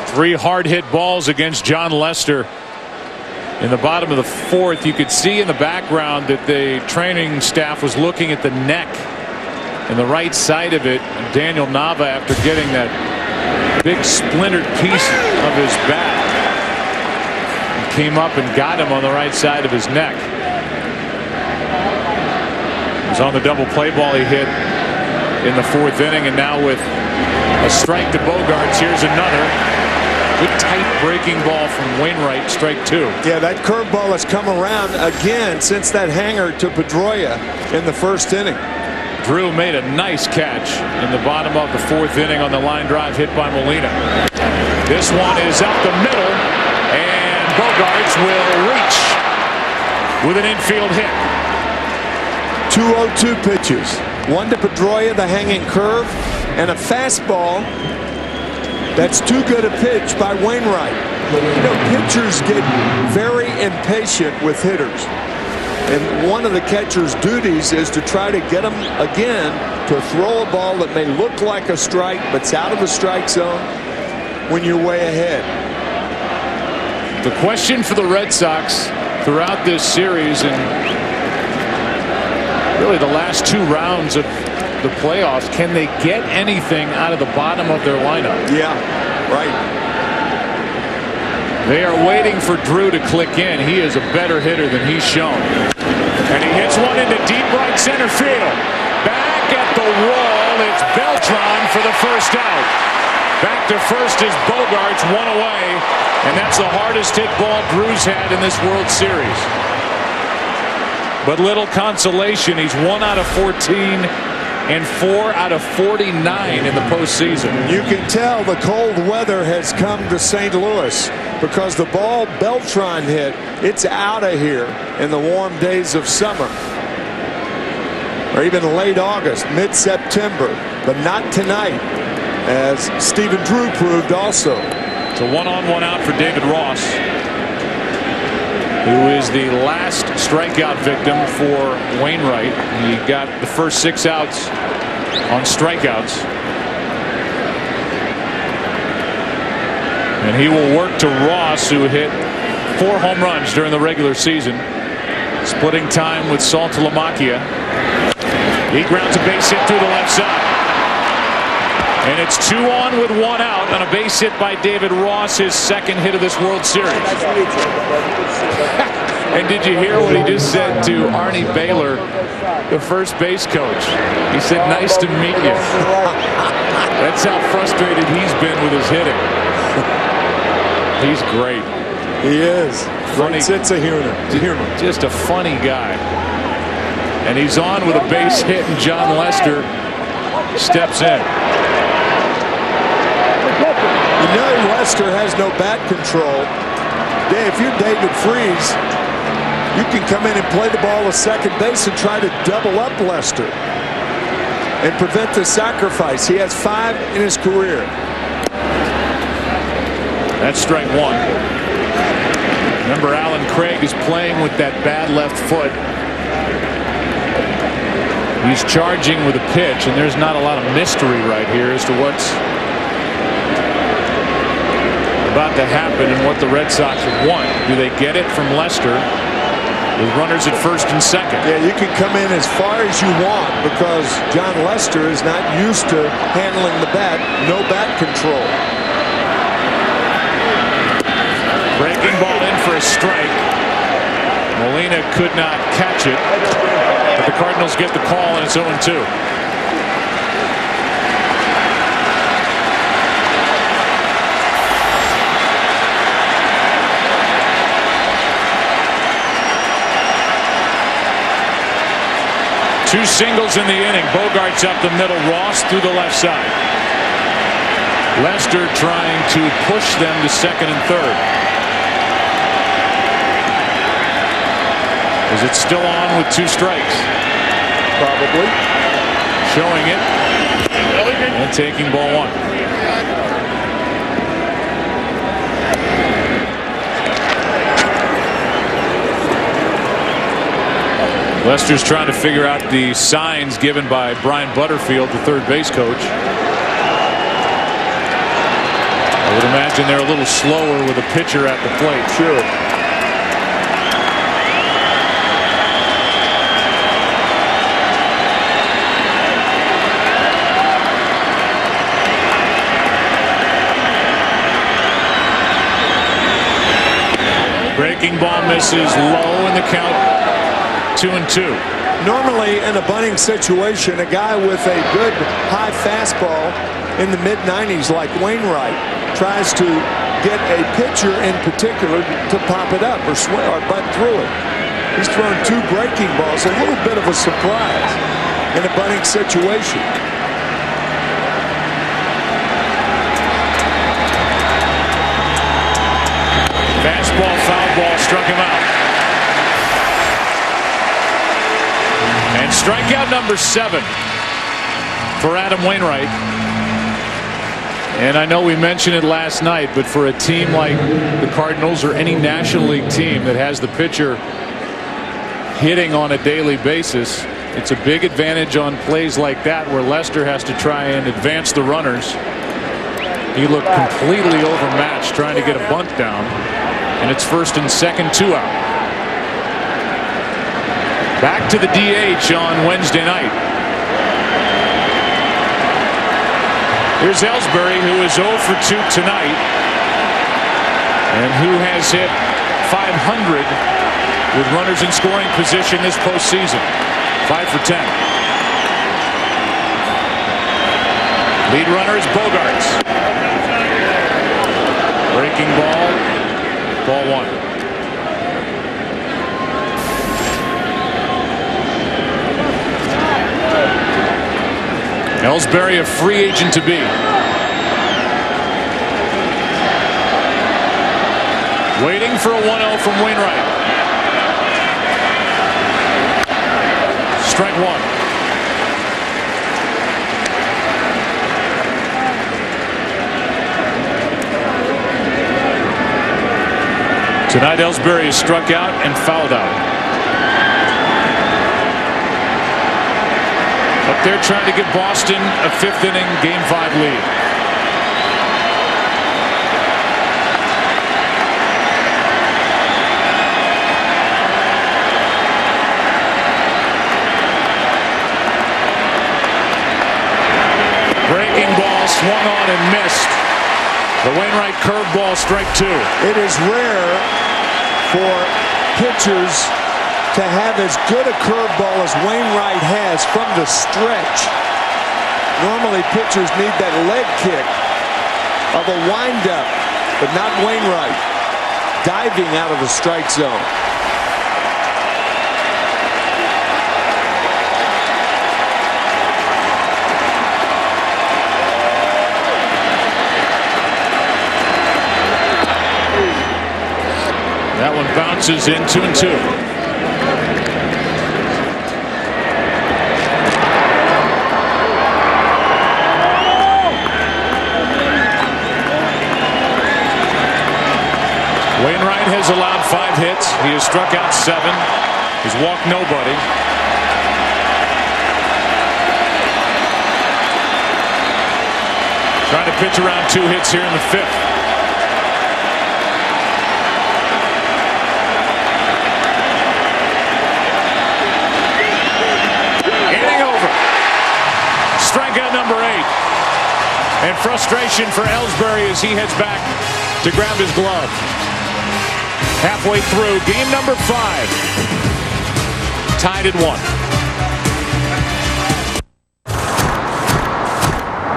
3 hard-hit balls against John Lester. In the bottom of the 4th, you could see in the background that the training staff was looking at the neck and the right side of it. And Daniel Nava, after getting that big splintered piece of his bat, came up and got him on the right side of his neck. It was on the double play ball he hit in the 4th inning, and now with a strike to Bogaerts, here's another. Good tight breaking ball from Wainwright, strike 2. Yeah, that curveball has come around again since that hanger to Pedroia in the 1st inning. Drew made a nice catch in the bottom of the 4th inning on the line drive hit by Molina. This one is up the middle, and Bogaerts will reach with an infield hit. 2-0-2 pitches. One to Pedroia, the hanging curve, and a fastball that's too good a pitch by Wainwright. You know, pitchers get very impatient with hitters. And one of the catcher's duties is to try to get them again to throw a ball that may look like a strike, but it's out of the strike zone when you're way ahead. The question for the Red Sox throughout this series and really the last 2 rounds of the playoffs, can they get anything out of the bottom of their lineup? Yeah, right. They are waiting for Drew to click in. He is a better hitter than he's shown. And he hits one into deep right center field. Back at the wall, it's Beltran for the first out. Back to first is Bogaerts, 1 away. And that's the hardest hit ball Drew's had in this World Series. But little consolation. He's 1 out of 14. And 4 out of 49 in the postseason. You can tell the cold weather has come to St. Louis because the ball Beltran hit, it's out of here in the warm days of summer. Or even late August, mid-September. But not tonight, as Stephen Drew proved also. It's a 1-on-1 out for David Ross, who is the last strikeout victim for Wainwright. He got the first 6 outs on strikeouts. And he will work to Ross, who hit 4 home runs during the regular season, splitting time with Saltalamacchia. He grounds a base hit through the left side. And it's 2 on with 1 out on a base hit by David Ross, his 2nd hit of this World Series. And did you hear what he just said to Arnie Baylor, the first base coach? He said, "Nice to meet you." That's how frustrated he's been with his hitting. He's great. He is. Funny sense of humor. Just a funny guy. And he's on with a base hit, and John Lester steps in. You know Lester has no bat control. Yeah, if you're David Freese, you can come in and play the ball to second base and try to double up Lester and prevent the sacrifice. He has 5 in his career. That's strike 1. Remember, Alan Craig is playing with that bad left foot. He's charging with a pitch, and there's not a lot of mystery right here as to what's about to happen and what the Red Sox want. Do they get it from Lester with runners at first and second? Yeah, you can come in as far as you want because John Lester is not used to handling the bat. No bat control. Breaking ball in for a strike. Molina could not catch it, but the Cardinals get the call, and it's 0-2. Two singles in the inning. Bogaerts up the middle. Ross through the left side. Lester trying to push them to second and third. Is it still on with 2 strikes? Probably. Showing it. And taking ball 1. Lester's trying to figure out the signs given by Brian Butterfield, the third base coach. I would imagine they're a little slower with a pitcher at the plate. Sure. Breaking ball misses low in the count. 2-2. Normally in a bunting situation, a guy with a good high fastball in the mid-90s like Wainwright tries to get a pitcher in particular to pop it up or swing or bunt through it. He's thrown 2 breaking balls, a little bit of a surprise in a bunting situation. Fastball, foul ball, struck him out. And strikeout number 7 for Adam Wainwright. And I know we mentioned it last night, but for a team like the Cardinals or any National League team that has the pitcher hitting on a daily basis, it's a big advantage on plays like that where Lester has to try and advance the runners. He looked completely overmatched trying to get a bunt down, and it's 1st and 2nd, 2 out. Back to the DH on Wednesday night. Here's Ellsbury, who is 0 for 2 tonight and who has hit .500 with runners in scoring position this postseason. 5 for 10. Lead runner is Bogarts. Breaking ball, ball 1. Ellsbury, a free agent to be. Waiting for a 1-0 from Wainwright. Strike 1. Tonight, Ellsbury is struck out and fouled out. Up there trying to give Boston a 5th inning Game 5 lead. Breaking ball swung on and missed. The Wainwright curveball, strike 2. It is rare for pitchers to have as good a curveball as Wainwright has from the stretch. Normally pitchers need that leg kick of a windup, but not Wainwright. Diving out of the strike zone. That one bounces in 2-2. Wainwright has allowed 5 hits. He has struck out 7. He's walked nobody. Trying to pitch around 2 hits here in the 5th. Inning over. Strikeout number 8. And frustration for Ellsbury as he heads back to grab his glove. Halfway through game number 5. Tied at 1.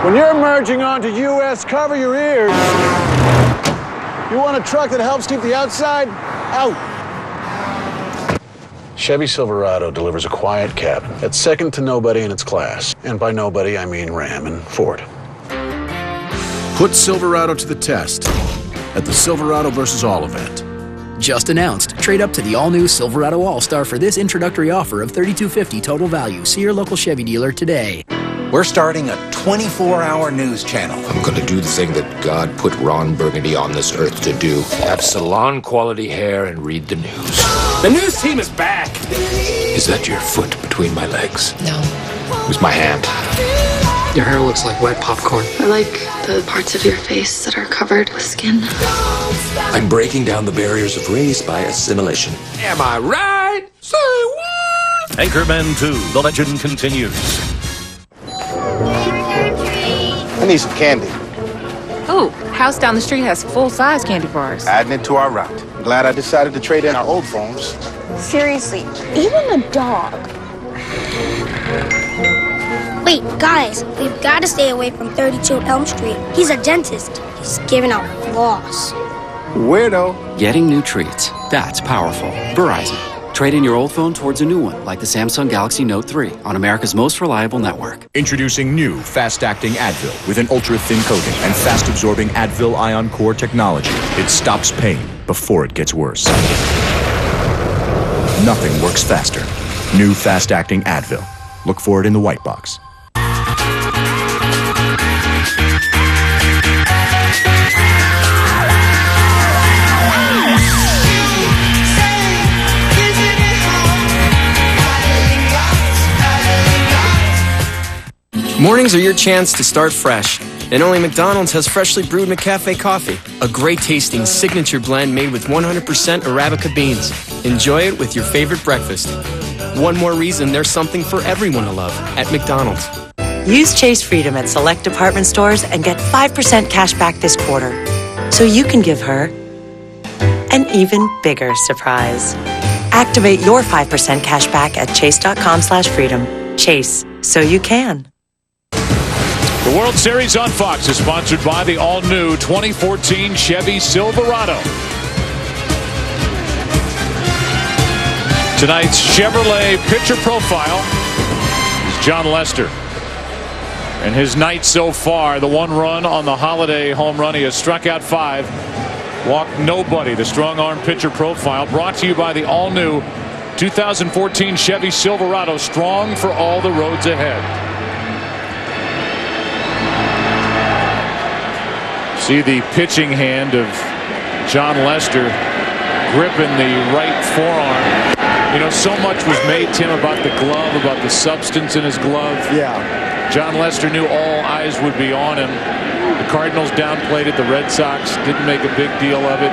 When you're merging onto US, cover your ears. You want a truck that helps keep the outside out. Chevy Silverado delivers a quiet cab that's second to nobody in its class. And by nobody, I mean Ram and Ford. Put Silverado to the test at the Silverado vs. All event. Just announced. Trade up to the all-new Silverado All-Star for this introductory offer of $3,250 total value. See your local Chevy dealer today. We're starting a 24-hour news channel. I'm going to do the thing that God put Ron Burgundy on this earth to do. Have salon-quality hair and read the news. The news team is back. Is that your foot between my legs? No. It was my hand. Your hair looks like wet popcorn. I like the parts of your face that are covered with skin. I'm breaking down the barriers of race by assimilation. Am I right? Say what? Anchorman 2, the legend continues. I need some candy. Oh, house down the street has full-size candy bars. Adding it to our route. I'm glad I decided to trade in our old phones. Seriously, even a dog. Wait, guys, we've got to stay away from 32 Elm Street. He's a dentist. He's giving out floss. Weirdo. Getting new treats. That's powerful. Verizon. Trade in your old phone towards a new one, like the Samsung Galaxy Note 3, on America's most reliable network. Introducing new fast-acting Advil with an ultra-thin coating and fast-absorbing Advil Ion Core technology. It stops pain before it gets worse. Nothing works faster. New fast-acting Advil. Look for it in the white box. Mornings are your chance to start fresh. And only McDonald's has freshly brewed McCafe coffee, a great tasting signature blend made with 100% Arabica beans. Enjoy it with your favorite breakfast. One more reason there's something for everyone to love at McDonald's. Use Chase Freedom at select department stores and get 5% cash back this quarter. So you can give her an even bigger surprise. Activate your 5% cash back at chase.com/freedom. Chase, so you can. The World Series on Fox is sponsored by the all-new 2014 Chevy Silverado. Tonight's Chevrolet pitcher profile is John Lester. And his night so far, the one run on the Holiday home run. He has struck out 5, walked nobody. The strong arm pitcher profile brought to you by the all-new 2014 Chevy Silverado. Strong for all the roads ahead. See the pitching hand of John Lester gripping the right forearm. You know, so much was made, Tim, about the glove, about the substance in his glove. Yeah. John Lester knew all eyes would be on him. The Cardinals downplayed it. The Red Sox didn't make a big deal of it.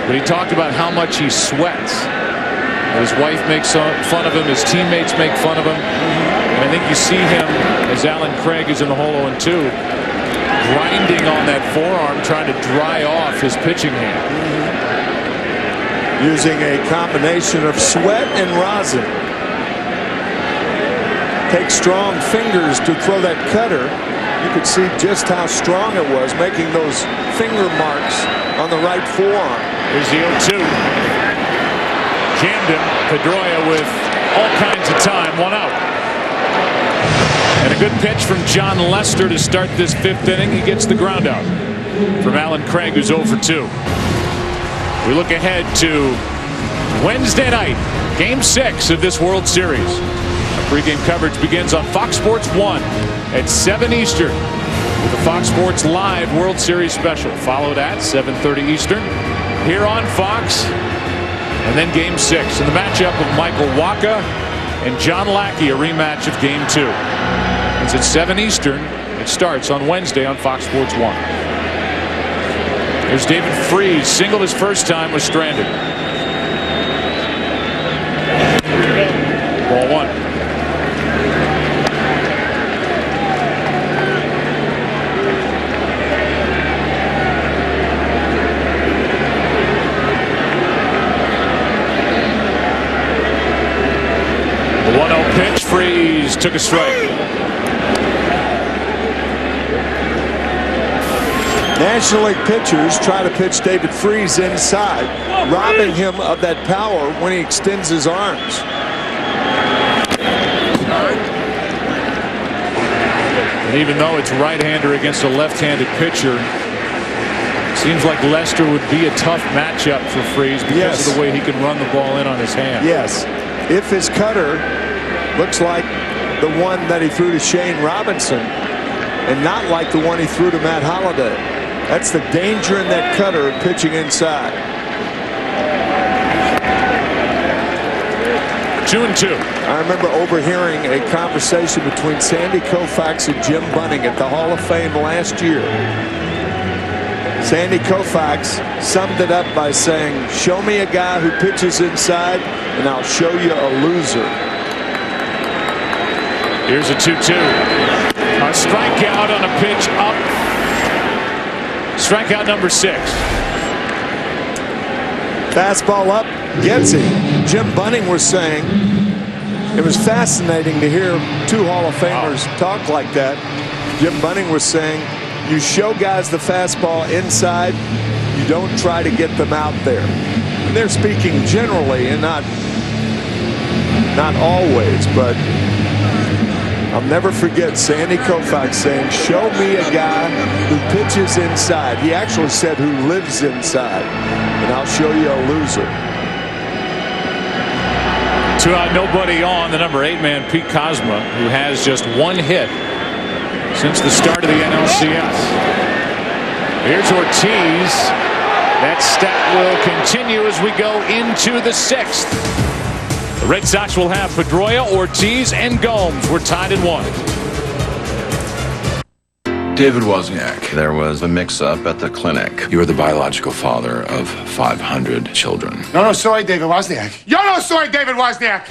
But he talked about how much he sweats. His wife makes fun of him. His teammates make fun of him. And I think you see him, as Alan Craig is in the hole 0-2, grinding on that forearm, trying to dry off his pitching hand. Using a combination of sweat and rosin. Take strong fingers to throw that cutter. You could see just how strong it was, making those finger marks on the right forearm. Here's the 0-2. Jammed him. Pedroia with all kinds of time. 1 out. And a good pitch from John Lester to start this 5th inning. He gets the ground out from Alan Craig, who's 0-2. We look ahead to Wednesday night, Game 6 of this World Series. Our pregame coverage begins on Fox Sports 1 at 7 Eastern with the Fox Sports Live World Series special, followed at 7:30 Eastern here on Fox. And then Game 6 and the matchup of Michael Wacha and John Lackey, a rematch of Game 2. It's at 7 Eastern. It starts on Wednesday on Fox Sports 1. There's David Freese, singled his first time, was stranded. Ball 1. The 1-0 pitch. Freese took a strike. National League pitchers try to pitch David Freese inside, robbing him of that power when he extends his arms. And even though it's right-hander against a left-handed pitcher, Seems like Lester would be a tough matchup for Freese because of the way he can run the ball in on his hand. Yes. If his cutter looks like the one that he threw to Shane Robinson and not like the one he threw to Matt Holliday. That's the danger in that cutter pitching inside. 2-2. I remember overhearing a conversation between Sandy Koufax and Jim Bunning at the Hall of Fame last year. Sandy Koufax summed it up by saying, show me a guy who pitches inside and I'll show you a loser. Here's a 2-2. A strikeout on a pitch up. Strikeout number 6. Fastball up, gets it. Jim Bunning was saying it was fascinating to hear two Hall of Famers talk like that. Jim Bunning was saying you show guys the fastball inside, you don't try to get them out there. And they're speaking generally and not always, but I'll never forget Sandy Koufax saying, show me a guy who pitches inside. He actually said who lives inside, and I'll show you a loser. 2 out, nobody on. The number 8 man, Pete Kozma, who has just 1 hit since the start of the NLCS. Here's Ortiz. That stat will continue as we go into the 6th. The Red Sox will have Pedroia, Ortiz, and Gomes. We're tied at 1. David Wozniak. There was a mix-up at the clinic. You were the biological father of 500 children. No, soy David Wozniak. Yo no soy David Wozniak.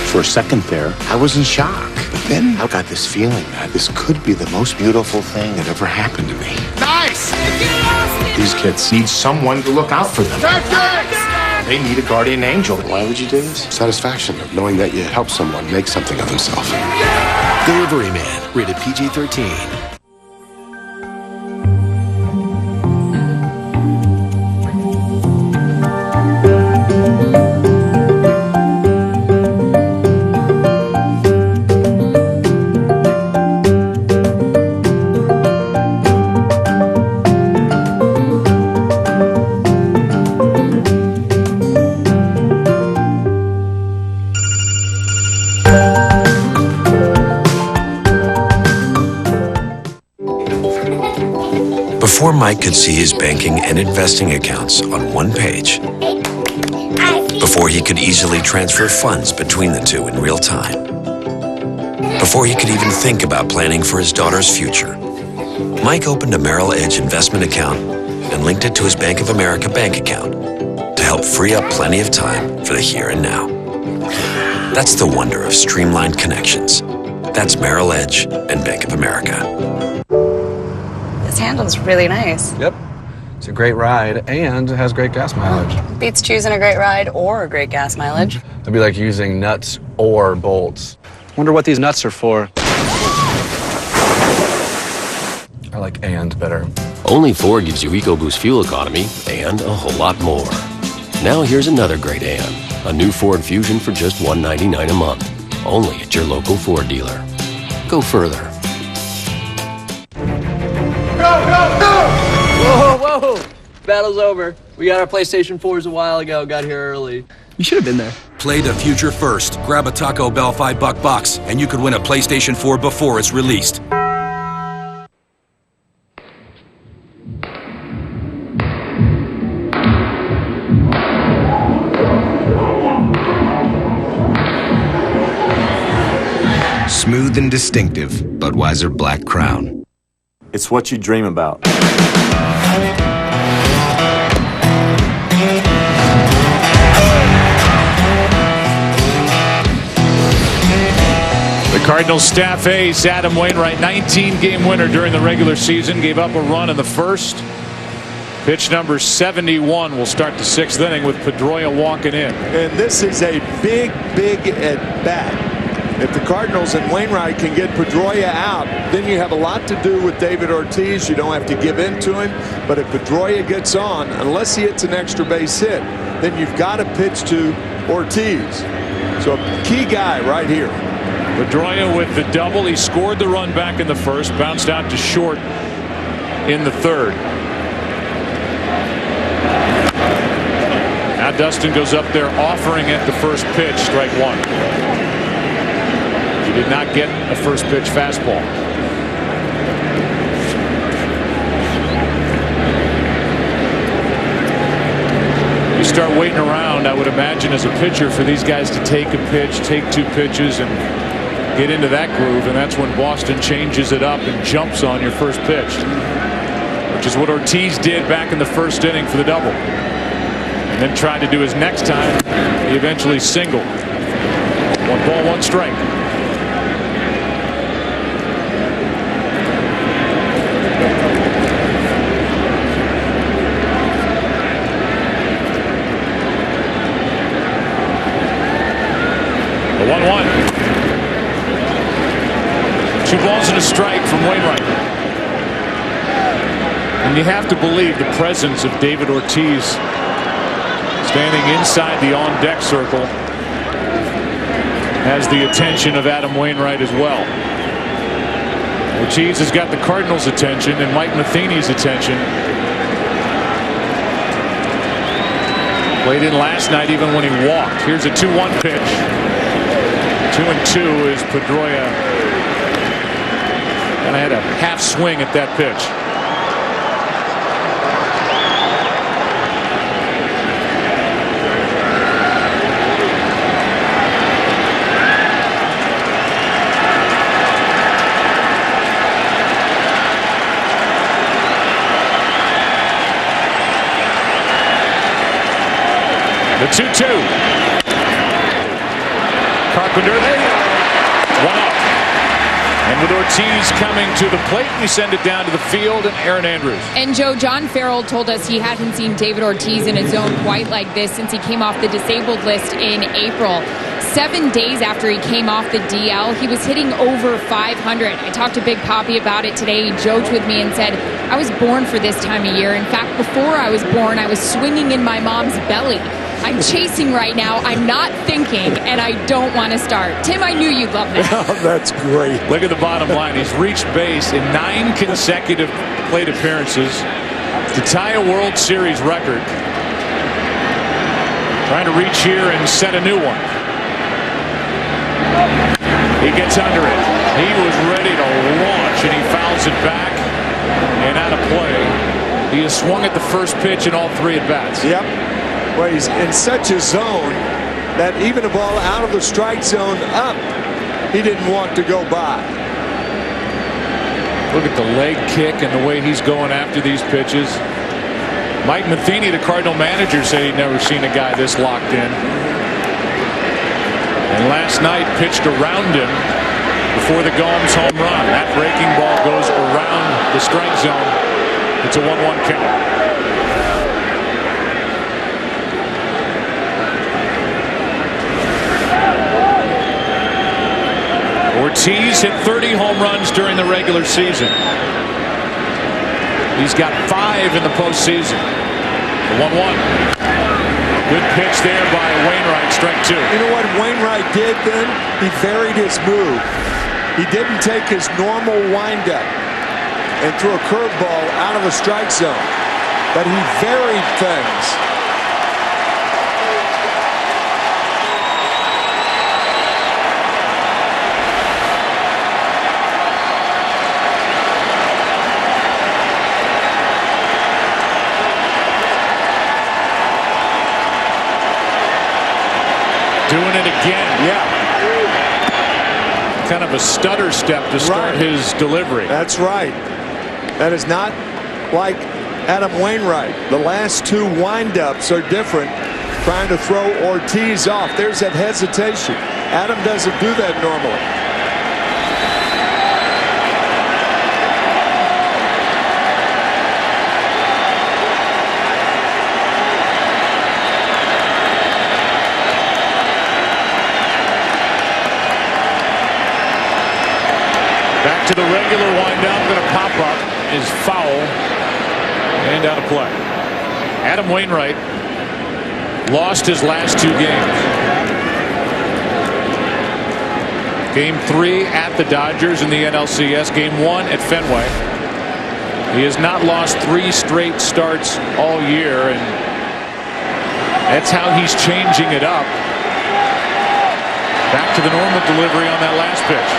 For a second there, I was in shock. But then I got this feeling that this could be the most beautiful thing that ever happened to me. Nice! These kids need someone to look out for them. They need a guardian angel. Why would you do this? Satisfaction of knowing that you help someone make something of themselves. Delivery Man, rated PG-13. Before Mike could see his banking and investing accounts on one page, before he could easily transfer funds between the two in real time, before he could even think about planning for his daughter's future, Mike opened a Merrill Edge investment account and linked it to his Bank of America bank account to help free up plenty of time for the here and now. That's the wonder of streamlined connections. That's Merrill Edge and Bank of America. This handle's really nice. Yep. It's a great ride and has great gas mileage. Beats choosing a great ride or a great gas mileage. It'd be like using nuts or bolts. Wonder what these nuts are for. I like and better. Only Ford gives you EcoBoost fuel economy and a whole lot more. Now here's another great and. A new Ford Fusion for just $199 a month. Only at your local Ford dealer. Go further. Whoa! Battle's over. We got our PlayStation 4s a while ago. Got here early. You should have been there. Play the future first. Grab a Taco Bell $5 box, and you could win a PlayStation 4 before it's released. Smooth and distinctive, Budweiser Black Crown. It's what you dream about. The Cardinals staff ace, Adam Wainwright, 19-game winner during the regular season, gave up a run in the first. Pitch number 71 will start the 6th inning with Pedroia walking in. And this is a big at-bat. If the Cardinals and Wainwright can get Pedroia out, then you have a lot to do with David Ortiz. You don't have to give in to him. But if Pedroia gets on, unless he hits an extra base hit, then you've got to pitch to Ortiz. So a key guy right here. Pedroia with the double. He scored the run back in the first, bounced out to short in the third. Now Dustin goes up there offering it the first pitch, strike one. He did not get a first pitch fastball. You start waiting around, I would imagine, as a pitcher, for these guys to take a pitch, take two pitches, and get into that groove, and that's when Boston changes it up and jumps on your first pitch, which is what Ortiz did back in the first inning for the double, and then tried to do his next time. He eventually singled. 1 ball, 1 strike. The 1-1. 2 balls and a strike from Wainwright. And you have to believe the presence of David Ortiz standing inside the on-deck circle has the attention of Adam Wainwright as well. Ortiz has got the Cardinals' attention and Mike Matheny's attention. Played in last night even when he walked. Here's a 2-1 pitch. 2-2 is Pedroia. And I had a half swing at that pitch. The 2-2. Carpenter, there you go. 1 out. And with Ortiz coming to the plate, we send it down to the field and Aaron Andrews. And Joe, John Farrell told us he hadn't seen David Ortiz in a zone quite like this since he came off the disabled list in April. 7 days after he came off the DL, he was hitting over 500. I talked to Big Papi about it today. He joked with me and said, I was born for this time of year. In fact, before I was born, I was swinging in my mom's belly. I'm chasing right now. I'm not thinking, and I don't want to start. Tim, I knew you'd love that. Oh, that's great. Look at the bottom line. He's reached base in 9 consecutive plate appearances to tie a World Series record. Trying to reach here and set a new one. He gets under it. He was ready to launch, and he fouls it back and out of play. He has swung at the first pitch in all 3 at-bats. Yep. Well, he's in such a zone that even a ball out of the strike zone up, he didn't want to go by. Look at the leg kick and the way he's going after these pitches. Mike Matheny, the Cardinal manager, said he'd never seen a guy this locked in. And last night pitched around him before the Gomes home run. That breaking ball goes around the strike zone. It's a 1-1 count. Ortiz hit 30 home runs during the regular season. He's got 5 in the postseason. The 1-1. Good pitch there by Wainwright, strike 2. You know what Wainwright did then? He varied his move. He didn't take his normal windup and threw a curveball out of the strike zone, but he varied things. Doing it again. Yeah. Kind of a stutter step to start his delivery. That's right. That is not like Adam Wainwright. The last 2 windups are different. Trying to throw Ortiz off. There's that hesitation. Adam doesn't do that normally. Back to the regular windup. Going to pop up is foul and out of play. Adam Wainwright lost his last 2 games. Game 3 at the Dodgers in the NLCS. Game 1 at Fenway. He has not lost 3 straight starts all year, and That's how he's changing it up. Back to the normal delivery on that last pitch.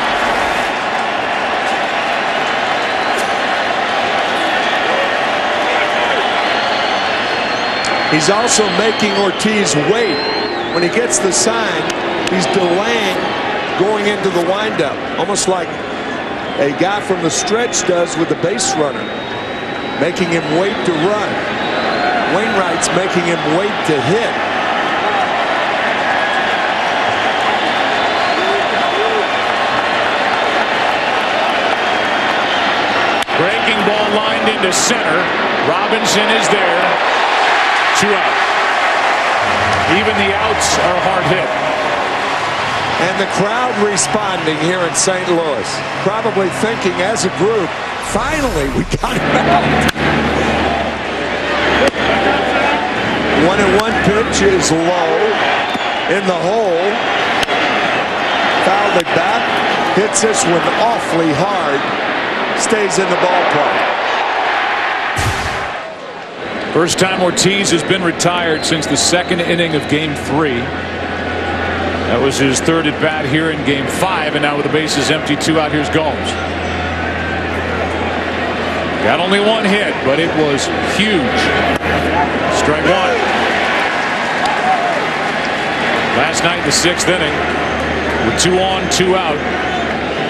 He's also making Ortiz wait. When he gets the sign, he's delaying going into the windup, almost like a guy from the stretch does with the base runner, making him wait to run. Wainwright's making him wait to hit. Breaking ball lined into center. Robinson is there. 2 out. Even the outs are hard hit. And the crowd responding here in St. Louis, probably thinking as a group, finally we got him out. 1-1 pitch is low in the hole. Fouled it back. Hits this one awfully hard. Stays in the ballpark. First time Ortiz has been retired since the second inning of Game 3. That was his third at bat here in Game 5, and now with the bases empty, 2 out, here's Gomes. Got only 1 hit, but it was huge. Strike 1. Last night in the 6th inning, with 2 on, 2 out,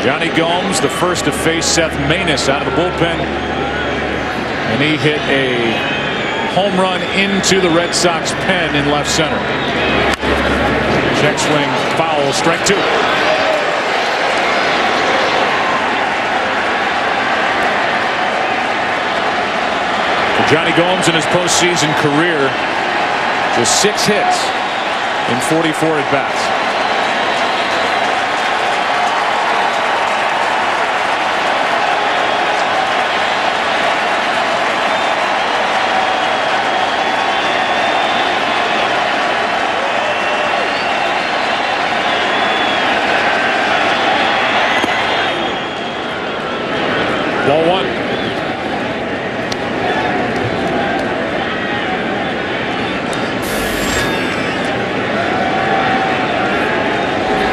Johnny Gomes, the first to face Seth Maness out of the bullpen, and he hit a home run into the Red Sox pen in left center. Check swing, foul, strike 2. For Johnny Gomes in his postseason career, just 6 hits in 44 at-bats. Ball 1.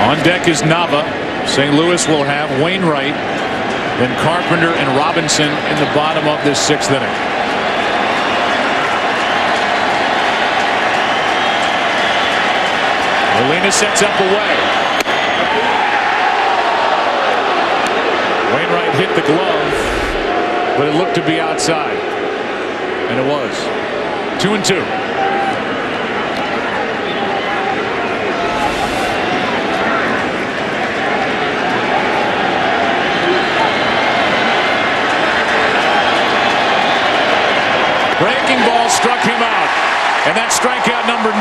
On deck is Nava. St. Louis will have Wainwright, then Carpenter and Robinson in the bottom of this 6th inning. Molina sets up away. Wainwright hit the glove, but it looked to be outside, and it was. 2-2. Breaking ball struck him out, and that's strikeout number 9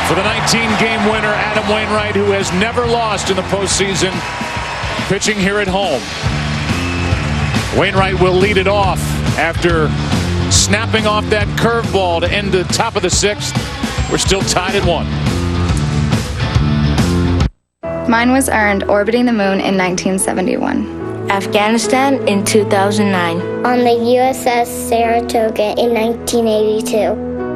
for the 19-game winner, Adam Wainwright, who has never lost in the postseason, pitching here at home. Wainwright will lead it off after snapping off that curveball to end the top of the 6th. We're still tied at 1. Mine was earned orbiting the moon in 1971. Afghanistan in 2009. On the USS Saratoga in 1982.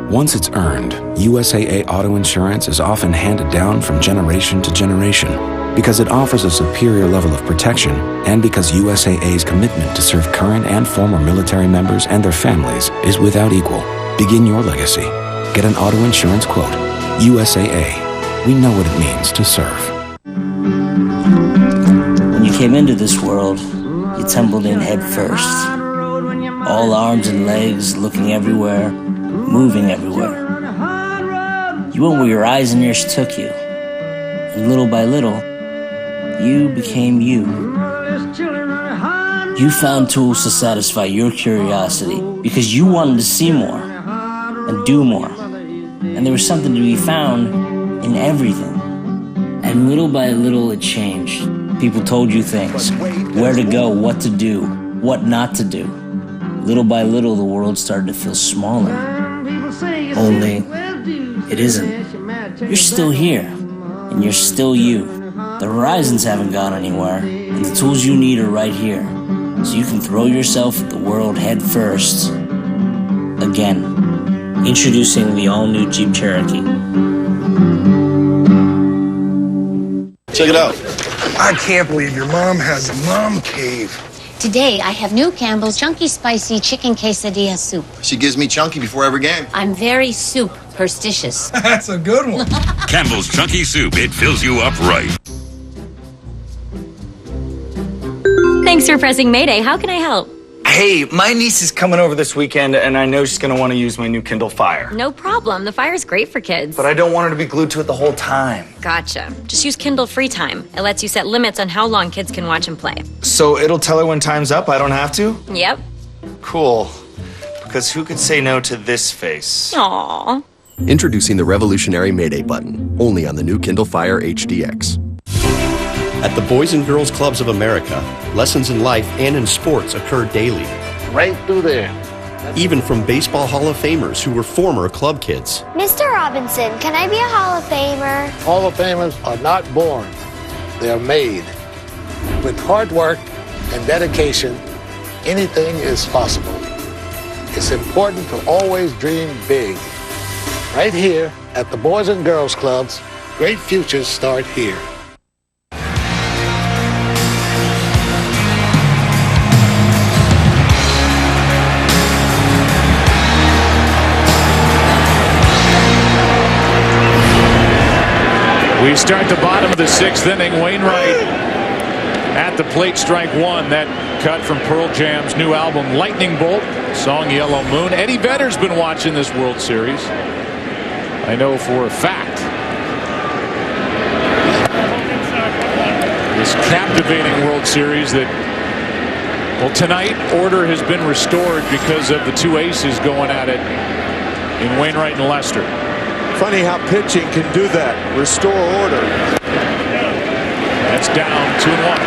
Once it's earned, USAA Auto Insurance is often handed down from generation to generation because it offers a superior level of protection and because USAA's commitment to serve current and former military members and their families is without equal. Begin your legacy. Get an auto insurance quote. USAA. We know what it means to serve. When you came into this world, you tumbled in head first. All arms and legs, looking everywhere, moving everywhere. You went where your eyes and ears took you. And little by little, you became you. You found tools to satisfy your curiosity because you wanted to see more and do more. And there was something to be found in everything. And little by little, it changed. People told you things, where to go, what to do, what not to do. Little by little, the world started to feel smaller. Only, it isn't. You're still here, and you're still you. The horizons haven't gone anywhere, and the tools you need are right here. So you can throw yourself at the world head first, again. Introducing the all-new Jeep Cherokee. Check it out. I can't believe your mom has a mom cave. Today, I have new Campbell's Chunky Spicy Chicken Quesadilla Soup. She gives me chunky before every game. I'm very superstitious. That's a good one. Campbell's Chunky Soup. It fills you up right. Thanks for pressing Mayday. How can I help? Hey, my niece is coming over this weekend, and I know she's going to want to use my new Kindle Fire. No problem. The Fire's great for kids. But I don't want her to be glued to it the whole time. Gotcha. Just use Kindle Free Time. It lets you set limits on how long kids can watch and play. So it'll tell her when time's up? I don't have to? Yep. Cool. Because who could say no to this face? Aww. Introducing the revolutionary Mayday button, only on the new Kindle Fire HDX. At the Boys and Girls Clubs of America, lessons in life and in sports occur daily. Right through there. Even from Baseball Hall of Famers who were former club kids. Mr. Robinson, can I be a Hall of Famer? Hall of Famers are not born. They're made. With hard work and dedication, anything is possible. It's important to always dream big. Right here at the Boys and Girls Clubs, great futures start here. We start the bottom of the 6th inning. Wainwright at the plate, strike one. That cut from Pearl Jam's new album, Lightning Bolt, song Yellow Moon. Eddie Vedder's been watching this World Series. I know for a fact. This captivating World Series that, well, tonight order has been restored because of the two aces going at it in Wainwright and Lester. Funny how pitching can do that, restore order. That's down 2-1.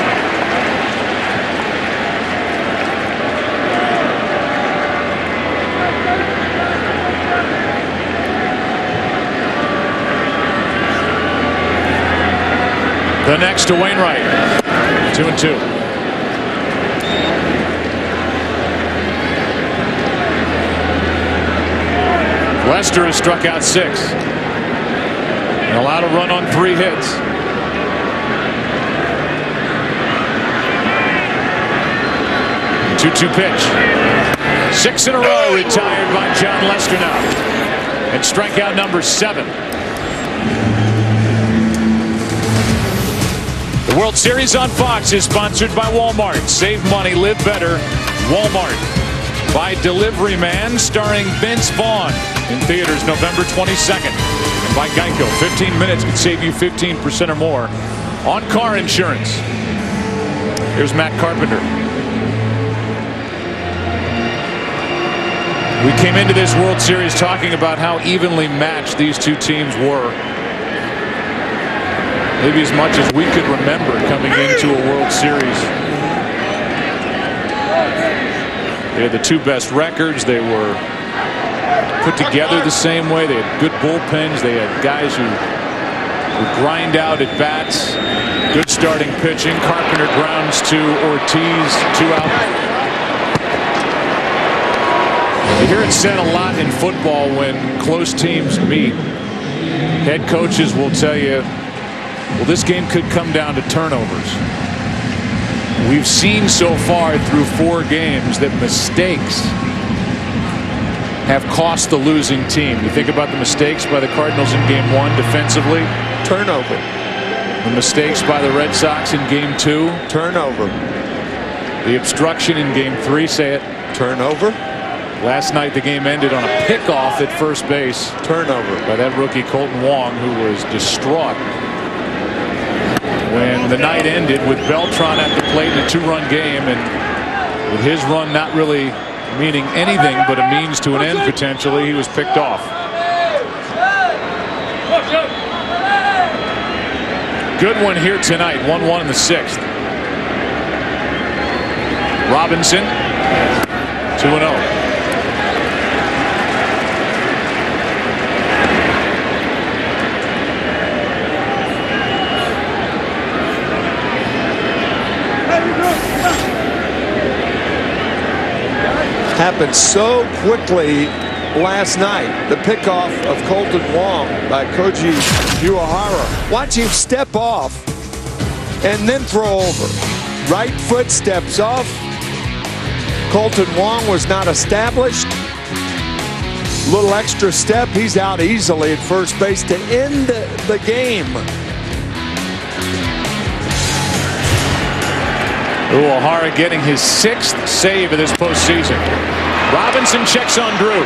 The next to Wainwright, 2-2. Lester has struck out 6 and allowed a run on 3 hits. Two-two pitch. 6 in a row retired by John Lester now. And strikeout number 7. The World Series on Fox is sponsored by Walmart. Save money, live better. Walmart. By Delivery Man, starring Vince Vaughn. In theaters November 22nd. And by Geico, 15 minutes could save you 15% or more on car insurance. Here's Matt Carpenter. We came into this World Series talking about how evenly matched these two teams were. Maybe as much as we could remember coming into a World Series. They had the two best records. They were put together the same way. They had good bullpens. They had guys who grind out at bats. Good starting pitching. Carpenter grounds to Ortiz, 2 out. You hear it said a lot in football when close teams meet. Head coaches will tell you, well, this game could come down to turnovers. We've seen so far through 4 games that mistakes have cost the losing team. You think about the mistakes by the Cardinals in Game 1 defensively. Turnover. The mistakes by the Red Sox in Game 2. Turnover. The obstruction in Game 3, say it. Turnover. Last night the game ended on a pickoff at first base. Turnover. By that rookie Colton Wong, who was distraught when the night ended with Beltran at the plate in a 2-run game, and with his run not really meaning anything but a means to an end potentially, he was picked off. Good one here tonight, 1-1 in the 6th. Robinson, 2-0. Happened so quickly last night, the pickoff of Colton Wong by Koji Uehara. Watch him step off and then throw over. Right foot steps off. Colton Wong was not established. Little extra step. He's out easily at first base to end the game. Uehara getting his 6th save of this postseason. Robinson checks on Drew.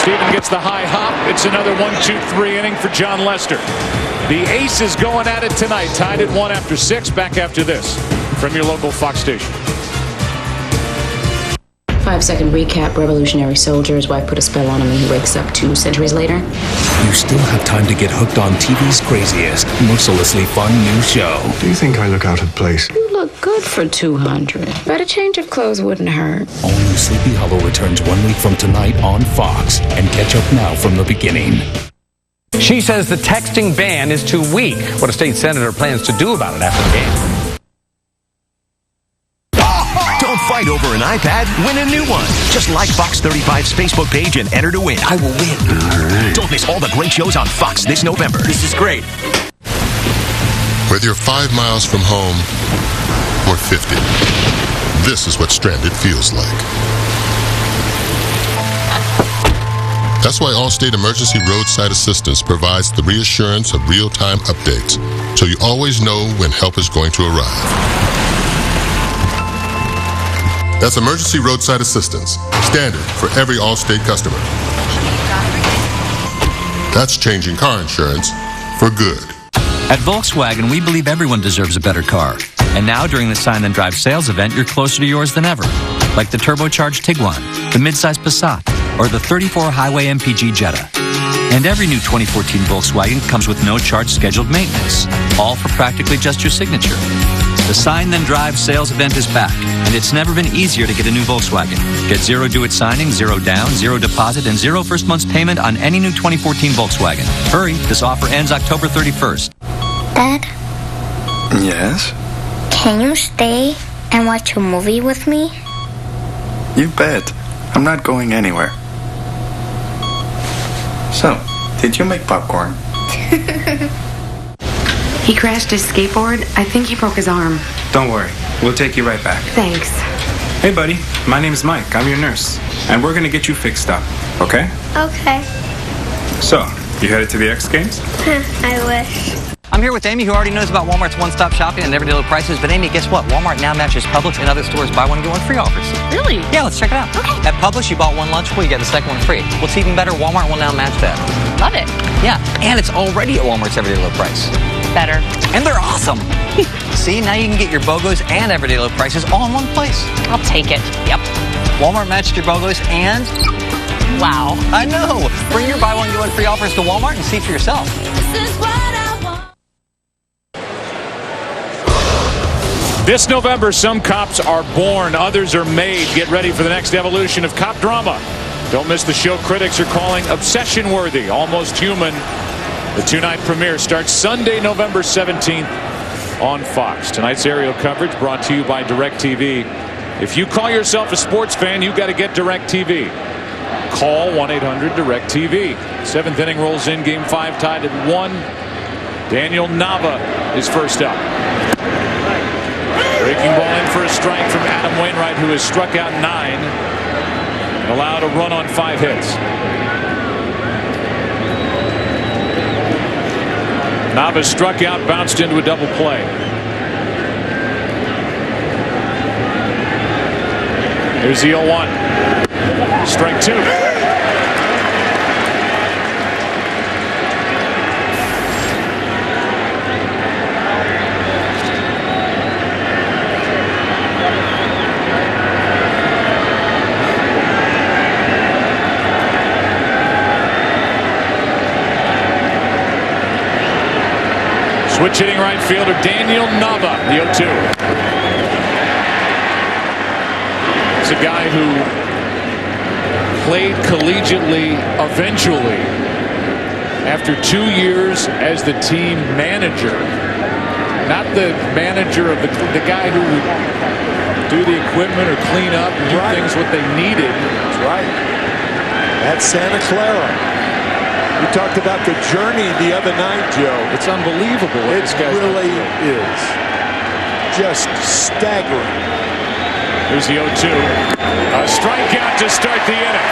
Steven gets the high hop. It's another 1-2-3 inning for John Lester. The Ace is going at it tonight. Tied at 1 after 6. Back after this from your local Fox station. 5-second recap. Revolutionary soldier. His wife put a spell on him and he wakes up 2 centuries later. You still have time to get hooked on TV's craziest, mercilessly fun new show. Do you think I look out of place? You look good for 200. But a change of clothes wouldn't hurt. All new Sleepy Hollow returns 1 week from tonight on Fox. And catch up now from the beginning. She says the texting ban is too weak. What a state senator plans to do about it after the game. Don't fight over an iPad, win a new one. Just like Fox 35's Facebook page and enter to win. I will win. All right. Don't miss all the great shows on Fox this November. This is great. Whether you're 5 miles from home or 50, this is what stranded feels like. That's why Allstate Emergency Roadside Assistance provides the reassurance of real-time updates, so you always know when help is going to arrive. That's Emergency Roadside Assistance, standard for every Allstate customer. That's changing car insurance for good. At Volkswagen, we believe everyone deserves a better car. And now, during the Sign Then Drive sales event, you're closer to yours than ever. Like the turbocharged Tiguan, the midsize Passat, or the 34 Highway MPG Jetta. And every new 2014 Volkswagen comes with no charge scheduled maintenance, all for practically just your signature. The Sign Then Drive sales event is back, and it's never been easier to get a new Volkswagen. Get 0 due at signing, 0 down, 0 deposit, and 0 first month's payment on any new 2014 Volkswagen. Hurry, this offer ends October 31st. Dad? Yes? Can you stay and watch a movie with me? You bet. I'm not going anywhere. So, did you make popcorn? He crashed his skateboard. I think he broke his arm. Don't worry. We'll take you right back. Thanks. Hey, buddy. My name's Mike. I'm your nurse. And we're gonna get you fixed up. Okay? Okay. So, you headed to the X Games? I wish. I'm here with Amy, who already knows about Walmart's one-stop shopping and everyday low prices. But Amy, guess what? Walmart now matches Publix and other stores buy one, get one free offers. Really? Yeah, let's check it out. Okay. At Publix, you bought one lunchable, you get the second one free. What's even better, Walmart will now match that. Love it. Yeah, and it's already at Walmart's everyday low price. Better. And they're awesome. See, now you can get your BOGOs and everyday low prices all in one place. I'll take it. Yep. Walmart matched your BOGOs and... Wow. I know. Bring your buy one, get one free offers to Walmart and see for yourself. This is what I want. This November, some cops are born, others are made. Get ready for the next evolution of cop drama. Don't miss the show critics are calling obsession-worthy, almost human. The two-night premiere starts Sunday, November 17th on Fox. Tonight's aerial coverage brought to you by DirecTV. If you call yourself a sports fan, you got to get DirecTV. Call 1-800-DirecTV. 7th inning rolls in, Game 5 tied at 1. Daniel Nava is first up. Breaking ball in for a strike from Adam Wainwright, who has struck out 9 and allowed a run on 5 hits. Nava struck out, bounced into a double play. Here's the 0-1. Strike 2. Switch hitting right fielder Daniel Nava, the 0-2. It's a guy who played collegiately eventually after 2 years as the team manager. Not the manager of the guy who would do the equipment or clean up and do things what they needed. That's right. at Santa Clara. We talked about the journey the other night, Joe. It's unbelievable. It really is. Just staggering. Here's the 0-2. A strikeout to start the inning.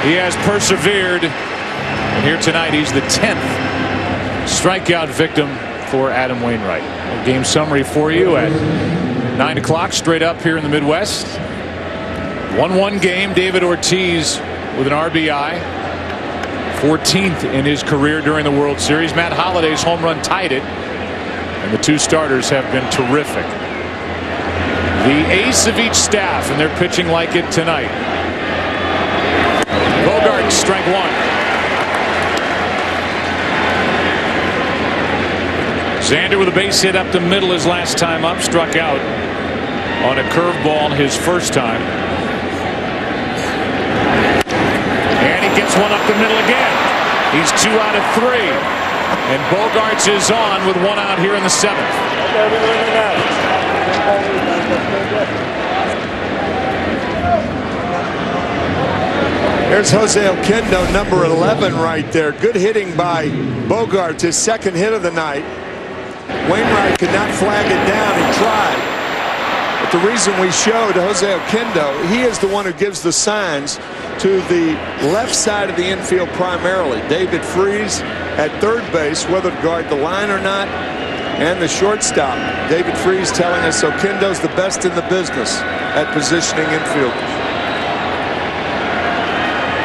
He has persevered. And here tonight, he's the 10th strikeout victim for Adam Wainwright. A game summary for you at 9 o'clock straight up here in the Midwest. 1-1 game. David Ortiz with an RBI. 14th in his career during the World Series. Matt Holliday's home run tied it. And the two starters have been terrific. The ace of each staff, and they're pitching like it tonight. Bogart, strike one. Xander with a base hit up the middle his last time up. Struck out on a curveball his first time. And he gets one up the middle again. He's 2 out of 3. And Bogarts is on with 1 out here in the 7th. There's Jose Oquendo, number 11 right there. Good hitting by Bogarts, his second hit of the night. Wainwright could not flag it down. He tried. But the reason we showed Jose Oquendo, he is the one who gives the signs to the left side of the infield primarily. David Freese at third base, whether to guard the line or not, and the shortstop. David Freese telling us Oquendo's the best in the business at positioning infielders.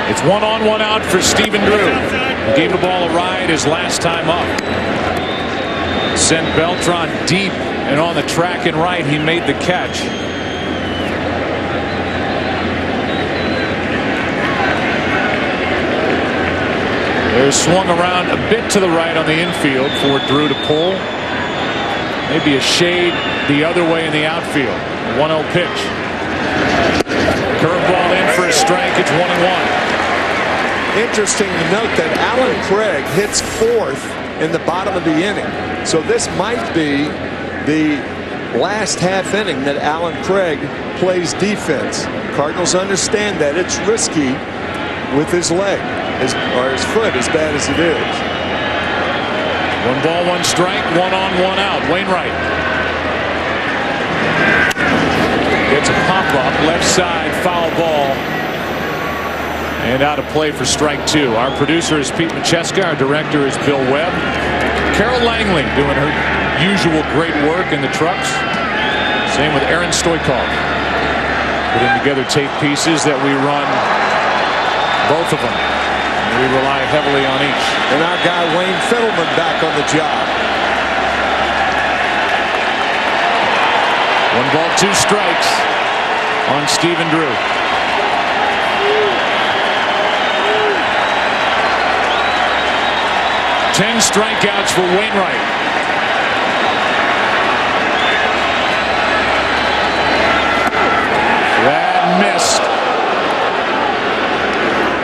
It's 1 on, 1 out for Stephen Drew. He gave the ball a ride his last time up. Sent Beltran deep and on the track and right. He made the catch. They're swung around a bit to the right on the infield for Drew to pull. Maybe a shade the other way in the outfield. 1-0 pitch. Curveball in for a strike. It's 1-1. Interesting to note that Alan Craig hits 4th in the bottom of the inning. So this might be the last half inning that Alan Craig plays defense. Cardinals understand that it's risky with his leg or his foot, as bad as it is. 1 ball, 1 strike, 1 on, 1 out. Wainwright gets a pop up left side, foul ball. And out of play for strike 2. Our producer is Pete Macheska. Our director is Bill Webb. Carol Langley doing her usual great work in the trucks. Same with Aaron Stoikov. Putting together tape pieces that we run, both of them. And we rely heavily on each. And our guy Wayne Fiddleman back on the job. 1 ball, 2 strikes on Stephen Drew. Ten strikeouts for Wainwright. That missed.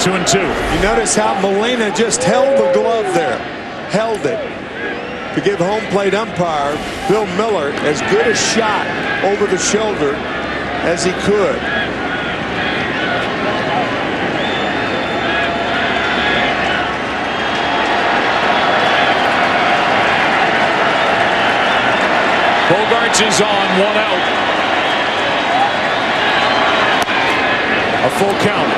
2-2. You notice how Molina just held the glove there. Held it. To give home plate umpire Bill Miller as good a shot over the shoulder as he could. Bogarts is on, 1 out. A full count.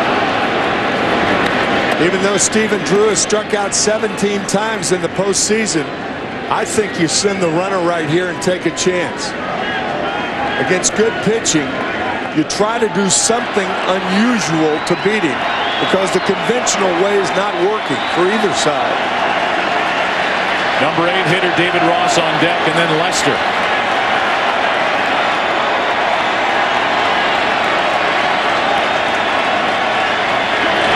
Even though Stephen Drew has struck out 17 times in the postseason, I think you send the runner right here and take a chance. Against good pitching, you try to do something unusual to beat him because the conventional way is not working for either side. Number 8 hitter David Ross on deck, and then Lester.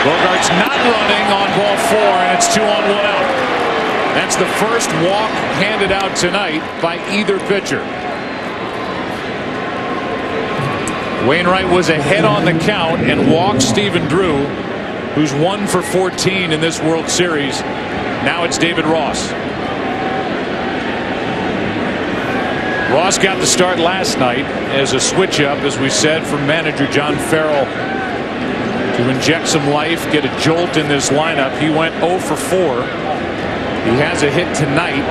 Bogarts not running on ball 4, and it's 2 on, 1 out. That's the first walk handed out tonight by either pitcher. Wainwright was ahead on the count and walked Stephen Drew, who's 1 for 14 in this World Series. Now it's David Ross. Ross got the start last night as a switch-up, as we said, from manager John Farrell to inject some life, get a jolt in this lineup. He went 0 for 4. He has a hit tonight.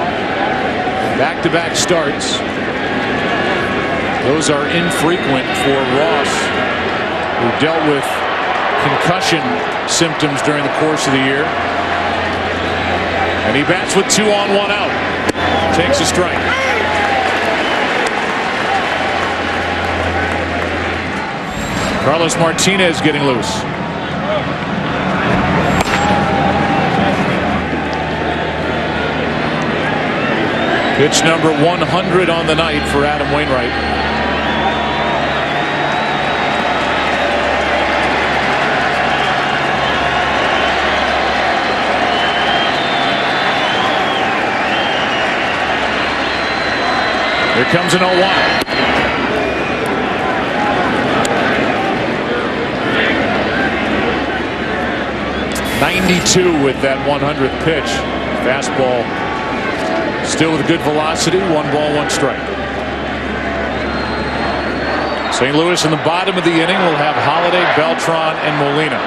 Back-to-back starts. Those are infrequent for Ross, who dealt with concussion symptoms during the course of the year. And he bats with 2 on, 1 out. Takes a strike. Carlos Martinez getting loose. Pitch number 100 on the night for Adam Wainwright. Here comes an 0-1. .92 with that 100th pitch. Fastball still with good velocity. 1 ball, 1 strike. St. Louis in the bottom of the inning will have Holiday, Beltran, and Molina.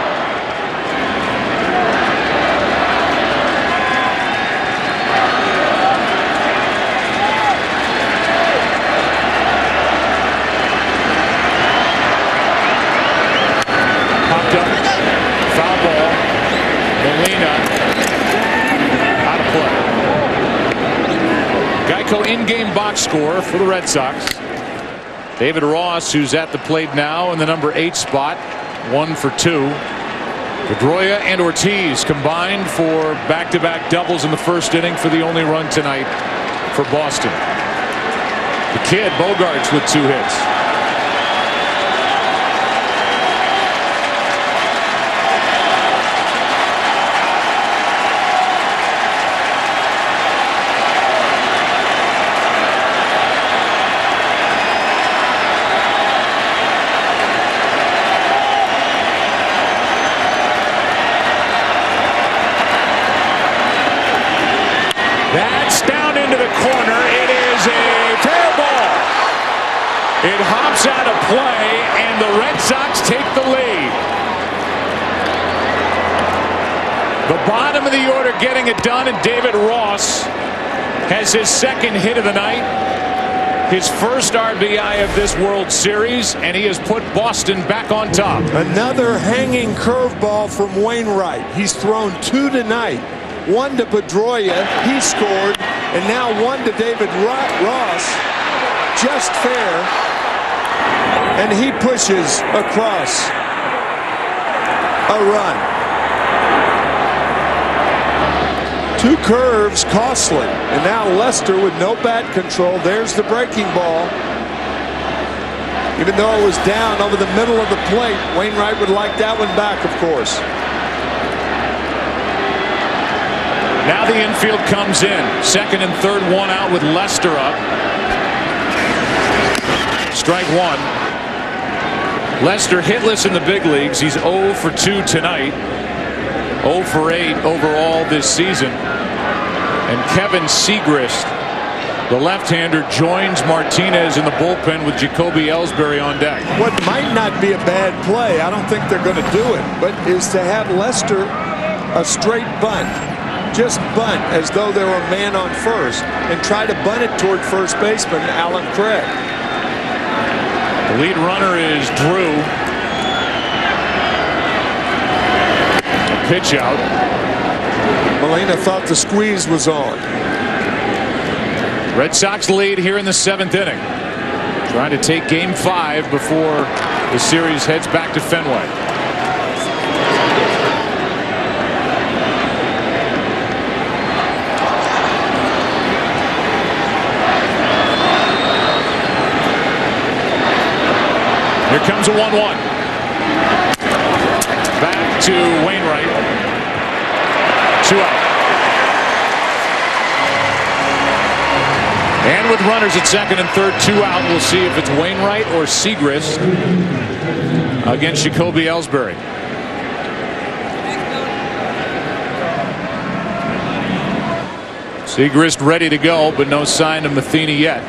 Popped up. Foul ball. Molina out of play. Geico in-game box score for the Red Sox. David Ross, who's at the plate now in the number 8 spot, 1 for 2. Pedroia and Ortiz combined for back-to-back doubles in the first inning for the only run tonight for Boston. The kid Bogarts with 2 hits. That's down into the corner. It is a fair ball. It hops out of play, and the Red Sox take the lead. The bottom of the order getting it done, and David Ross has his 2nd hit of the night, his first RBI of this World Series, and he has put Boston back on top. Another hanging curveball from Wainwright. He's thrown 2 tonight. 1 to Pedroia, he scored, and now 1 to David Ross, just fair, and he pushes across a run. 2 curves, costly, and now Lester with no bat control. There's the breaking ball. Even though it was down over the middle of the plate, Wainwright would like that one back, of course. Now the infield comes in. 2nd and 3rd, 1 out with Lester up. Strike 1. Lester hitless in the big leagues. He's 0 for 2 tonight. 0 for 8 overall this season. And Kevin Segrist, the left-hander, joins Martinez in the bullpen with Jacoby Ellsbury on deck. What might not be a bad play, I don't think they're going to do it, but is to have Lester a straight bunt. Just bunt as though there were a man on first and try to bunt it toward first baseman Alan Craig. The lead runner is Drew. A pitch out. Molina thought the squeeze was on. Red Sox lead here in the 7th inning. Trying to take game 5 before the series heads back to Fenway. Here comes a 1-1. Back to Wainwright. 2 out. And with runners at 2nd and 3rd, 2 out, we'll see if it's Wainwright or Segrist against Jacoby Ellsbury. Segrist ready to go, but no sign of Matheny yet.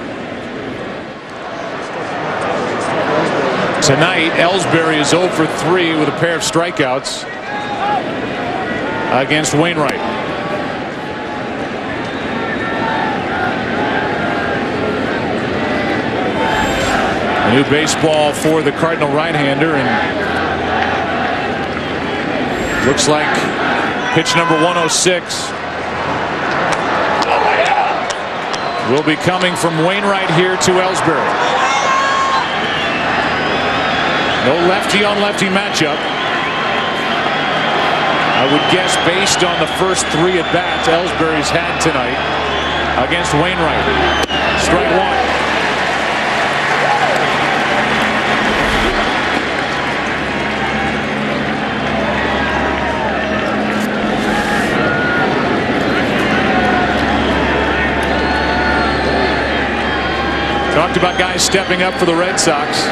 Tonight, Ellsbury is 0 for 3 with a pair of strikeouts against Wainwright. A new baseball for the Cardinal right-hander, and looks like pitch number 106 will be coming from Wainwright here to Ellsbury. No lefty-on-lefty matchup. I would guess based on the first 3 at-bats Ellsbury's had tonight against Wainwright. Strike 1. Talked about guys stepping up for the Red Sox.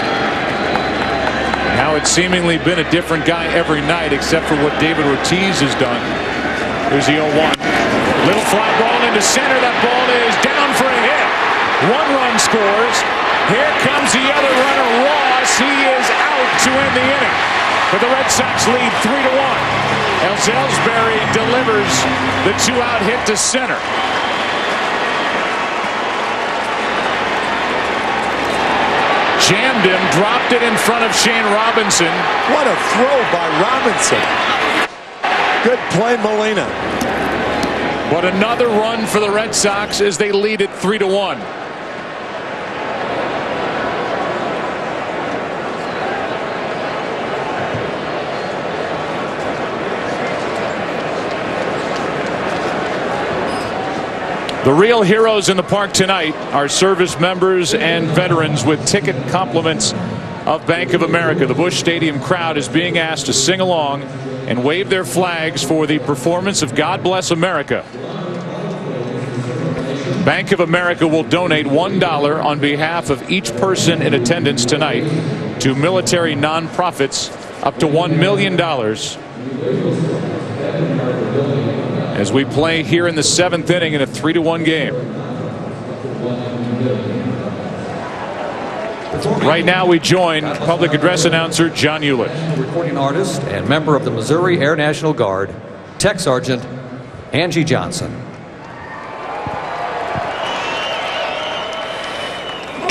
How it's seemingly been a different guy every night except for what David Ortiz has done. Here's the 0-1. Little fly ball into center. That ball is down for a hit. 1 run scores. Here comes the other runner, Ross. He is out to end the inning. But the Red Sox lead 3-1. Ellsbury delivers the 2-out hit to center. Jammed him, dropped it in front of Shane Robinson. What a throw by Robinson. Good play, Molina. But another run for the Red Sox as they lead it 3-1. The real heroes in the park tonight are service members and veterans with ticket compliments of Bank of America. The Busch Stadium crowd is being asked to sing along and wave their flags for the performance of God Bless America. Bank of America will donate $1 on behalf of each person in attendance tonight to military nonprofits up to $1 million. As we play here in the 7th inning in a 3-1 game. Right now we join public address announcer John Hewlett. Recording artist and member of the Missouri Air National Guard, Tech Sergeant Angie Johnson.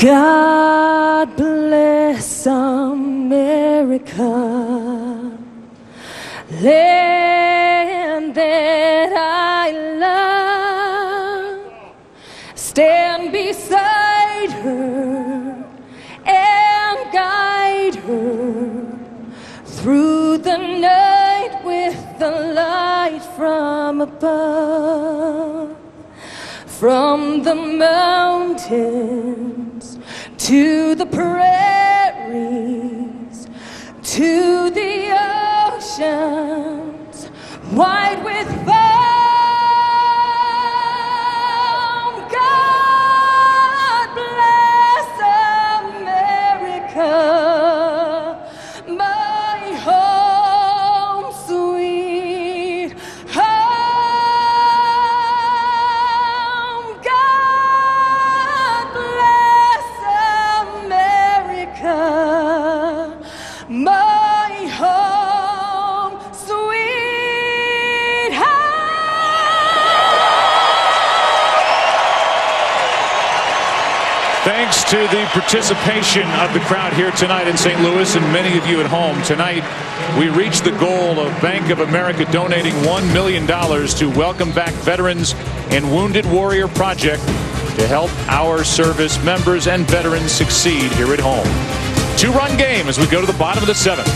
God bless America, land that I love. Stand beside her and guide her through the night with the light from above. From the mountains to the prairies to the oceans wide with foam. God bless America, my home sweet home. God bless America, my home sweet home. Thanks to the participation of the crowd here tonight in St. Louis and many of you at home. Tonight we reached the goal of Bank of America donating $1 million to Welcome Back Veterans and Wounded Warrior Project to help our service members and veterans succeed here at home. 2-run game as we go to the bottom of the 7th.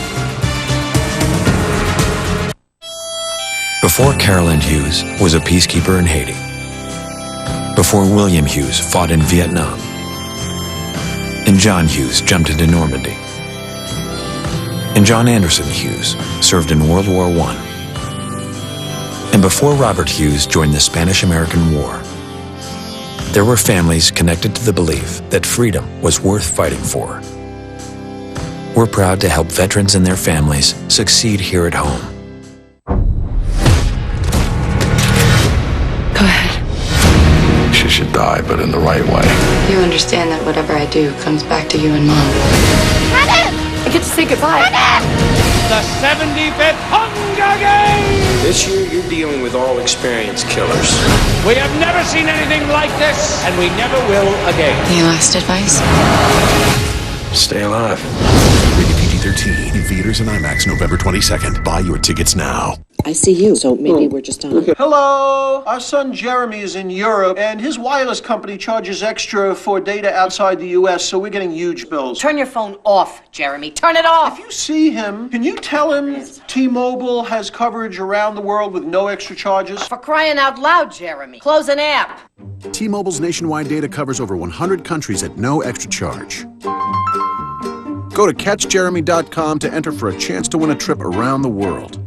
Before Carolyn Hughes was a peacekeeper in Haiti. Before William Hughes fought in Vietnam. And John Hughes jumped into Normandy. And John Anderson Hughes served in World War I. And before Robert Hughes joined the Spanish-American War, there were families connected to the belief that freedom was worth fighting for. We're proud to help veterans and their families succeed here at home. Go ahead. She should die, but in the right way. You understand that whatever I do comes back to you and Mom. get to say goodbye. The 75th Hunger Games! This year, you're dealing with all experienced killers. We have never seen anything like this, and we never will again. Any last advice? Stay alive. Rated PG-13 in theaters and IMAX November 22nd. Buy your tickets now. I see you, so maybe we're just on. Hello! Our son Jeremy is in Europe, and his wireless company charges extra for data outside the U.S., so we're getting huge bills. Turn your phone off, Jeremy. Turn it off. If you see him, can you tell him T-Mobile has coverage around the world with no extra charges? For crying out loud, Jeremy. Close an app. T-Mobile's nationwide data covers over 100 countries at no extra charge. Go to catchjeremy.com to enter for a chance to win a trip around the world.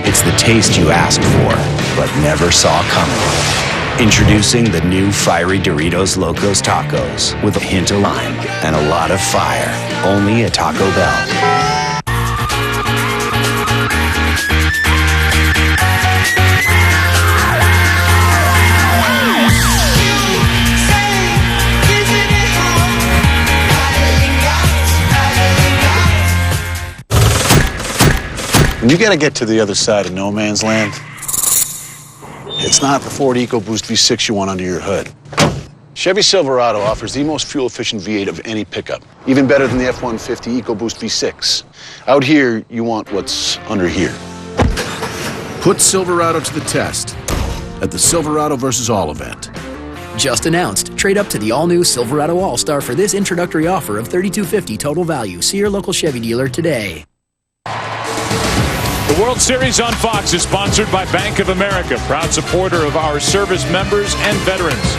It's the taste you asked for, but never saw coming. Introducing the new fiery Doritos Locos Tacos with a hint of lime and a lot of fire. Only at Taco Bell. When you gotta get to the other side of no man's land, it's not the Ford EcoBoost V6 you want under your hood. Chevy Silverado offers the most fuel-efficient V8 of any pickup, even better than the F-150 EcoBoost V6. Out here, you want what's under here. Put Silverado to the test at the Silverado vs. All event. Just announced. Trade up to the all-new Silverado All-Star for this introductory offer of $3,250 total value. See your local Chevy dealer today. The World Series on Fox is sponsored by Bank of America, proud supporter of our service members and veterans.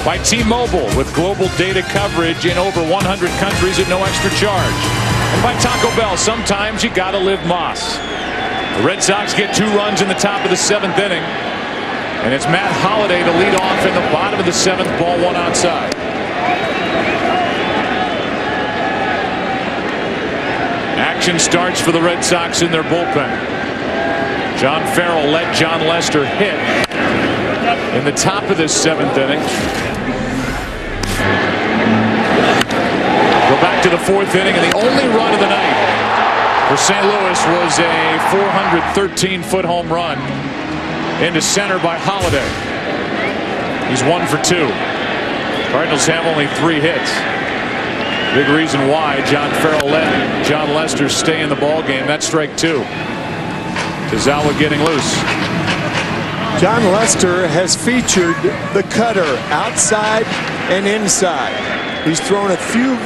By T-Mobile, with global data coverage in over 100 countries at no extra charge. And by Taco Bell, sometimes you gotta live Moss. The Red Sox get 2 runs in the top of the 7th inning. And it's Matt Holliday to lead off in the bottom of the 7th, ball 1 outside. Action starts for the Red Sox in their bullpen. John Farrell let John Lester hit in the top of this 7th inning. Go back to the 4th inning, and the only run of the night for St. Louis was a 413-foot home run into center by Holliday. He's 1 for 2. Cardinals have only 3 hits. Big reason why John Farrell let John Lester stay in the ball game. That's strike 2. Tazawa getting loose. John Lester has featured the cutter outside and inside. He's thrown a few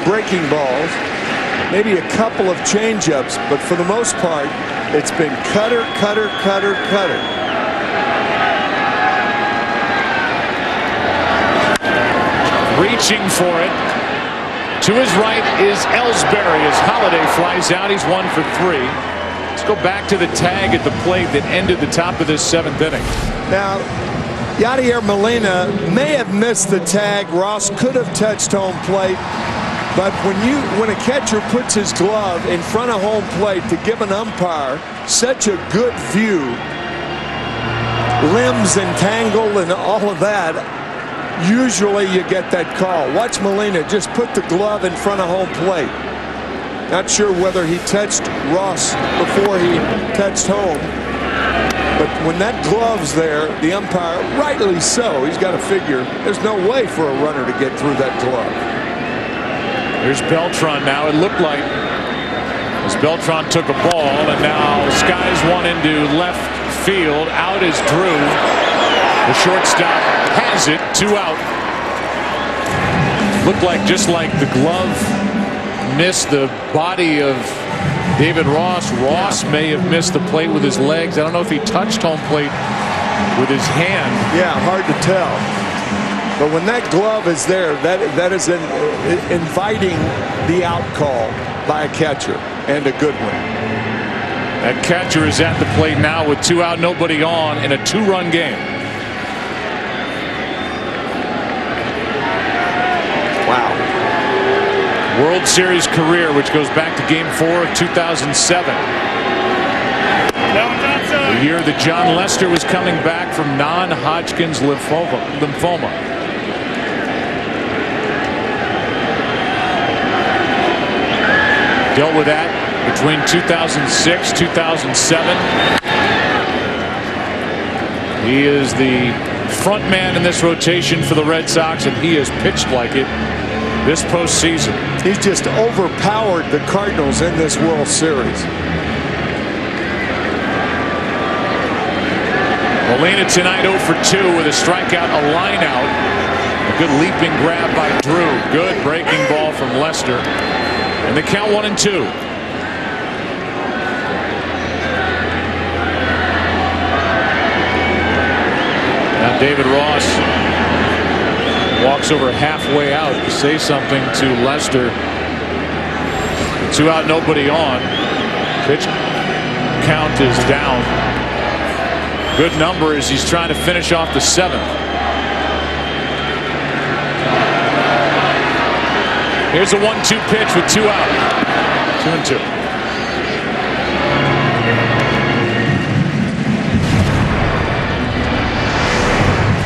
breaking balls, maybe a couple of changeups, but for the most part, it's been cutter, cutter, cutter, cutter. Reaching for it. To his right is Ellsbury as Holliday flies out. He's 1 for 3. Let's go back to the tag at the plate that ended the top of this 7th inning. Now, Yadier Molina may have missed the tag. Ross could have touched home plate. But when a catcher puts his glove in front of home plate to give an umpire such a good view, limbs entangled and all of that, usually you get that call. Watch Molina just put the glove in front of home plate. Not sure whether he touched Ross before he touched home. But when that glove's there, the umpire, rightly so, he's got to figure there's no way for a runner to get through that glove. Here's Beltran now. It looked like as Beltran took a ball, and now skies one into left field. Out is Drew. The shortstop has it. 2 out. Looked like just like the glove missed the body of David Ross. Ross may have missed the plate with his legs. I don't know if he touched home plate with his hand. Yeah, hard to tell. But when that glove is there, that is inviting the out call by a catcher, and a good one. That catcher is at the plate now with 2 out, nobody on in a 2-run game. Wow. World Series career, which goes back to Game 4 of 2007. The year that John Lester was coming back from non-Hodgkin's lymphoma. Dealt with that between 2006, 2007. He is the front man in this rotation for the Red Sox, and he has pitched like it this postseason. He's just overpowered the Cardinals in this World Series. Molina tonight 0 for 2 with a strikeout, a line out. A good leaping grab by Drew. Good breaking ball from Lester. And the count 1-2. Now David Ross walks over halfway out to say something to Lester. 2 out, nobody on. Pitch count is down. Good number as he's trying to finish off the 7th. Here's a 1-2 pitch with 2 out. 2-2.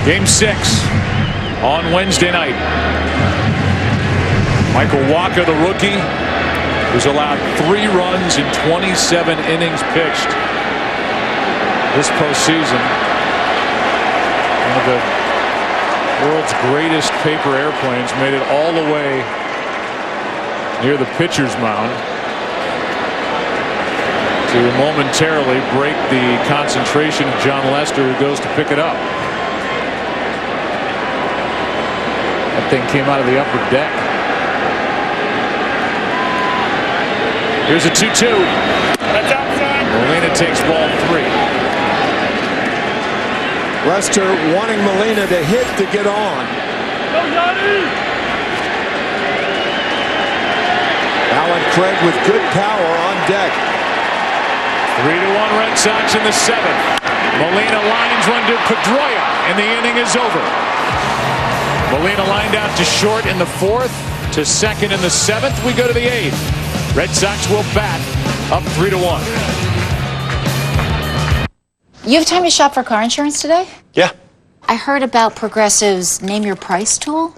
Game 6 on Wednesday night. Michael Wacha, the rookie, who's allowed 3 runs in 27 innings pitched this postseason. One of the world's greatest paper airplanes made it all the way near the pitcher's mound to momentarily break the concentration of John Lester, who goes to pick it up. That thing came out of the upper deck. Here's a 2-2. That's outside. Molina takes ball 3. Lester wanting Molina to hit to get on. Alan Craig with good power on deck. 3-1 Red Sox in the 7th. Molina lines one to Pedroia, and the inning is over. Molina lined out to short in the 4th, to second in the 7th. We go to the 8th. Red Sox will bat up 3-1. You have time to shop for car insurance today? Yeah. I heard about Progressive's Name Your Price tool.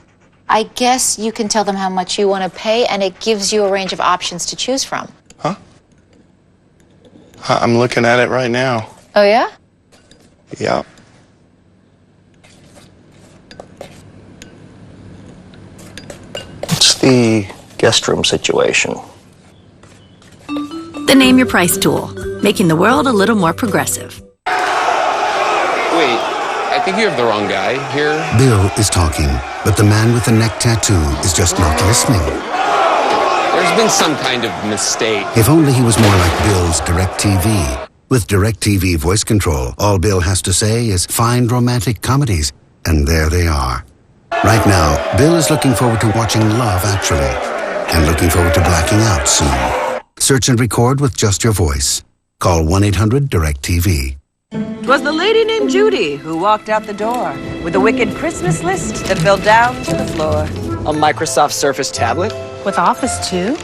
I guess you can tell them how much you want to pay, and it gives you a range of options to choose from. Huh? I'm looking at it right now. Oh, yeah? Yep. What's the guest room situation? The Name Your Price tool, making the world a little more progressive. Wait, I think you have the wrong guy here. Bill is talking, but the man with the neck tattoo is just not listening. There's been some kind of mistake. If only he was more like Bill's DirecTV. With DirecTV voice control, all Bill has to say is find romantic comedies, and there they are. Right now, Bill is looking forward to watching Love Actually, and looking forward to blacking out soon. Search and record with just your voice. Call 1-800-DirecTV. 'Twas the lady named Judy who walked out the door with a wicked Christmas list that fell down to the floor. A Microsoft Surface tablet. With Office 2?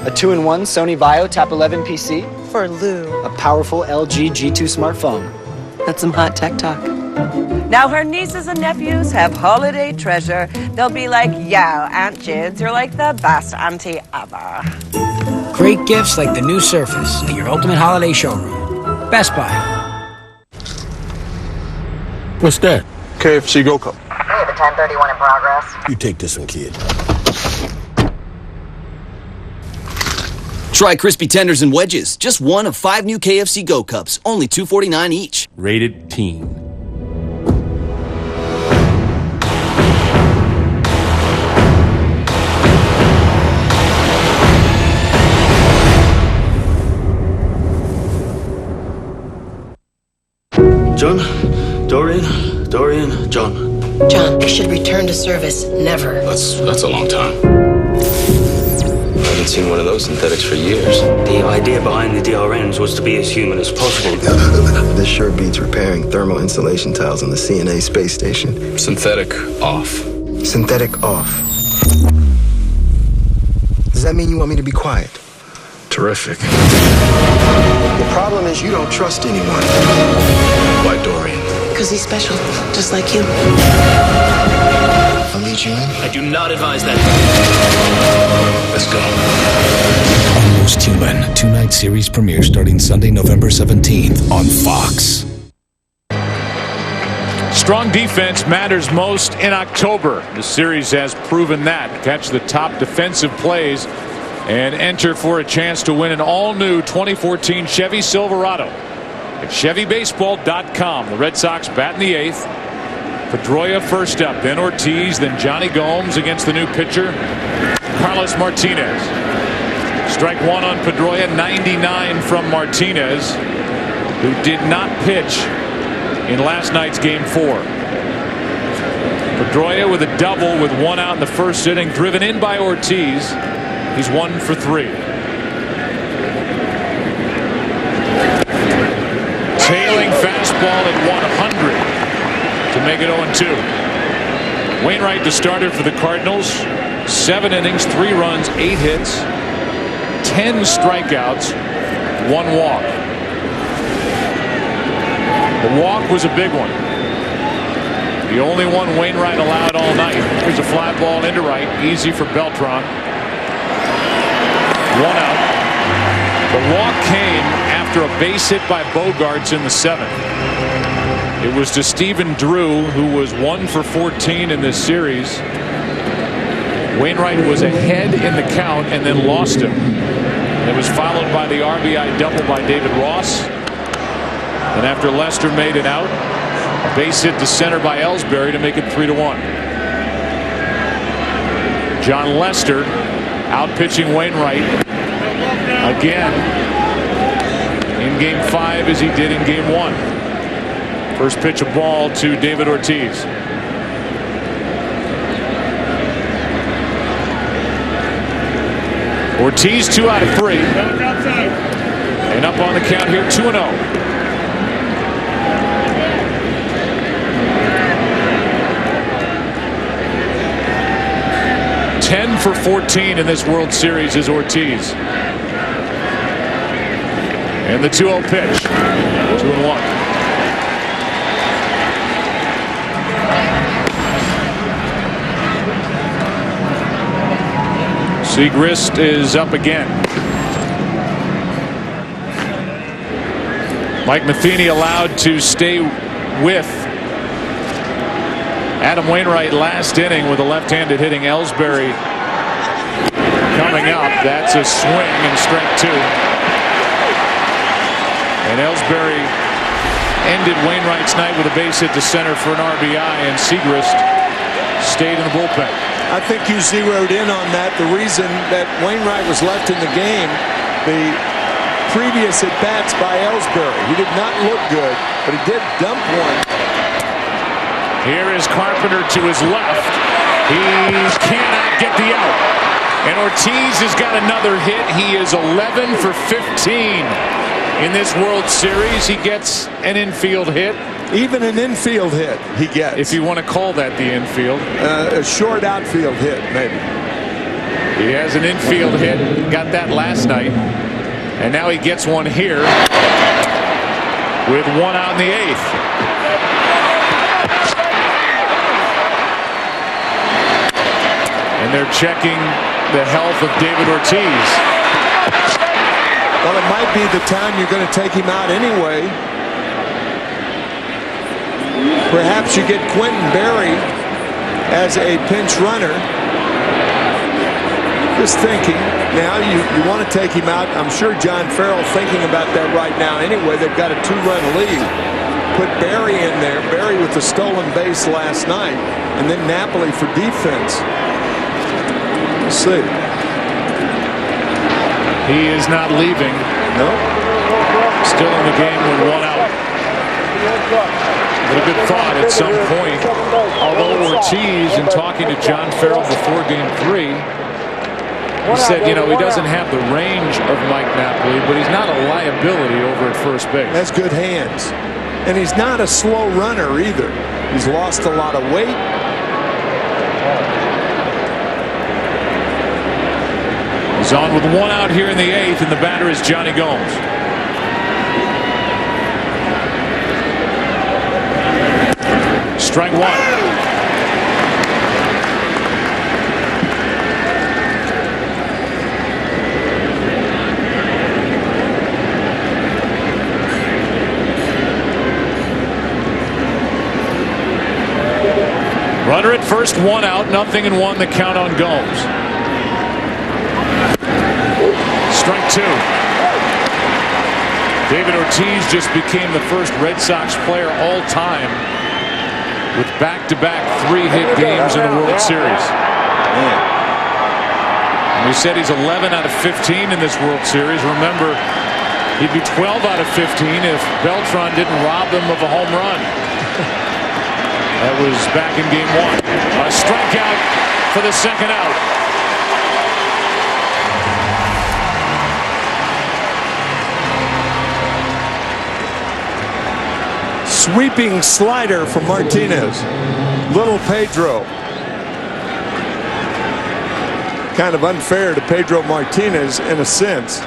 A 2-in-1 Sony Vaio Tap 11 PC. For Lou. A powerful LG G2 smartphone. That's some hot tech talk. Now her nieces and nephews have holiday treasure. They'll be like, yo, Aunt Jids, you're like the best auntie ever. Great gifts like the new Surface at your ultimate holiday showroom. Best Buy. What's that? KFC Go Cup. Hey, the 1031 in progress. You take this one, kid. Try crispy tenders and wedges. Just one of 5 new KFC Go Cups. Only $2.49 each. Rated teen. John, Dorian, John. John, they should return to service never. That's a long time. I haven't seen one of those synthetics for years. The idea behind the DRNs was to be as human as possible. This sure beats repairing thermal insulation tiles on the CNA space station. Synthetic off. Synthetic off. Does that mean you want me to be quiet? Terrific. The problem is you don't trust anyone. Why Dorian? Because he's special, just like you. I'll lead you in. I do not advise that. Let's go. Almost Human, two-night series premiere starting Sunday, November 17th on Fox. Strong defense matters most in October. The series has proven that. Catch the top defensive plays and enter for a chance to win an all-new 2014 Chevy Silverado at ChevyBaseball.com. The Red Sox bat in the 8th. Pedroia first up, then Ortiz, then Johnny Gomes against the new pitcher, Carlos Martinez. Strike one on Pedroia, 99 from Martinez, who did not pitch in last night's Game 4. Pedroia with a double with one out in the first inning, driven in by Ortiz. He's 1 for 3. Tailing fastball at 100 to make it 0-2. Wainwright, the starter for the Cardinals. 7 innings, 3 runs, 8 hits, 10 strikeouts, 1 walk. The walk was a big one. The only one Wainwright allowed all night. Here's a fly ball into right, easy for Beltran. 1 out. The walk came after a base hit by Bogarts in the 7th. It was to Stephen Drew, who was 1 for 14 in this series. Wainwright was ahead in the count and then lost him. It was followed by the RBI double by David Ross. And after Lester made it out, a base hit to center by Ellsbury to make it 3-1. John Lester out pitching Wainwright again in Game 5 as he did in Game 1. First pitch of ball to David Ortiz. Ortiz 2 out of 3. And up on the count here, 2-0. Ten for 14 in this World Series is Ortiz. And the 2-0 pitch. 2-1. Segrist is up again. Mike Matheny allowed to stay with Adam Wainwright last inning with a left-handed hitting Ellsbury coming up. That's a swing and strike 2. And Ellsbury ended Wainwright's night with a base hit to center for an RBI, and Segrist stayed in the bullpen. I think you zeroed in on that. The reason that Wainwright was left in the game, the previous at-bats by Ellsbury. He did not look good, but he did dump one. Here is Carpenter to his left. He cannot get the out. And Ortiz has got another hit. He is 11 for 15 in this World Series. He gets an infield hit. Even an infield hit he gets. If you want to call that the infield. A short outfield hit, maybe. He has an infield hit. Got that last night. And now he gets one here with 1 out in the 8th. And they're checking the health of David Ortiz. Well, it might be the time you're going to take him out anyway. Perhaps you get Quentin Berry as a pinch runner. Just thinking. Now you want to take him out. I'm sure John Farrell thinking about that right now anyway. They've got a 2-run lead. Put Berry in there. Berry with the stolen base last night. And then Napoli for defense. Let's see. He is not leaving. No. Still in the game with 1 out. But a good thought at some point. Although Ortiz, in talking to John Farrell before Game 3, he said, you know, he doesn't have the range of Mike Napoli, but he's not a liability over at first base. Has good hands. And he's not a slow runner either. He's lost a lot of weight. He's on with 1 out here in the 8th, and the batter is Johnny Gomes. Strike 1. Runner at first, 1 out, 0-1 the count on Gomes. Strike 2. David Ortiz just became the first Red Sox player all time with back-to-back 3-hit games in the World Series. And we said he's 11 out of 15 in this World Series. Remember, he'd be 12 out of 15 if Beltran didn't rob him of a home run. That was back in game 1. A strikeout for the second out. Sweeping slider from Martinez. Little Pedro. Kind of unfair to Pedro Martinez in a sense,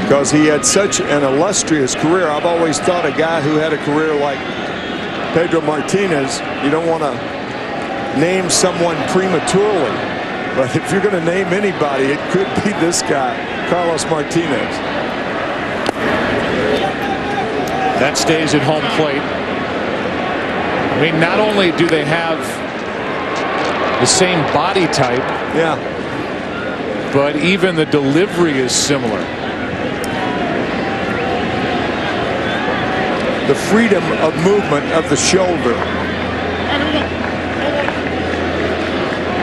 because he had such an illustrious career. I've always thought a guy who had a career like Pedro Martinez, you don't want to name someone prematurely, but if you're going to name anybody, it could be this guy, Carlos Martinez. That stays at home plate. I mean, not only do they have the same body type, yeah, but even the delivery is similar. The freedom of movement of the shoulder,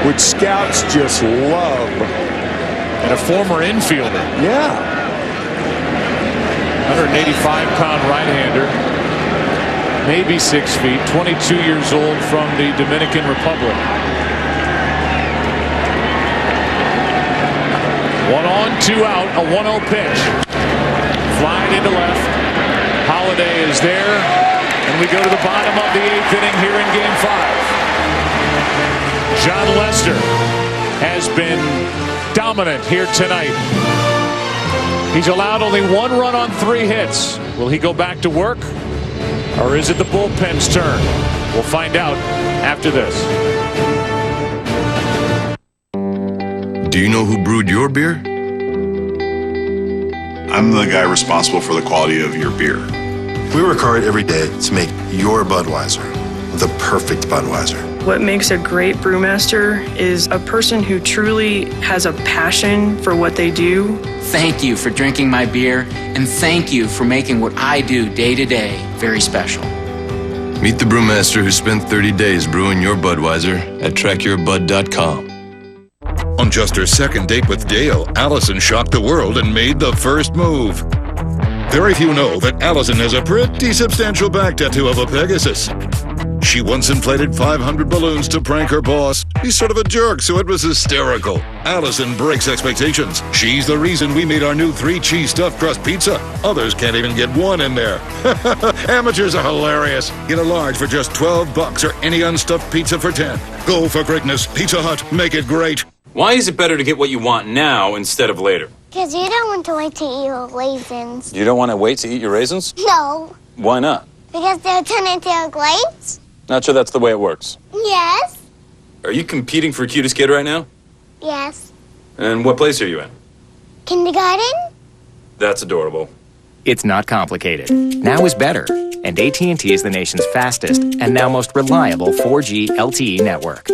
which scouts just love. And a former infielder. Yeah. 185-pound right-hander, maybe 6 feet, 22 years old, from the Dominican Republic. 1 on, 2 out, a 1-0 pitch. Flying into left. Holiday is there, and we go to the bottom of the 8th inning here in Game 5. John Lester has been dominant here tonight. He's allowed only 1 run on 3 hits. Will he go back to work, or is it the bullpen's turn? We'll find out after this. Do you know who brewed your beer? I'm the guy responsible for the quality of your beer. We work hard every day to make your Budweiser the perfect Budweiser. What makes a great brewmaster is a person who truly has a passion for what they do. Thank you for drinking my beer, and thank you for making what I do day to day very special. Meet the brewmaster who spent 30 days brewing your Budweiser at trackyourbud.com. On just her second date with Dale, Allison shocked the world and made the first move. Very few know that Allison has a pretty substantial back tattoo of a Pegasus. She once inflated 500 balloons to prank her boss. He's sort of a jerk, so it was hysterical. Allison breaks expectations. She's the reason we made our new 3-cheese stuffed crust pizza. Others can't even get 1 in there. Amateurs are hilarious. Get a large for just $12 or any unstuffed pizza for 10. Go for greatness. Pizza Hut, make it great. Why is it better to get what you want now instead of later? Because you don't want to wait to eat your raisins. You don't want to wait to eat your raisins? No. Why not? Because they'll turn into grapes. Not sure that's the way it works. Yes. Are you competing for cutest kid right now? Yes. And what place are you in? Kindergarten. That's adorable. It's not complicated. Now is better. And AT&T is the nation's fastest and now most reliable 4G LTE network.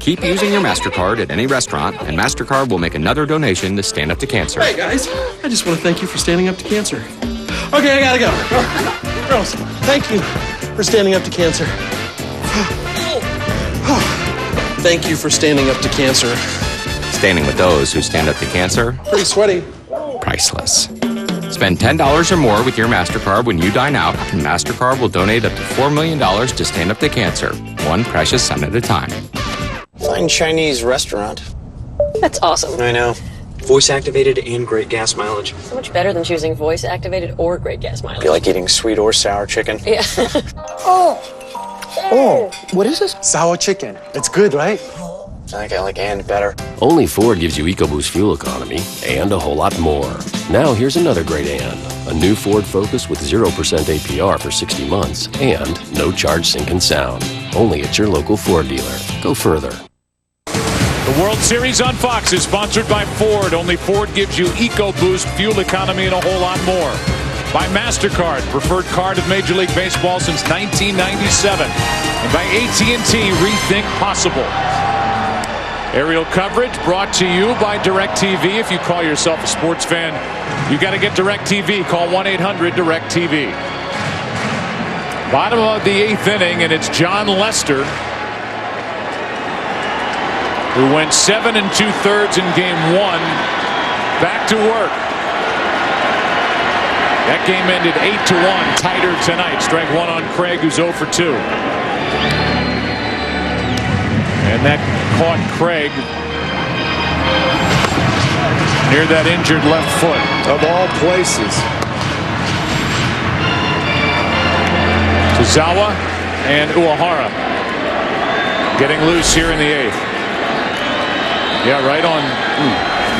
Keep using your MasterCard at any restaurant, and MasterCard will make another donation to Stand Up to Cancer. Hey, guys. I just want to thank you for standing up to cancer. Okay, I gotta go. Girls, thank you for standing up to cancer. Thank you for standing up to cancer. Standing with those who stand up to cancer. Pretty sweaty. Priceless. Spend $10 or more with your MasterCard when you dine out, and MasterCard will donate up to $4 million to Stand Up to Cancer, one precious cent at a time. Fine Chinese restaurant. That's awesome. I know. Voice activated and great gas mileage. So much better than choosing voice activated or great gas mileage. Be like eating sweet or sour chicken. Yeah. Oh, what is this? Sour chicken. It's good, right? I think I like and better. Only Ford gives you EcoBoost fuel economy and a whole lot more. Now here's another great and. A new Ford Focus with 0% APR for 60 months and no charge sync and sound. Only at your local Ford dealer. Go further. The World Series on Fox is sponsored by Ford. Only Ford gives you EcoBoost fuel economy and a whole lot more. by MasterCard, preferred card of Major League Baseball since 1997. And by AT&T, rethink possible. Aerial coverage brought to you by DirecTV. If you call yourself a sports fan, you got to get DirecTV. Call 1-800-DirecTV. Bottom of the 8th inning, and it's John Lester, who went 7 2/3 in game 1, back to work. That game ended 8-1, tighter tonight. Strike one on Craig, who's 0 for 2. And that caught Craig near that injured left foot. Of all places. Tozawa and Uehara getting loose here in the 8th. Yeah, right on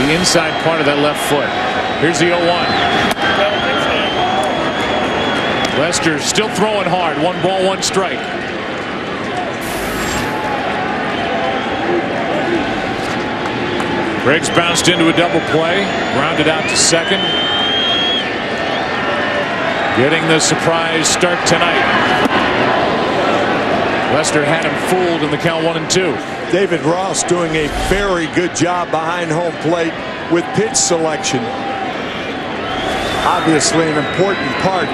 the inside part of that left foot. Here's the 0-1. Lester still throwing hard. 1 ball, 1 strike. Craig's bounced into a double play, grounded out to second. Getting the surprise start tonight. Lester had him fooled in the count 1-2. David Ross doing a very good job behind home plate with pitch selection. Obviously an important part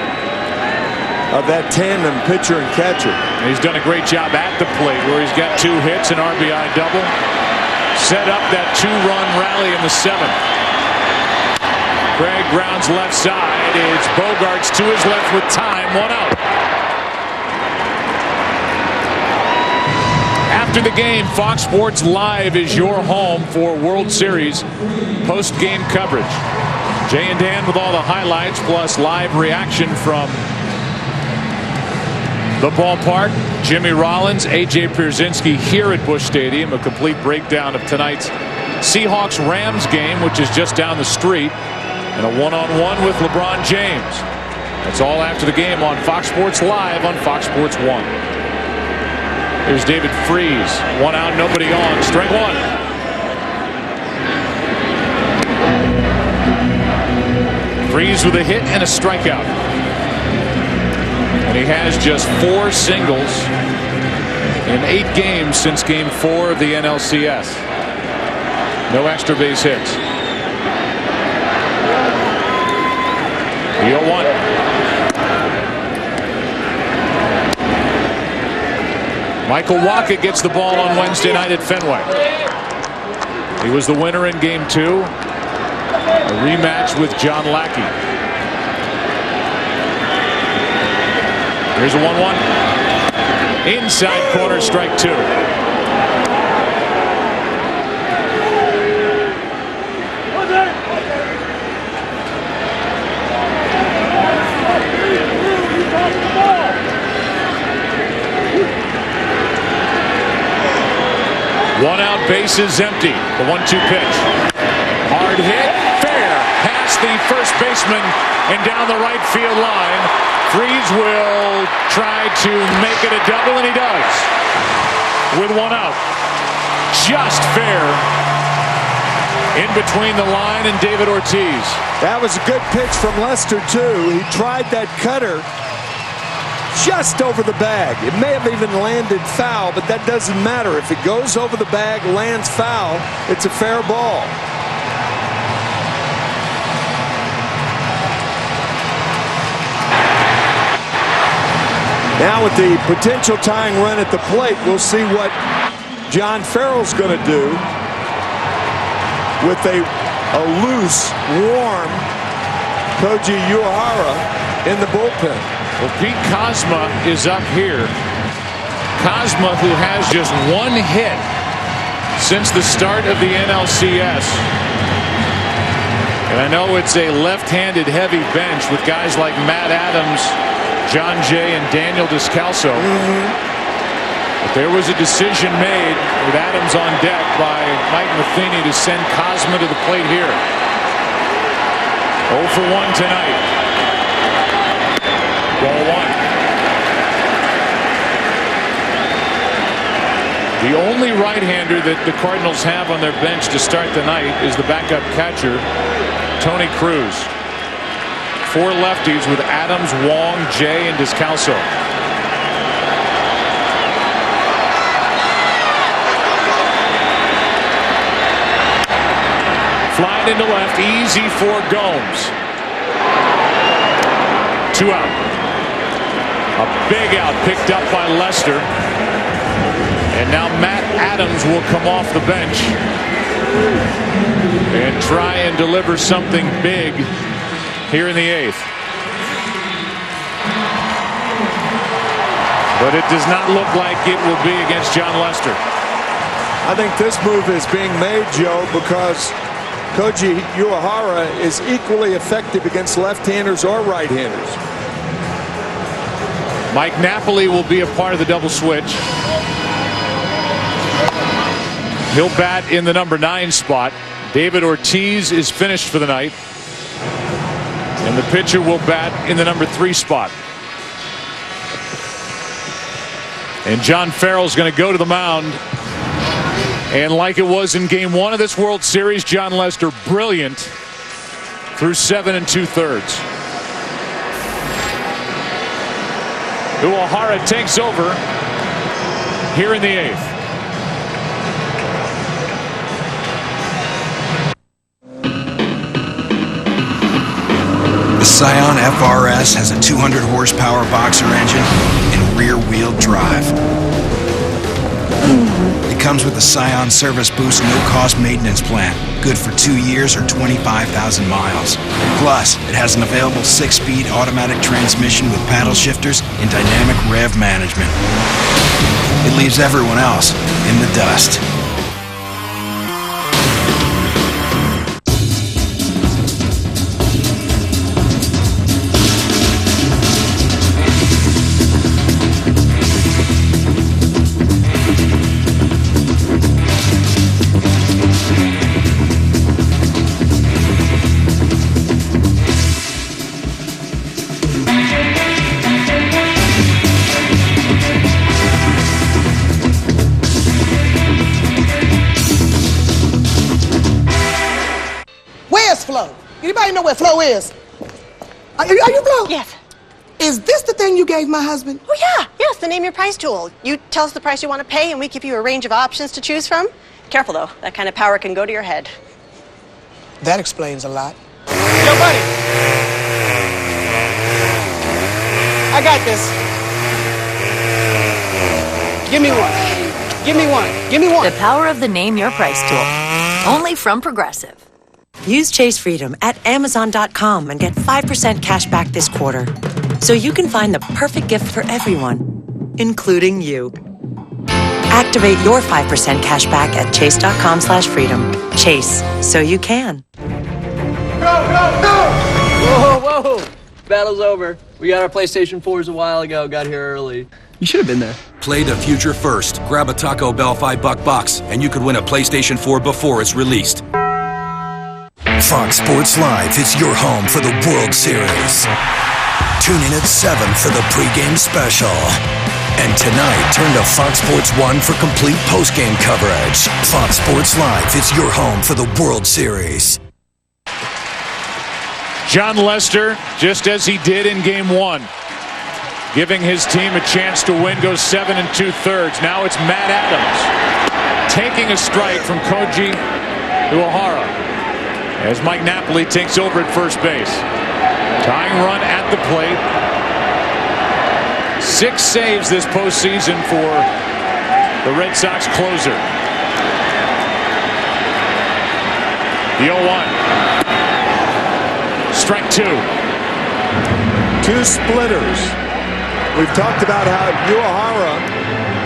of that tandem pitcher and catcher. He's done a great job at the plate where he's got 2 hits, an RBI double. Set up that 2-run rally in the 7th. Craig grounds left side. It's Bogarts to his left with time. 1 out. After the game, Fox Sports Live is your home for World Series post-game coverage. Jay and Dan with all the highlights plus live reaction from the ballpark. Jimmy Rollins, A.J. Pierzynski here at Busch Stadium. A complete breakdown of tonight's Seahawks-Rams game, which is just down the street. And a one-on-one with LeBron James. That's all after the game on Fox Sports Live on Fox Sports 1. Here's David Freese. 1 out, nobody on. Strike 1. Freese with a hit and a strikeout. And he has just 4 singles in 8 games since game 4 of the NLCS. No extra base hits. The 0-1. Michael Wacha gets the ball on Wednesday night at Fenway. He was the winner in game 2. A rematch with John Lackey. Here's a 1-1. Inside corner, strike 2. One out, bases empty. The 1-2 pitch. Hard hit, fair. Past the first baseman and down the right field line. Freese will try to make it a double, and he does. With 1 out. Just fair. In between the line and David Ortiz. That was a good pitch from Lester, too. He tried that cutter just over the bag. It may have even landed foul, but that doesn't matter. If it goes over the bag, lands foul, it's a fair ball. Now with the potential tying run at the plate, we'll see what John Farrell's going to do with a loose, warm Koji Uehara in the bullpen. Well, Pete Kozma is up here. Kozma, who has just 1 hit since the start of the NLCS. And I know it's a left-handed heavy bench with guys like Matt Adams, John Jay, and Daniel Descalso. But there was a decision made with Adams on deck by Mike Matheny to send Kozma to the plate here. 0 for 1 tonight. Ball 1. The only right-hander that the Cardinals have on their bench to start the night is the backup catcher, Tony Cruz. 4 lefties with Adams, Wong, Jay, and Descalso. Flying into left, easy for Gomes. 2 out. A big out picked up by Lester. And now Matt Adams will come off the bench and try and deliver something big here in the 8th. But it does not look like it will be against John Lester. I think this move is being made, Joe, because Koji Uehara is equally effective against left-handers or right-handers. Mike Napoli will be a part of the double switch. He'll bat in the number 9 spot. David Ortiz is finished for the night. And the pitcher will bat in the number 3 spot. And John Farrell's going to go to the mound. And like it was in game 1 of this World Series, John Lester brilliant through 7 2/3. Uehara takes over here in the 8th. The Scion FRS has a 200 horsepower boxer engine and rear-wheel drive. It comes with the Scion Service Boost no-cost maintenance plan, good for 2 years or 25,000 miles. Plus, it has an available 6-speed automatic transmission with paddle shifters and dynamic rev management. It leaves everyone else in the dust. Anybody know where Flo is? Are you Flo? Yes. Is this the thing you gave my husband? Oh, yeah. Yes, the Name Your Price tool. You tell us the price you want to pay, and we give you a range of options to choose from. Careful, though. That kind of power can go to your head. That explains a lot. Yo, buddy. I got this. Give me one. Give me one. Give me one. The power of the Name Your Price tool. Only from Progressive. Use Chase Freedom at Amazon.com and get 5% cash back this quarter. So you can find the perfect gift for everyone, including you. Activate your 5% cash back at chase.com/freedom. Chase, so you can. Go, go, go! Whoa, whoa! Battle's over. We got our PlayStation 4s a while ago, got here early. You should have been there. Play the future first. Grab a Taco Bell $5 box, and you could win a PlayStation 4 before it's released. Fox Sports Live is your home for the World Series. Tune in at 7 for the pregame special. And tonight, turn to Fox Sports 1 for complete postgame coverage. Fox Sports Live is your home for the World Series. John Lester, just as he did in game 1, giving his team a chance to win, goes 7 2/3. Now it's Matt Adams taking a strike from Koji Uehara as Mike Napoli takes over at first base. Tying run at the plate. 6 saves this postseason for the Red Sox closer. The 0-1. Strike 2. 2 splitters. We've talked about how Uehara,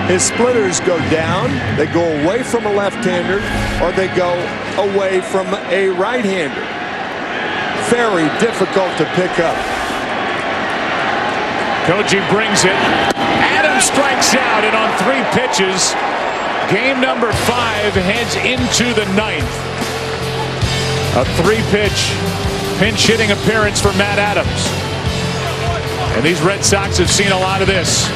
his splitters go down, they go away from a left-hander, or they go away from a right-hander. Very difficult to pick up. Koji brings it. Adams strikes out, and on 3 pitches, game number 5 heads into the 9th. A 3-pitch pinch hitting appearance for Matt Adams. And these Red Sox have seen a lot of this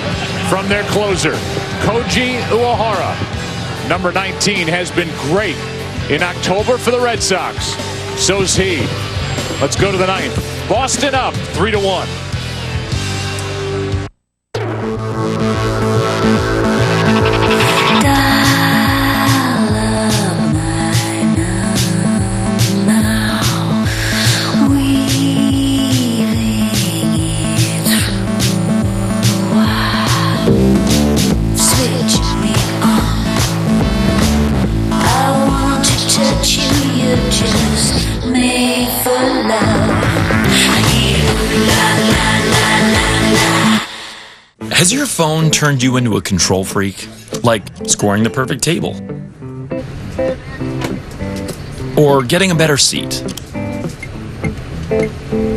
from their closer, Koji Uehara. Number 19 has been great in October for the Red Sox. So's he. Let's go to the 9th. Boston up 3-1. Has your phone turned you into a control freak? Like scoring the perfect table? Or getting a better seat?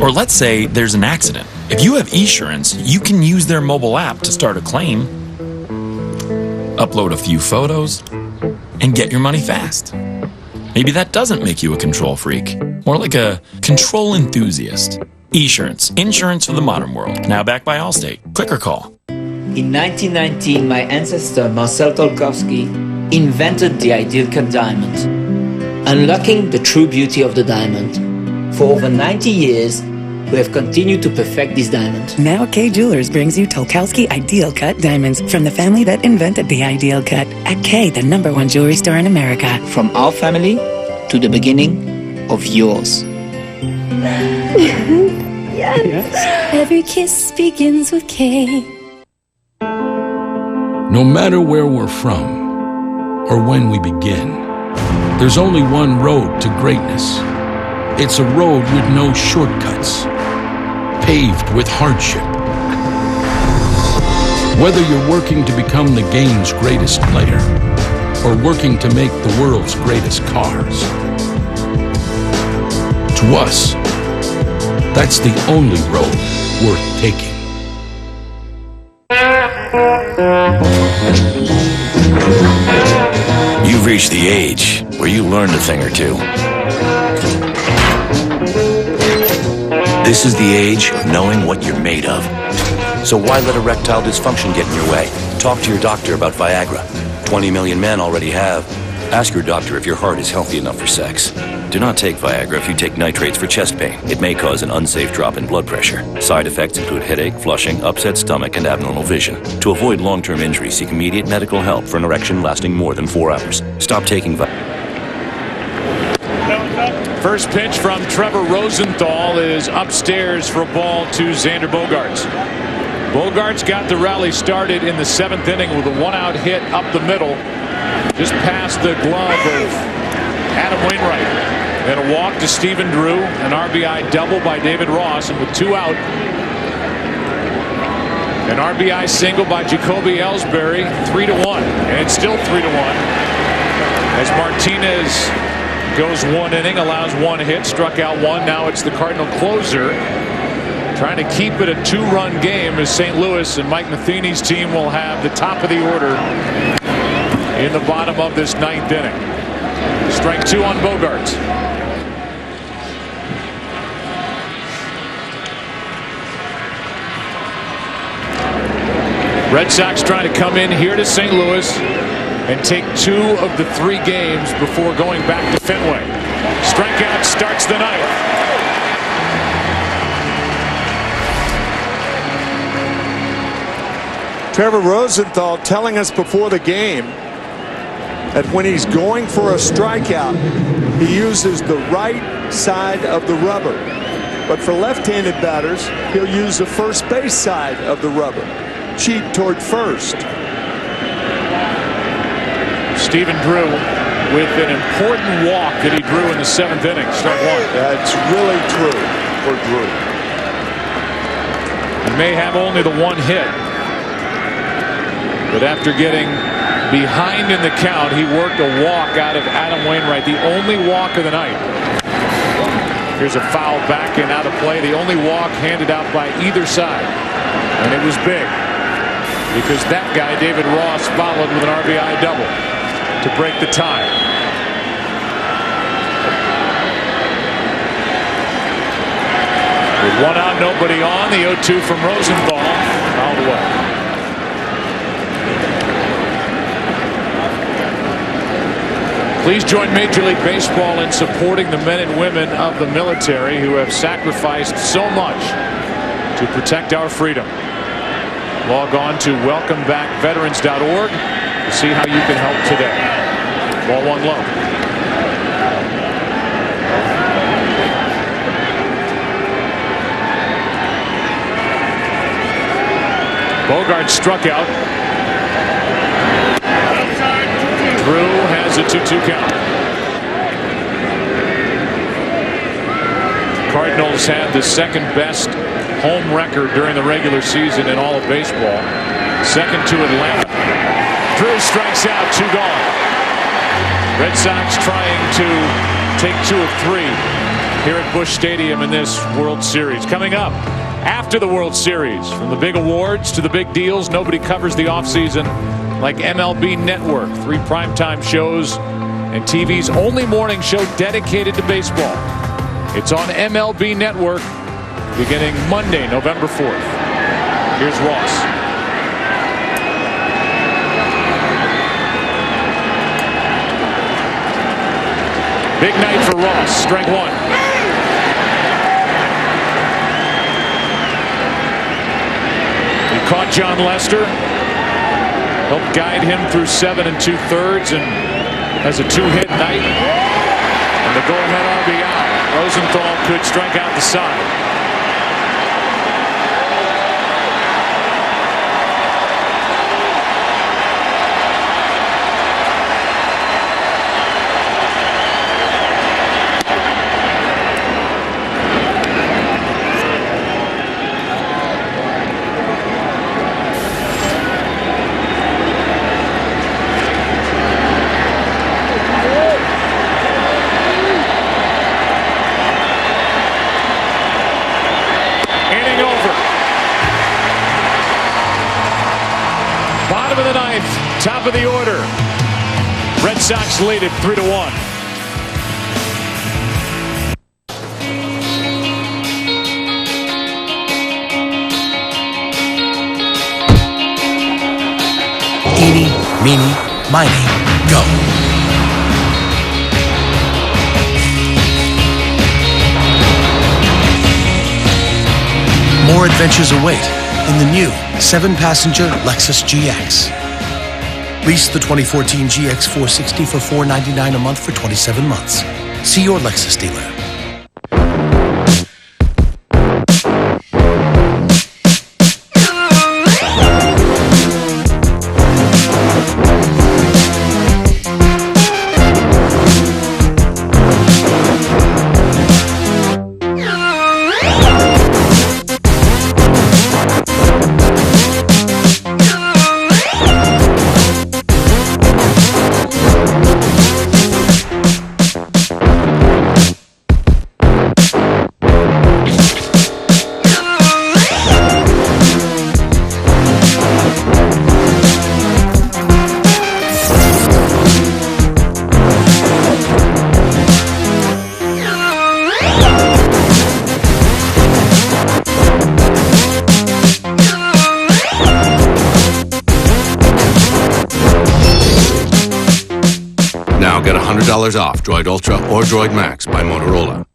Or let's say there's an accident. If you have Esurance, you can use their mobile app to start a claim, upload a few photos, and get your money fast. Maybe that doesn't make you a control freak, more like a control enthusiast. Esurance, insurance for the modern world. Now backed by Allstate. Click or call. In 1919, my ancestor Marcel Tolkowski invented the ideal cut diamond, unlocking the true beauty of the diamond. For over 90 years, we have continued to perfect this diamond. Now Kay Jewelers brings you Tolkowski Ideal Cut diamonds from the family that invented the Ideal Cut. At Kay, the #1 jewelry store in America. From our family to the beginning of yours. Yes. Every kiss begins with K. No matter where we're from or when we begin, there's only one road to greatness. It's a road with no shortcuts, paved with hardship. Whether you're working to become the game's greatest player or working to make the world's greatest cars, to us, that's the only road worth taking. You've reached the age where you learned a thing or two. This is the age of knowing what you're made of. So why let erectile dysfunction get in your way? Talk to your doctor about Viagra. 20 million men already have. Ask your doctor if your heart is healthy enough for sex. Do not take Viagra if you take nitrates for chest pain. It may cause an unsafe drop in blood pressure. Side effects include headache, flushing, upset stomach, and abnormal vision. To avoid long-term injury, seek immediate medical help for an erection lasting more than 4 hours. Stop taking Viagra. First pitch from Trevor Rosenthal is upstairs for a ball to Xander Bogaerts. Bogaerts got the rally started in the 7th inning with a 1-out hit up the middle, just past the glove of Adam Wainwright. And a walk to Stephen Drew, an RBI double by David Ross, and with 2 out, an RBI single by Jacoby Ellsbury, 3-1, and it's still 3-1 as Martinez goes 1 inning, allows 1 hit, struck out 1. Now it's the Cardinal closer trying to keep it a 2-run game as St. Louis and Mike Matheny's team will have the top of the order in the bottom of this 9th inning. Strike 2 on Bogaerts. Red Sox trying to come in here to St. Louis and take 2 of the 3 games before going back to Fenway. Strikeout starts the 9th. Trevor Rosenthal telling us before the game that when he's going for a strikeout, he uses the right side of the rubber. But for left-handed batters, he'll use the first base side of the rubber. Cheat toward first. Stephen Drew with an important walk that he drew in the 7th inning. Strike 1. That's really true for Drew. He may have only the 1 hit, but after getting behind in the count, he worked a walk out of Adam Wainwright, the only walk of the night. Here's a foul back and out of play. The only walk handed out by either side, and it was big because that guy, David Ross, followed with an RBI double to break the tie. With 1 out, nobody on, the 0-2 from Rosenthal, fouled away. Please join Major League Baseball in supporting the men and women of the military who have sacrificed so much to protect our freedom. Log on to welcomebackveterans.org to see how you can help today. Ball one low. Bogart struck out. Drew has a 2-2 count. Cardinals had the second best home record during the regular season in all of baseball. Second to Atlanta. Drew strikes out, 2 gone. Red Sox trying to take 2 of 3 here at Busch Stadium in this World Series. Coming up after the World Series, from the big awards to the big deals, nobody covers the offseason like MLB Network. 3 primetime shows and TV's only morning show dedicated to baseball. It's on MLB Network beginning Monday, November 4th. Here's Ross. Big night for Ross. Strike 1. He caught John Lester. Helped guide him through 7 2/3 and has a 2-hit night. And the go-ahead RBI. Rosenthal could strike out the side. Bottom of the 9th, top of the order. Red Sox lead it 3-1. Eeny, meeny, miny, go. More adventures await in the new 7-passenger Lexus GX. Lease the 2014 GX 460 for $499 a month for 27 months. See your Lexus dealer. Now get $100 off Droid Ultra or Droid Max by Motorola.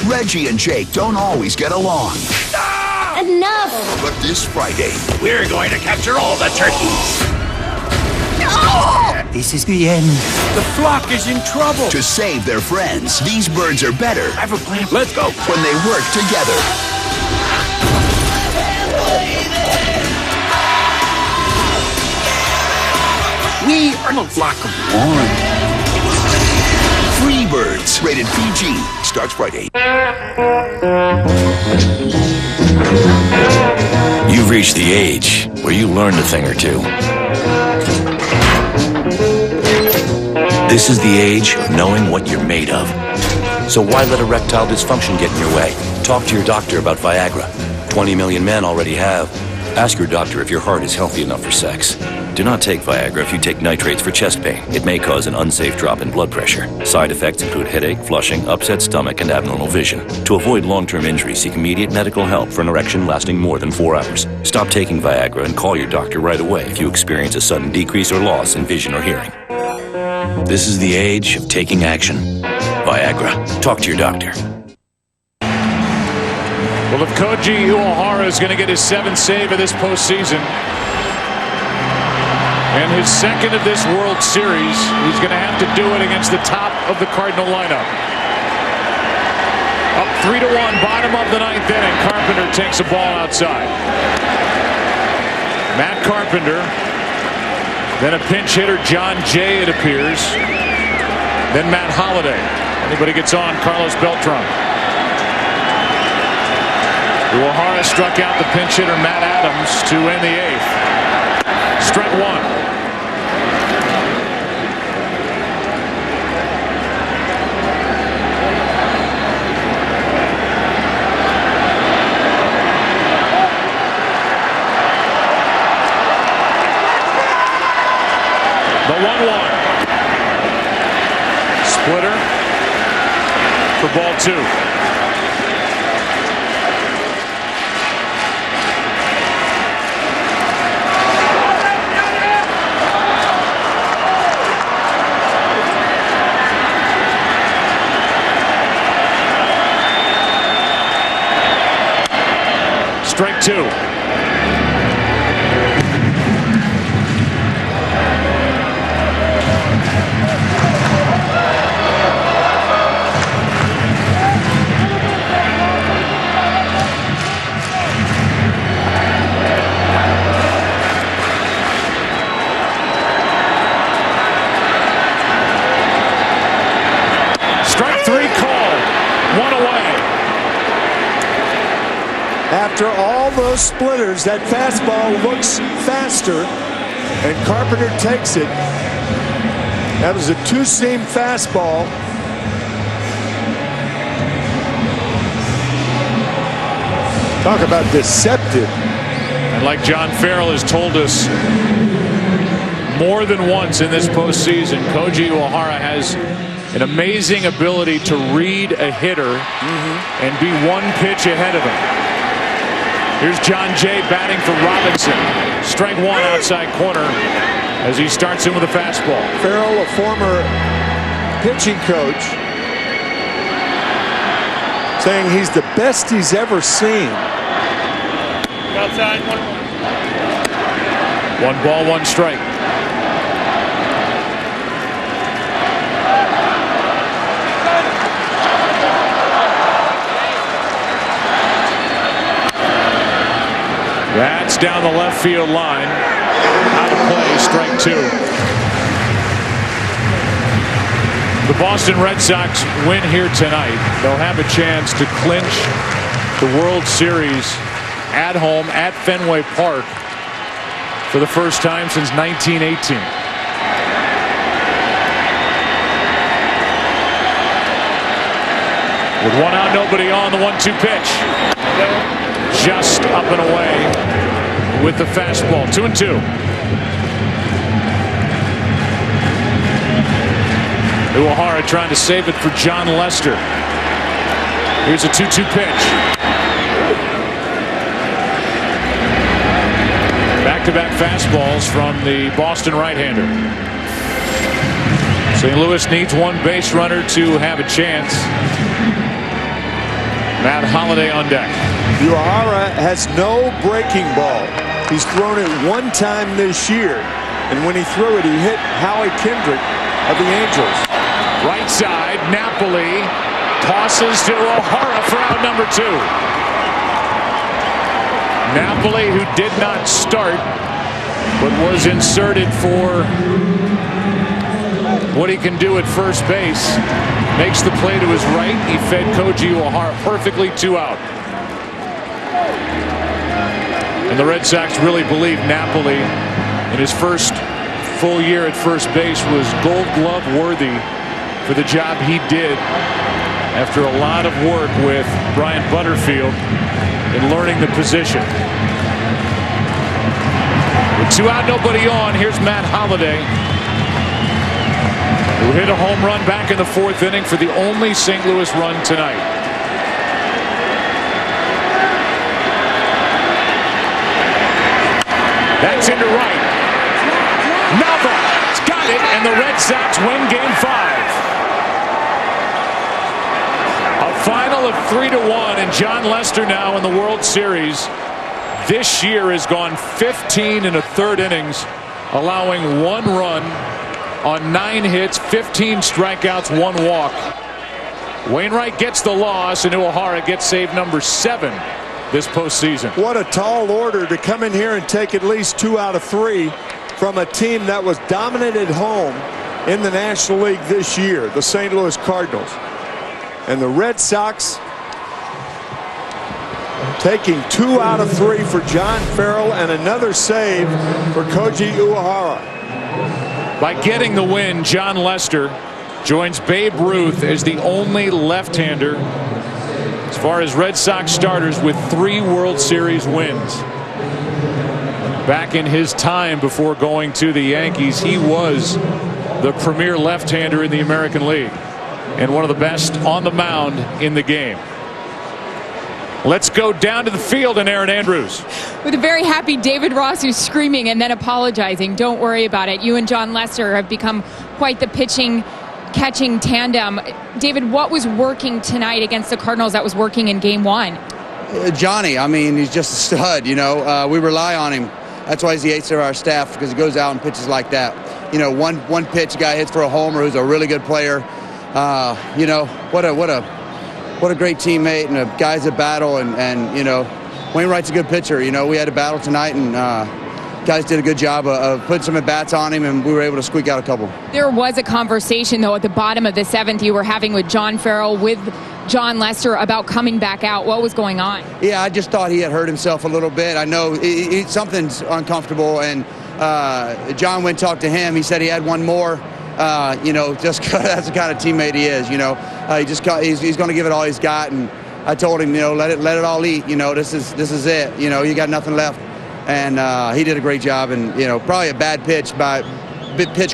Reggie and Jake don't always get along. Enough! But this Friday, We're going to capture all the turkeys. this is the end. The flock is in trouble. To save their friends, these birds are better. I have a plan. Let's go. When they work together. We are the flock of one. Free Birds, rated PG, starts Friday. You've reached the age where you learned a thing or two. This is the age of knowing what you're made of. So why let erectile dysfunction get in your way? Talk to your doctor about Viagra. 20 million men already have. Ask your doctor if your heart is healthy enough for sex. Do not take Viagra if you take nitrates for chest pain. It may cause an unsafe drop in blood pressure. Side effects include headache, flushing, upset stomach, and abnormal vision. To avoid long-term injury, seek immediate medical help for an erection lasting more than 4 hours. Stop taking Viagra and call your doctor right away if you experience a sudden decrease or loss in vision or hearing. This is the age of taking action. Viagra. Talk to your doctor. Well, if Koji Uehara is going to get his 7th save of this postseason and his 2nd of this World Series, he's going to have to do it against the top of the Cardinal lineup. Up 3-1, bottom of the 9th inning. Carpenter takes a ball outside. Matt Carpenter. Then a pinch hitter, John Jay, it appears. Then Matt Holliday. Anybody gets on, Carlos Beltran. Uehara struck out the pinch hitter, Matt Adams, to end the 8th. Strike 1. The 1-1. Splitter for ball 2. Strike 2. Strike 3 called. 1 away. After all those splitters, that fastball looks faster, and Carpenter takes it. That was a 2-seam fastball. Talk about deceptive. And like John Farrell has told us more than once in this postseason, Koji Uehara has an amazing ability to read a hitter and be 1 pitch ahead of him. Here's John Jay batting for Robinson. Strike 1 outside corner as he starts in with a fastball. Farrell, a former pitching coach, saying he's the best he's ever seen. Outside, 1 ball, 1 strike. That's down the left field line. Out of play, strike 2. The Boston Red Sox win here tonight. They'll have a chance to clinch the World Series at home at Fenway Park for the first time since 1918. With 1 out, nobody on, the 1-2 pitch. Just up and away with the fastball. 2-2. Uehara trying to save it for John Lester. Here's a 2-2 pitch. Back-to-back fastballs from the Boston right-hander. St. Louis needs 1 base runner to have a chance. Matt Holliday on deck. Uehara has no breaking ball. He's thrown it 1 time this year, and when he threw it, he hit Howie Kendrick of the Angels. Right side, Napoli tosses to Uehara for out number 2. Napoli, who did not start, but was inserted for what he can do at first base, makes the play to his right. He fed Koji Uehara perfectly, 2 out. And the Red Sox really believe Napoli, in his first full year at first base, was Gold Glove worthy for the job he did after a lot of work with Brian Butterfield in learning the position. With 2 out, nobody on, here's Matt Holliday, who hit a home run back in the 4th inning for the only St. Louis run tonight. That's into right. Nava has got got it, and the Red Sox win Game 5. A final of 3-1, and John Lester now in the World Series this year has gone 15 1/3 innings, allowing 1 run on 9 hits, 15 strikeouts, 1 walk. Wainwright gets the loss, and Uehara gets save number 7 this postseason. What a tall order to come in here and take at least 2 out of 3 from a team that was dominant at home in the National League this year, the St. Louis Cardinals. And the Red Sox taking 2 out of 3 for John Farrell and another save for Koji Uehara. By getting the win, John Lester joins Babe Ruth as the only left-hander as far as Red Sox starters with 3 World Series wins. Back in his time before going to the Yankees, he was the premier left-hander in the American League and one of the best on the mound in the game. Let's go down to the field and Aaron Andrews. With a very happy David Ross who's screaming and then apologizing. Don't worry about it. You and John Lester have become quite the pitching-catching tandem. David, what was working tonight against the Cardinals that was working in Game 1? Johnny, I mean, he's just a stud, you know. We rely on him. That's why he's the ace of our staff, because he goes out and pitches like that. You know, one pitch, guy hits for a homer who's a really good player. You know, what a great teammate and a guys that battle, and you know, Wainwright's a good pitcher. You know, we had a battle tonight, and guys did a good job of putting some at-bats on him, and we were able to squeak out a couple. There was a conversation, though, at the bottom of the 7th you were having with John Farrell, with John Lester, about coming back out. What was going on? Yeah, I just thought he had hurt himself a little bit. I know something's uncomfortable, and John went and talked to him. He said he had one more. You know, just that's the kind of teammate he is. You know, he's going to give it all he's got, and I told him, you know, let it all eat. You know, this is it. You know, you got nothing left, and he did a great job. And you know, probably a bad pitch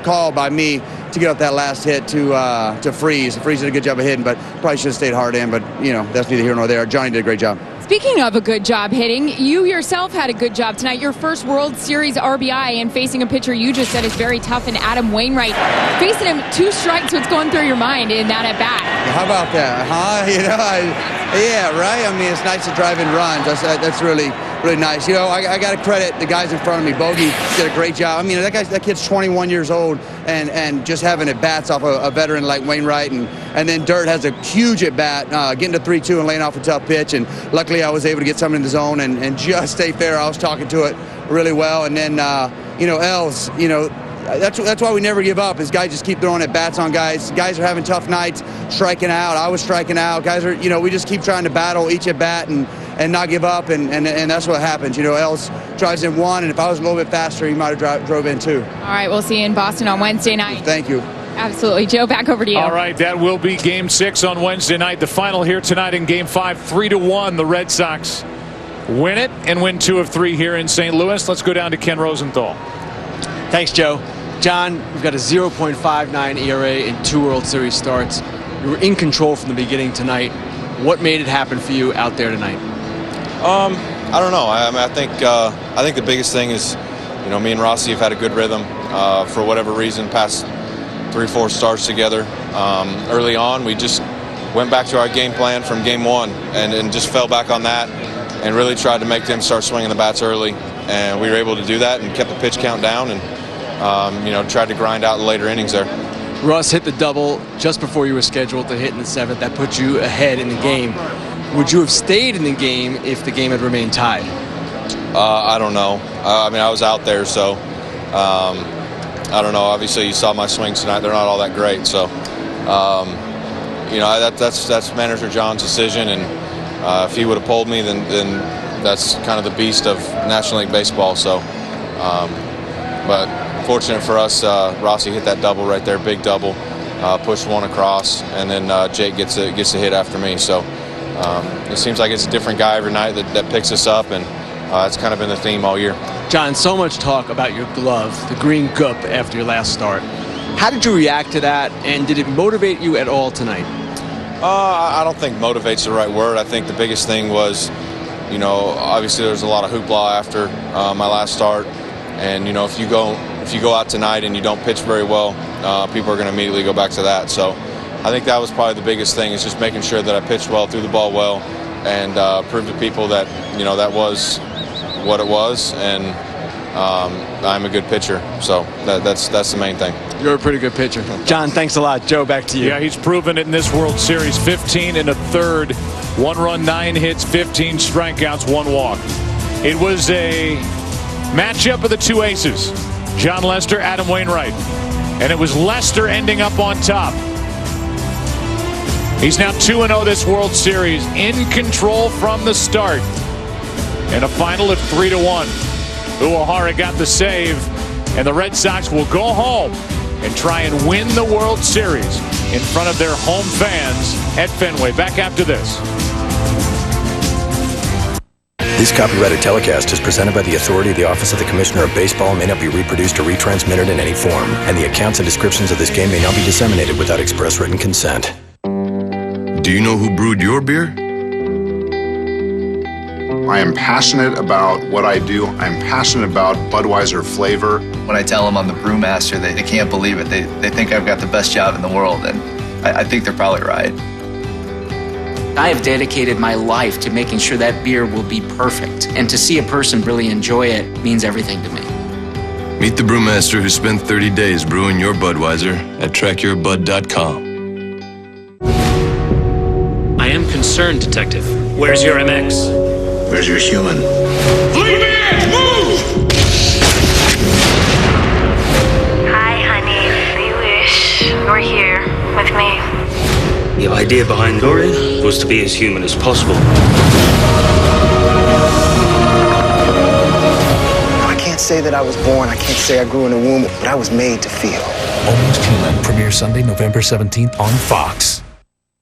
call by me to get up that last hit to Freeze. Freeze did a good job of hitting, but probably should have stayed hard in. But you know, that's neither here nor there. Johnny did a great job. Speaking of a good job hitting, you yourself had a good job tonight. Your first World Series RBI, and facing a pitcher you just said is very tough in Adam Wainwright. Facing him 2 strikes, what's going through your mind in that at-bat? How about that, huh? You know, yeah, right? I mean, it's nice to drive in runs. That's really nice. You know, I got to credit the guys in front of me. Bogey did a great job. I mean, that kid's 21 years old, and just having at-bats off a veteran like Wainwright, and then Dirt has a huge at-bat, getting to 3-2 and laying off a tough pitch, and luckily I was able to get something in the zone and just stay fair. I was talking to it really well, and then, you know, Els, you know, that's why we never give up, is guys just keep throwing at bats on guys. Guys are having tough nights, striking out. I was striking out. Guys are, you know, we just keep trying to battle each at bat and not give up, and that's what happens. You know, Els drives in 1, and if I was a little bit faster, he might have drove in 2. All right, we'll see you in Boston on Wednesday night. Thank you. Absolutely. Joe, back over to you. All right, that will be Game 6 on Wednesday night. The final here tonight in Game 5, 3-1. The Red Sox win it and win 2 of 3 here in St. Louis. Let's go down to Ken Rosenthal. Thanks, Joe. John, we've got a 0.59 ERA in 2 World Series starts. You were in control from the beginning tonight. What made it happen for you out there tonight? I don't know. I mean, I think the biggest thing is, you know, me and Rossi have had a good rhythm for whatever reason past 3-4 starts together. Early on, we just went back to our game plan from Game 1 and just fell back on that and really tried to make them start swinging the bats early. And we were able to do that and kept the pitch count down and, you know, tried to grind out the later innings there. Russ hit the double just before you were scheduled to hit in the 7th. That put you ahead in the game. Would you have stayed in the game if the game had remained tied? I don't know. I mean, I was out there, so I don't know. Obviously, you saw my swings tonight. They're not all that great. So, you know, that's Manager John's decision. And if he would have pulled me, then that's kind of the beast of National League Baseball. So, but fortunate for us, Rossi hit that double right there, big double, pushed 1 across, and then Jake gets a hit after me. So it seems like it's a different guy every night that picks us up, and it's kind of been the theme all year. John, so much talk about your glove, the green goop, after your last start. How did you react to that, and did it motivate you at all tonight? I don't think motivate's the right word. I think the biggest thing was, you know, obviously there was a lot of hoopla after my last start, and you know, if if you go out tonight and you don't pitch very well, people are going to immediately go back to that. So I think that was probably the biggest thing, is just making sure that I pitched well, threw the ball well, and prove to people that, that was what it was, and I'm a good pitcher. So that's the main thing. You're a pretty good pitcher. John, thanks a lot. Joe, back to you. Yeah, he's proven it in this World Series. 15 and a third, 1 run, 9 hits, 15 strikeouts, 1 walk. It was a matchup of the two aces, John Lester, Adam Wainwright, and it was Lester ending up on top. He's now 2-0 this World Series, in control from the start, and a final of 3-1. Uehara got the save, and the Red Sox will go home and try and win the World Series in front of their home fans at Fenway. Back after this. This copyrighted telecast is presented by the authority of the Office of the Commissioner of Baseball and may not be reproduced or retransmitted in any form, and the accounts and descriptions of this game may not be disseminated without express written consent. Do you know who brewed your beer? I am passionate about what I do. I'm passionate about Budweiser flavor. When I tell them I'm the brewmaster, they can't believe it. They think I've got the best job in the world, and I think they're probably right. I have dedicated my life to making sure that beer will be perfect, and to see a person really enjoy it means everything to me. Meet the brewmaster who spent 30 days brewing your Budweiser at trackyourbud.com. I am concerned, Detective. Where's your MX? Where's your human? Move! Hi, honey. We wish you were here with me. The idea behind Dorian was to be as human as possible. I can't say that I was born, I can't say I grew in a womb, but I was made to feel. Almost Human premieres Sunday, November 17th on Fox.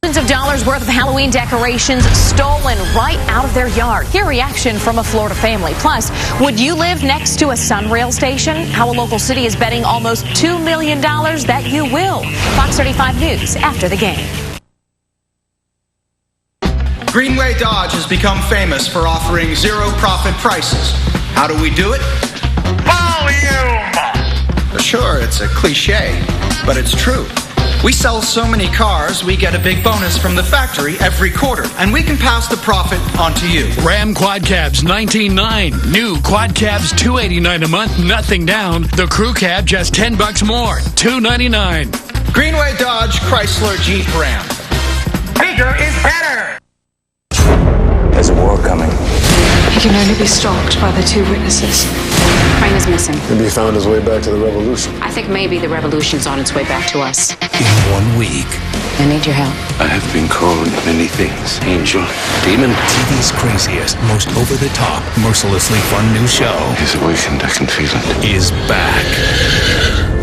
Millions of dollars worth of Halloween decorations stolen right out of their yard. Hear reaction from a Florida family. Plus, would you live next to a Sunrail station? How a local city is betting almost $2 million that you will. Fox 35 News after the game. Greenway Dodge has become famous for offering zero-profit prices. How do we do it? Volume! Sure, it's a cliche, but it's true. We sell so many cars, we get a big bonus from the factory every quarter, and we can pass the profit on to you. Ram Quad Cabs $19.9. New Quad Cabs $289 a month, nothing down. The Crew Cab just $10 more, $299. Greenway Dodge Chrysler Jeep Ram. Bigger is better! There's a war coming. He can only be stopped by the two witnesses. Crane is missing. Maybe he found his way back to the revolution. I think maybe the revolution's on its way back to us. In 1 week. I need your help. I have been called many things. Angel, demon. TV's craziest, most over-the-top, mercilessly fun new show. He's awakened, I can feel it. Is back.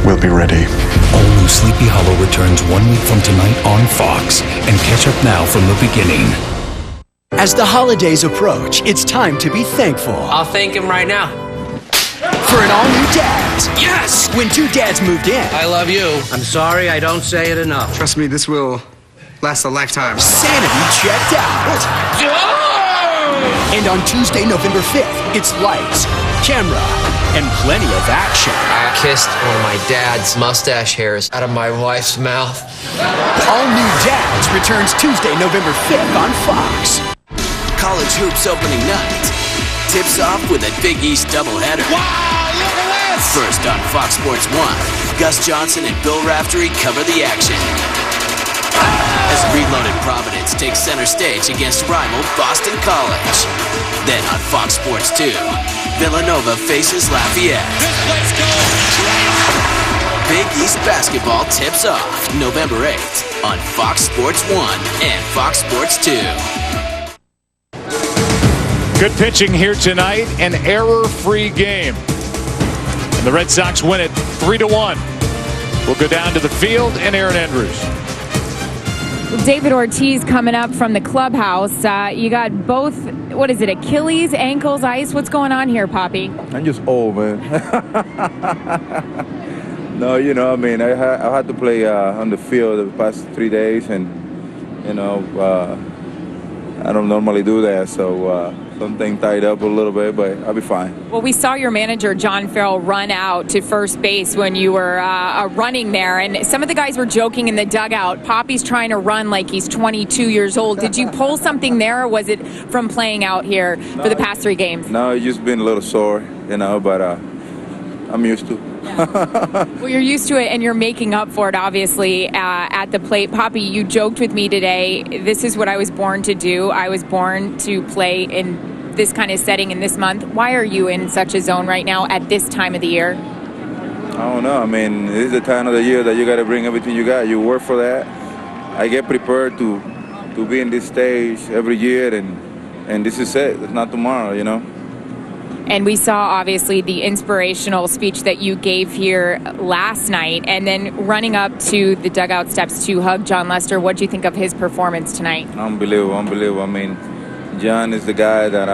We'll be ready. All new Sleepy Hollow returns 1 week from tonight on Fox. And catch up now from the beginning. As the holidays approach, it's time to be thankful. I'll thank him right now. For an all-new Dads. Yes! When two dads moved in. I love you. I'm sorry I don't say it enough. Trust me, this will last a lifetime. Sanity checked out. And on Tuesday, November 5th, it's lights, camera, and plenty of action. I kissed one of my dad's mustache hairs out of my wife's mouth. All New Dads returns Tuesday, November 5th on Fox. College hoops opening night tips off with a Big East doubleheader. Wow, look at this! First on Fox Sports 1, Gus Johnson and Bill Raftery cover the action as Reloaded Providence takes center stage against rival Boston College. Then on Fox Sports 2, Villanova faces Lafayette. Let's go! Big East basketball tips off November 8th on Fox Sports 1 and Fox Sports 2. Good pitching here tonight, an error-free game. And the Red Sox win it 3-1. We'll go down to the field and Aaron Andrews. David Ortiz coming up from the clubhouse. You got both, what is it, Achilles, ankles, ice? What's going on here, Poppy? I'm just old, man. No, you know, I mean, I had to play on the field the past 3 days, and, you know, I don't normally do that, so something tied up a little bit, but I'll be fine. Well, we saw your manager, John Farrell, run out to first base when you were running there, and some of the guys were joking in the dugout. Poppy's trying to run like he's 22 years old. Did you pull something there, or was it from playing out here for the past 3 games? No, it's just been a little sore, but I'm used to it. Well, you're used to it, and you're making up for it, obviously, at the plate. Poppy, you joked with me today, this is what I was born to do. I was born to play in this kind of setting in this month. Why are you in such a zone right now at this time of the year? I don't know. I mean, this is the time of the year that you got to bring everything you got. You work for that. I get prepared to be in this stage every year, and this is it. It's not tomorrow, And we saw, obviously, the inspirational speech that you gave here last night, and then running up to the dugout steps to hug John Lester. What do you think of his performance tonight? Unbelievable. I mean, John is the guy that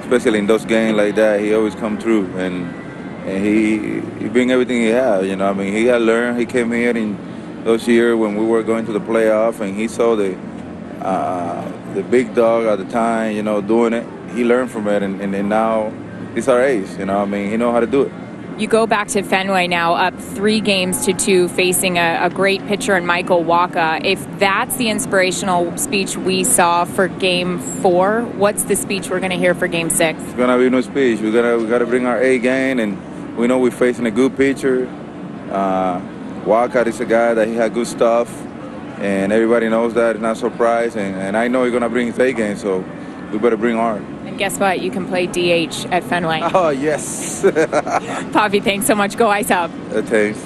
especially in those games like that, he always come through, and he bring everything he has. I mean, he had learned. He came here in those years when we were going to the playoff, and he saw the big dog at the time, doing it. He learned from it, and now he's our ace. I mean, he know how to do it. You go back to Fenway now, up 3-2, facing a great pitcher in Michael Wacha. If that's the inspirational speech we saw for Game 4, what's the speech we're going to hear for Game 6? It's going to be no speech. We got to bring our A game, and we know we're facing a good pitcher. Wacha is a guy that he had good stuff, and everybody knows that. It's not a surprise, and I know he's going to bring his A game, so we better bring ours. And guess what? You can play DH at Fenway. Oh, yes. Poppy, thanks so much. Go Ice Up. Thanks.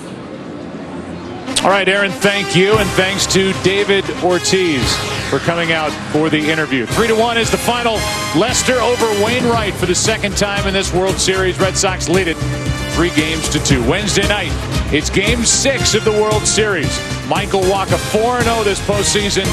All right, Aaron, thank you, and thanks to David Ortiz for coming out for the interview. 3-1 is the final. Lester over Wainwright for the second time in this World Series. Red Sox lead it 3-2. Wednesday night, it's Game 6 of the World Series. Michael Wacha 4-0 this postseason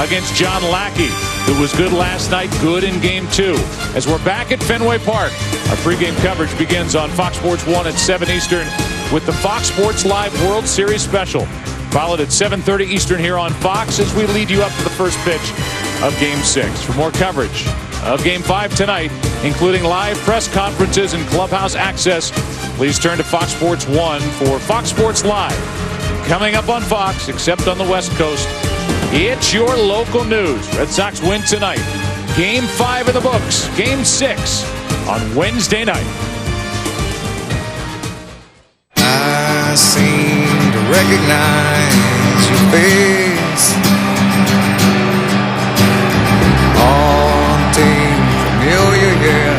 against John Lackey, who was good last night, good in Game 2. As we're back at Fenway Park, our pregame coverage begins on Fox Sports 1 at 7 Eastern with the Fox Sports Live World Series Special, followed at 7:30 Eastern here on Fox as we lead you up to the first pitch of Game 6. For more coverage of Game 5 tonight, including live press conferences and clubhouse access, please turn to Fox Sports 1 for Fox Sports Live. Coming up on Fox, except on the West Coast, it's your local news. Red Sox win tonight. Game 5 in the books. Game 6 on Wednesday night. I seem to recognize your face. Haunting, familiar, yeah.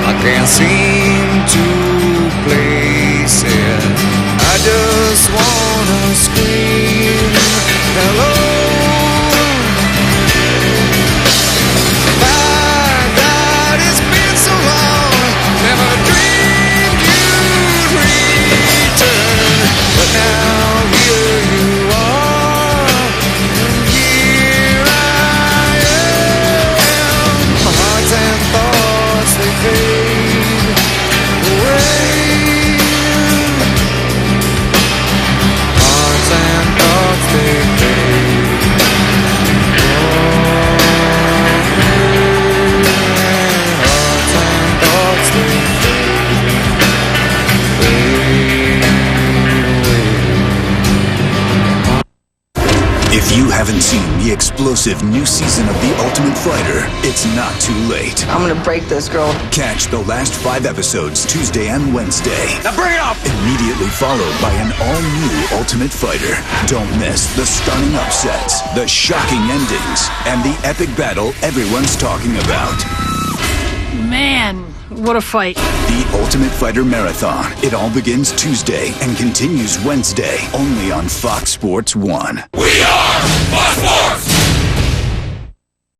I can't seem to place it. I just wanna scream hello. Haven't seen the explosive new season of The Ultimate Fighter, it's not too late. I'm gonna break this girl. Catch the last 5 episodes Tuesday and Wednesday. Now bring it up! Immediately followed by an all-new Ultimate Fighter. Don't miss the stunning upsets, the shocking endings, and the epic battle everyone's talking about. Man, what a fight. The Ultimate Fighter Marathon. It all begins Tuesday and continues Wednesday, only on Fox Sports 1. We are Fox Sports!